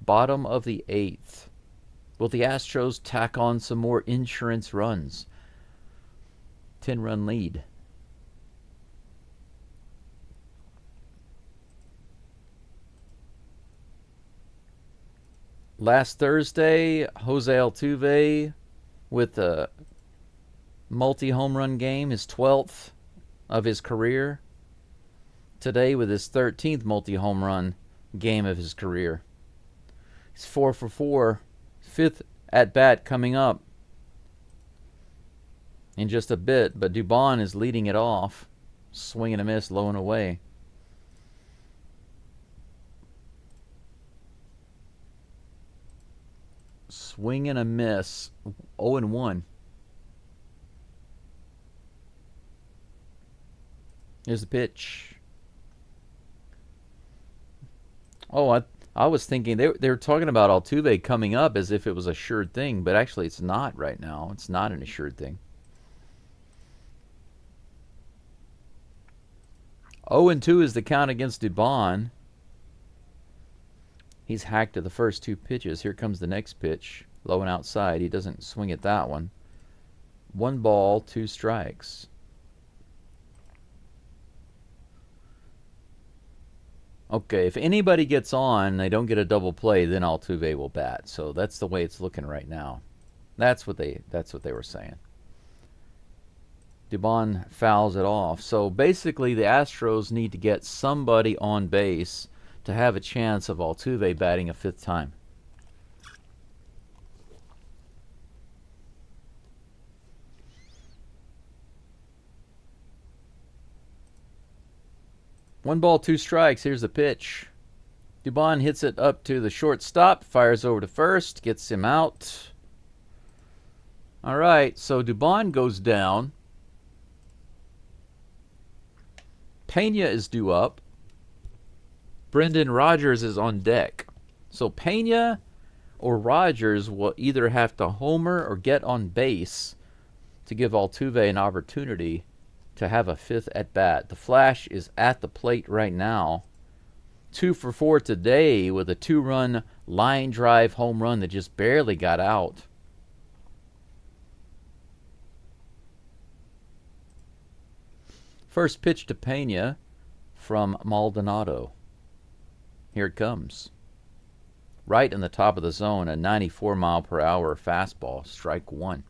Bottom of the 8th. Will the Astros tack on some more insurance runs? 10-run lead. Last Thursday, Jose Altuve with a multi-home run game, his 12th of his career. Today with his 13th multi-home run game of his career. He's 4 for 4. 5th at-bat coming up in just a bit, but Dubon is leading it off. Swing and a miss, low and away. Swing and a miss, 0-1. Here's the pitch. Oh, I was thinking they were talking about Altuve coming up as if it was a assured thing, but actually it's not right now. It's not an assured thing. 0-2 is the count against Dubon. He's hacked to the first 2 pitches. Here comes the next pitch. Low and outside. He doesn't swing at that one. 1 ball, 2 strikes. Okay, if anybody gets on, they don't get a double play, then Altuve will bat. So that's the way it's looking right now. That's what they were saying. Dubon fouls it off. So basically the Astros need to get somebody on base to have a chance of Altuve batting a 5th time. One ball, 2 strikes. Here's the pitch. Dubon hits it up to the shortstop, fires over to first, gets him out. All right, so Dubon goes down. Pena is due up. Brendan Rodgers is on deck. So Pena or Rodgers will either have to homer or get on base to give Altuve an opportunity to have a 5th at bat. The Flash is at the plate right now. 2 for 4 today with a 2-run line drive home run that just barely got out. First pitch to Pena from Maldonado. Here it comes. Right in the top of the zone, a 94-mile-per-hour fastball, strike 1.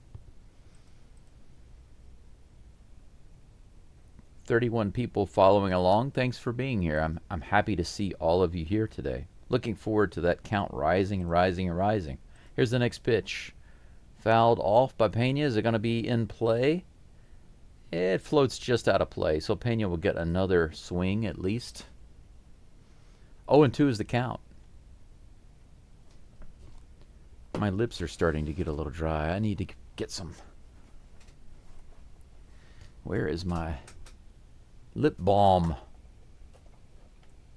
31 people following along. Thanks for being here. I'm happy to see all of you here today. Looking forward to that count rising and rising and rising. Here's the next pitch. Fouled off by Pena. Is it going to be in play? It floats just out of play, so Pena will get another swing at least. 0-2 is the count. My lips are starting to get a little dry. I need to get some. Where is my lip balm?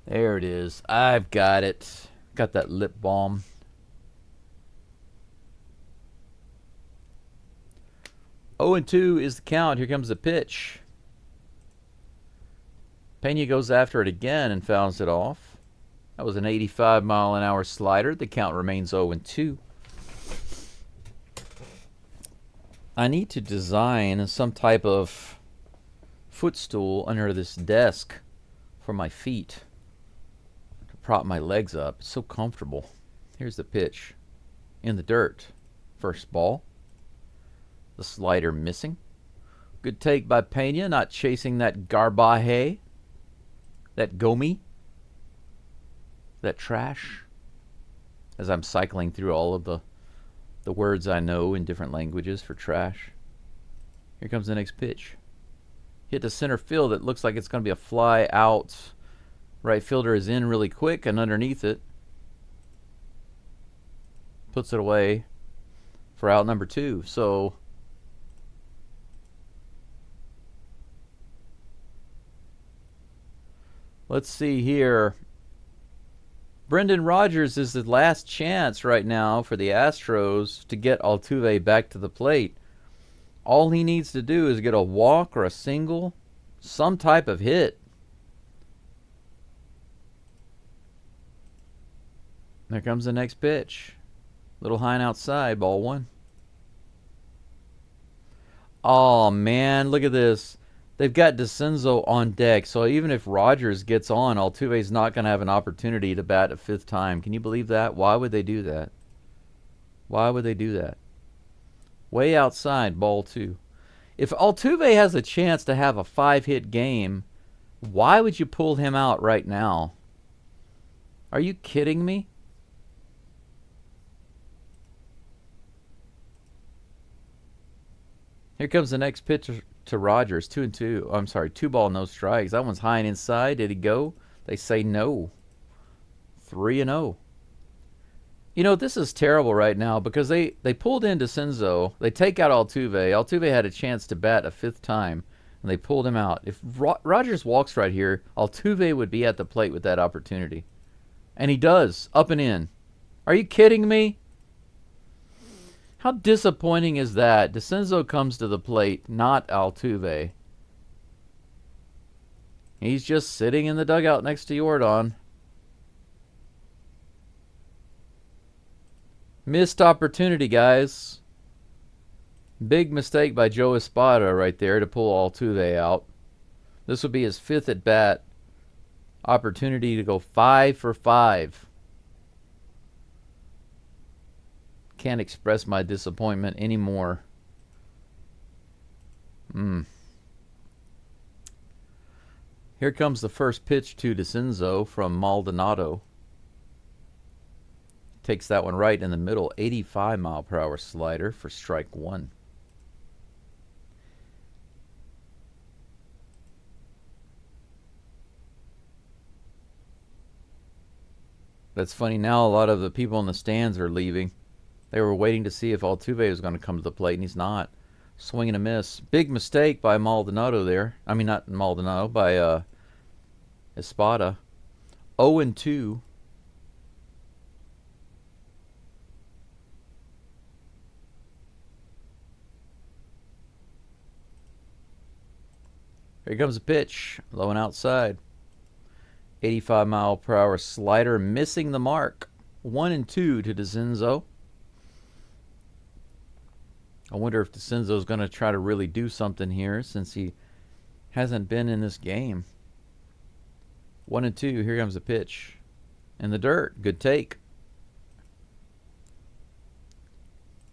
There it is. I've got it. Got that lip balm. Oh, and 2 is the count. Here comes the pitch. Pena goes after it again and fouls it off. That was an 85-mile-an-hour slider. The count remains 0-2. I need to design some type of footstool under this desk for my feet to prop my legs up. It's so comfortable. Here's the pitch. In the dirt. First ball. The slider missing. Good take by Pena, not chasing that garbaje, that gomi, that trash. As I'm cycling through all of the words I know in different languages for trash. Here comes the next pitch. Hit to center field. It looks like it's going to be a fly out. Right fielder is in really quick and underneath it. Puts it away for out number 2. So let's see here. Brendan Rodgers is the last chance right now for the Astros to get Altuve back to the plate. All he needs to do is get a walk or a single, some type of hit. There comes the next pitch. Little high and outside, ball one. Oh, man, look at this. They've got DeCenzo on deck, so even if Rogers gets on, Altuve's not going to have an opportunity to bat a fifth time. Can you believe that? Why would they do that? Why would they do that? Way outside, ball two. If Altuve has a chance to have a 5-hit game, why would you pull him out right now? Are you kidding me? Here comes the next pitch to Rogers. 2-2. I'm sorry, 2 ball, no strikes. That one's high and inside. Did he go? They say no. 3-0. You know, this is terrible right now because they pulled in DeCenzo. They take out Altuve. Altuve had a chance to bat a fifth time, and they pulled him out. If Rogers walks right here, Altuve would be at the plate with that opportunity. And he does, up and in. Are you kidding me? How disappointing is that? DeCenzo comes to the plate, not Altuve. He's just sitting in the dugout next to Jordan. Missed opportunity, guys. Big mistake by Joe Espada right there to pull Altuve out. This would be his 5th at bat. Opportunity to go 5 for 5. Can't express my disappointment anymore. Here comes the first pitch to DeCenzo from Maldonado. Takes that one right in the middle. 85-mile-per-hour slider for strike one. That's funny. Now a lot of the people in the stands are leaving. They were waiting to see if Altuve was going to come to the plate, and he's not. Swing and a miss. Big mistake by Maldonado there. I mean, not Maldonado, by Espada. 0-2. Here comes a pitch. Low and outside. 85-mile-per-hour slider missing the mark. 1-2 to DeCenzo. I wonder if DeCenzo's going to try to really do something here since he hasn't been in this game. 1-2. Here comes a pitch. In the dirt. Good take.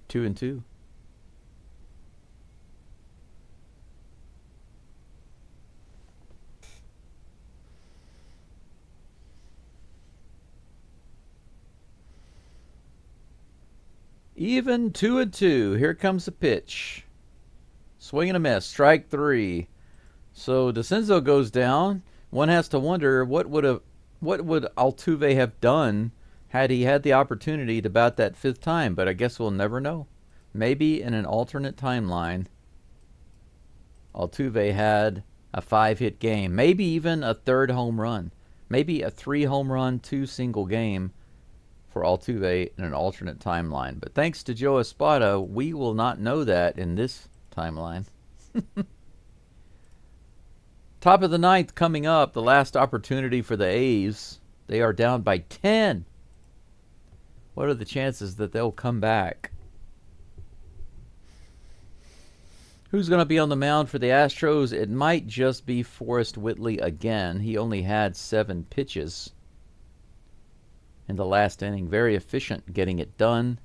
2-2. Even 2-2. Here comes a pitch. Swing and a miss. Strike three. So DeCenzo goes down. One has to wonder what would Altuve have done had he had the opportunity to bat that fifth time. But I guess we'll never know. Maybe in an alternate timeline, Altuve had a 5-hit game. Maybe even a 3rd home run. Maybe a 3-home run, 2-single game for Altuve in an alternate timeline. But thanks to Joe Espada, we will not know that in this timeline. Top of the 9th coming up, the last opportunity for the A's. They are down by 10. What are the chances that they'll come back? Who's going to be on the mound for the Astros? It might just be Forrest Whitley again. He only had 7 pitches in the last inning. Very efficient getting it done.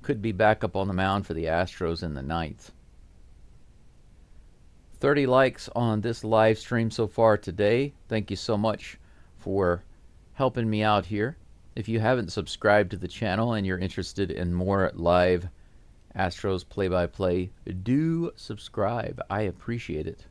Could be back up on the mound for the Astros in the 9th. 30 likes on this live stream so far today. Thank you so much for helping me out here. If you haven't subscribed to the channel and you're interested in more live Astros play-by-play, do subscribe. I appreciate it.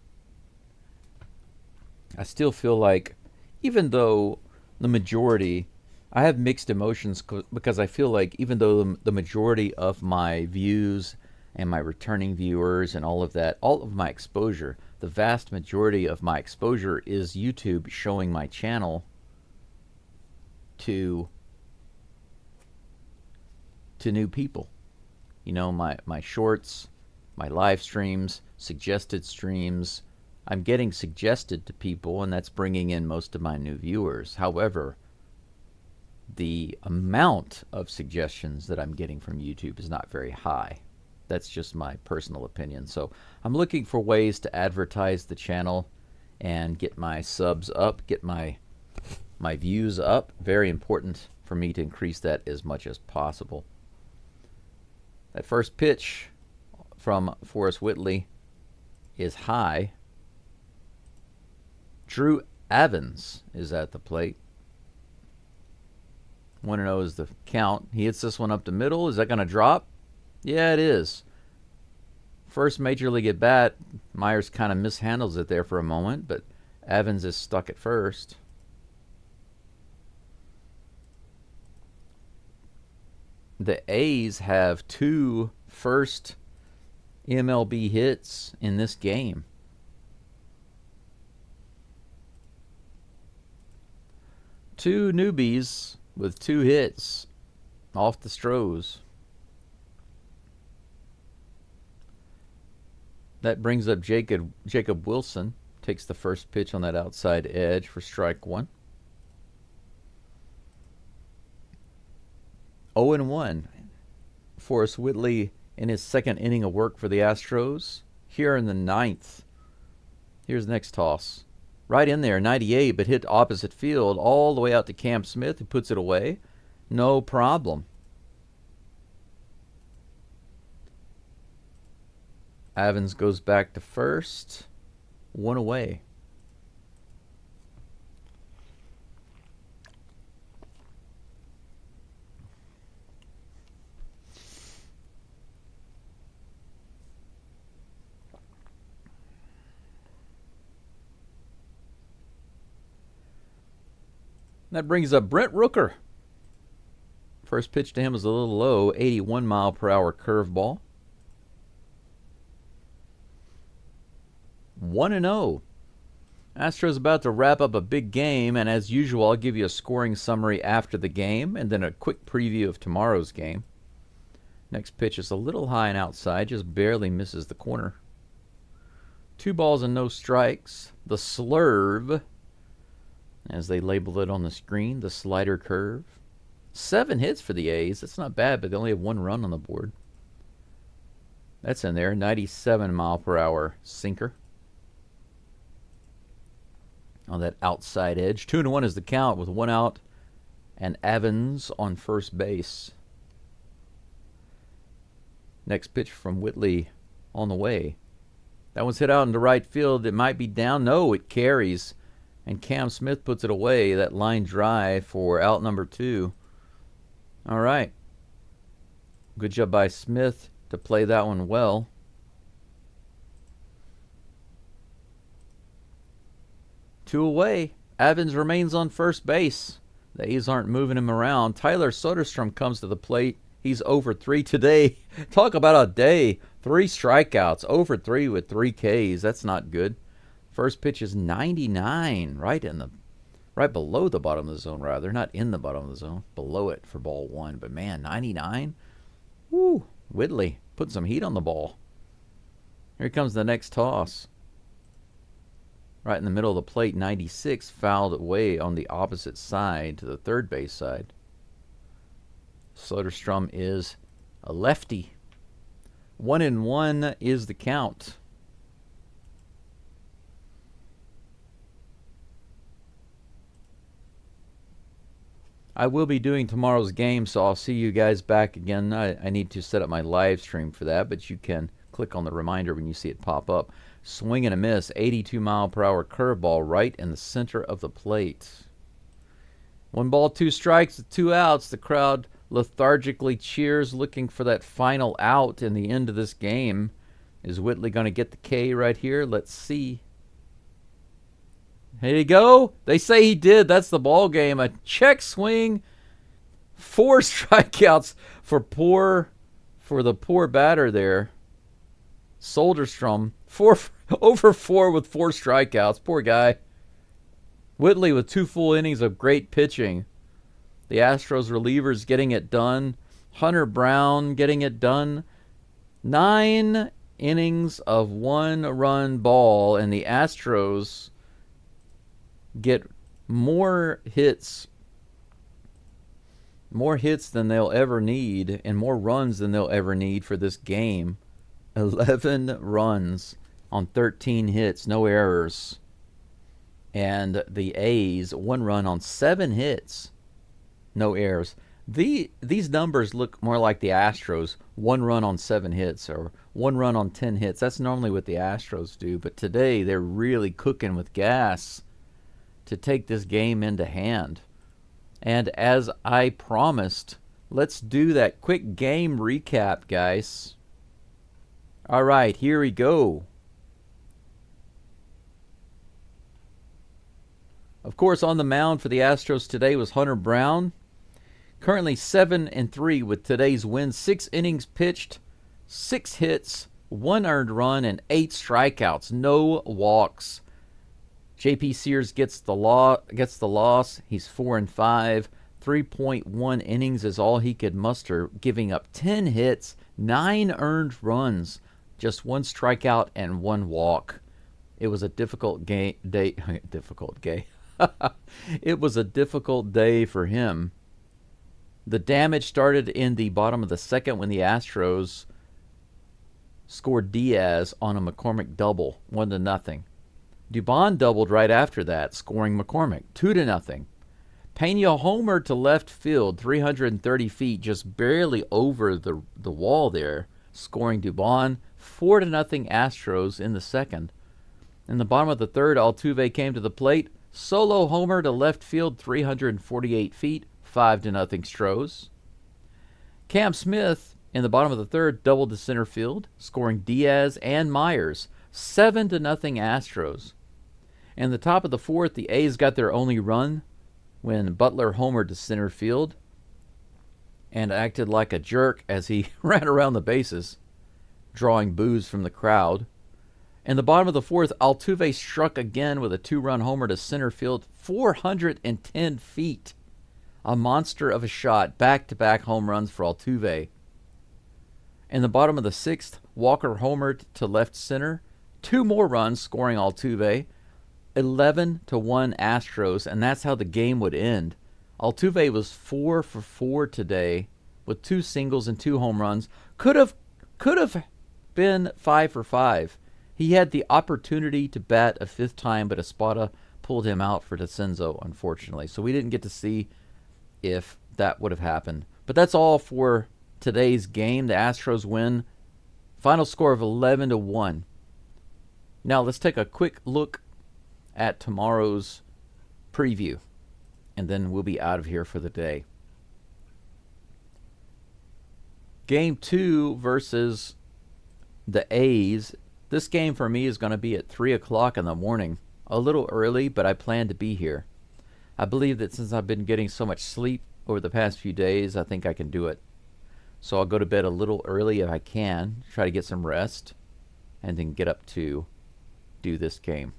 I still feel like, even though the majority, I have mixed emotions because I feel like even though the majority of my views and my returning viewers and all of that, all of my exposure, the vast majority of my exposure is YouTube showing my channel to new people. You know, my shorts, my live streams, suggested streams. I'm getting suggested to people, and that's bringing in most of my new viewers. However, the amount of suggestions that I'm getting from YouTube is not very high. That's just my personal opinion. So I'm looking for ways to advertise the channel and get my subs up, get my views up. Very important for me to increase that as much as possible. That first pitch from Forrest Whitley is high. Drew Evans is at the plate. 1-0 is the count. He hits this one up the middle. Is that going to drop? Yeah, it is. First major league at bat, Myers kind of mishandles it there for a moment, but Evans is stuck at first. The A's have 2 first MLB hits in this game. Two newbies with 2 hits off the Stros. That brings up Jacob Wilson. Takes the first pitch on that outside edge for strike 1. 0-1. Forrest Whitley in his second inning of work for the Astros. Here in the 9th. Here's the next toss. Right in there, 98, but hit opposite field all the way out to Cam Smith, who puts it away. No problem. Evans goes back to first. 1 away. That brings up Brent Rooker. First pitch to him was a little low, 81-mile-per-hour curveball. 1-0. Astros about to wrap up a big game, and as usual, I'll give you a scoring summary after the game, and then a quick preview of tomorrow's game. Next pitch is a little high and outside, just barely misses the corner. 2 balls and no strikes. The slurve, as they label it on the screen, the slider curve. 7 hits for the A's. That's not bad, but they only have 1 run on the board. That's in there. 97-mile-per-hour sinker on that outside edge. 2-1 is the count with 1 out and Evans on first base. Next pitch from Whitley on the way. That one's hit out into right field. It might be down. No, it carries. And Cam Smith puts it away. That line drive for out number 2. All right. Good job by Smith to play that one well. 2 away. Evans remains on first base. The A's aren't moving him around. Tyler Soderstrom comes to the plate. He's over 3 today. Talk about a day. 3 strikeouts. Over 3 with 3 Ks. That's not good. First pitch is 99, right below the bottom of the zone, rather. Not in the bottom of the zone. Below it for ball 1. But, man, 99? Woo. Whitley put some heat on the ball. Here comes the next toss. Right in the middle of the plate, 96, fouled away on the opposite side to the third base side. Soderstrom is a lefty. 1-1 is the count. I will be doing tomorrow's game, so I'll see you guys back again. I need to set up my live stream for that, but you can click on the reminder when you see it pop up. Swing and a miss, 82-mile-per-hour curveball right in the center of the plate. 1 ball, 2 strikes, 2 outs. The crowd lethargically cheers, looking for that final out in the end of this game. Is Whitley going to get the K right here? Let's see. Here you go. They say he did. That's the ball game. A check swing. 4 strikeouts for the poor batter there. Soderstrom. Over 4 with 4 strikeouts. Poor guy. Whitley with 2 full innings of great pitching. The Astros relievers getting it done. Hunter Brown getting it done. 9 innings of 1-run ball, and the Astros get more hits More hits than they'll ever need and more runs than they'll ever need for this game. 11 runs on 13 hits, no errors. And the A's, 1 run on 7 hits, no errors. These numbers look more like the Astros, 1 run on 7 hits or 1 run on 10 hits. That's normally what the Astros do. But today they're really cooking with gas to take this game into hand. And as I promised, let's do that quick game recap, guys. All right, here we go. Of course, on the mound for the Astros today was Hunter Brown. Currently 7-3 with today's win. 6 innings pitched, 6 hits, 1 earned run, and 8 strikeouts. No walks. J.P. Sears gets the loss. He's 4-5. 3.1 innings is all he could muster, giving up 10 hits, 9 earned runs, just 1 strikeout and 1 walk. It was a difficult day. It was a difficult day for him. The damage started in the bottom of the second when the Astros scored Diaz on a McCormick double, 1-0. Dubon doubled right after that, scoring McCormick, 2-0. Pena homered to left field, 330 feet, just barely over the wall there, scoring Dubon, 4-0 Astros in the second. In the bottom of the third, Altuve came to the plate, solo homer to left field, 348 feet, 5-0 Stros. Cam Smith, in the bottom of the third, doubled to center field, scoring Diaz and Myers, 7-0 Astros. In the top of the fourth, the A's got their only run when Butler homered to center field and acted like a jerk as he ran around the bases, drawing boos from the crowd. In the bottom of the fourth, Altuve struck again with a 2-run homer to center field, 410 feet. A monster of a shot, back-to-back home runs for Altuve. In the bottom of the sixth, Walker homered to left center, 2 more runs scoring Altuve, 11-1 Astros, and that's how the game would end. Altuve was 4 for 4 today with 2 singles and 2 home runs. Could have been 5 for 5. He had the opportunity to bat a 5th time, but Espada pulled him out for Descenso, unfortunately. So we didn't get to see if that would have happened. But that's all for today's game. The Astros win. Final score of 11-1. Now let's take a quick look at tomorrow's preview, and then we'll be out of here for the day. Game 2 versus the A's. This game for me is going to be at 3 o'clock in the morning. A little early, but I plan to be here. I believe that since I've been getting so much sleep over the past few days, I think I can do it. So I'll go to bed a little early if I can, try to get some rest, and then get up to do this game.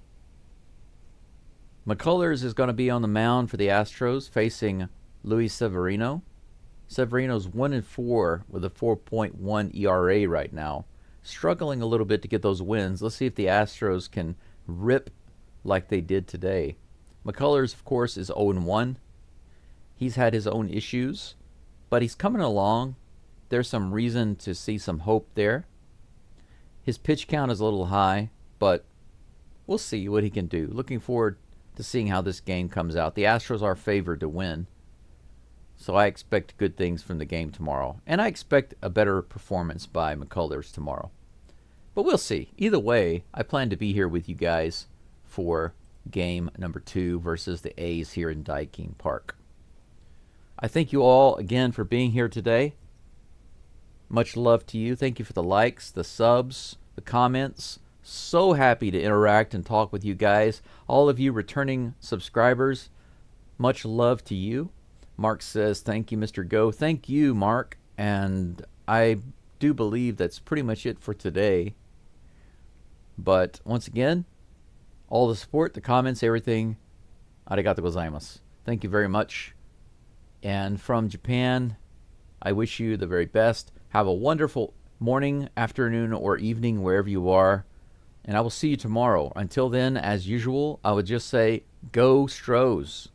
McCullers is going to be on the mound for the Astros, facing Luis Severino. Severino's 1-4 with a 4.1 ERA right now. Struggling a little bit to get those wins. Let's see if the Astros can rip like they did today. McCullers, of course, is 0-1. He's had his own issues, but he's coming along. There's some reason to see some hope there. His pitch count is a little high, but we'll see what he can do. Looking forward to seeing how this game comes out. The Astros are favored to win, so I expect good things from the game tomorrow. And I expect a better performance by McCullers tomorrow. But we'll see. Either way, I plan to be here with you guys for game number 2 versus the A's here in Daikin Park. I thank you all again for being here today. Much love to you. Thank you for the likes, the subs, the comments. So happy to interact and talk with you guys. All of you returning subscribers, much love to you. Mark says, thank you, Mr. Go. Thank you, Mark. And I do believe that's pretty much it for today. But once again, all the support, the comments, everything, arigato gozaimasu. Thank you very much. And from Japan, I wish you the very best. Have a wonderful morning, afternoon, or evening, wherever you are. And I will see you tomorrow. Until then, as usual, I would just say, Go Stros.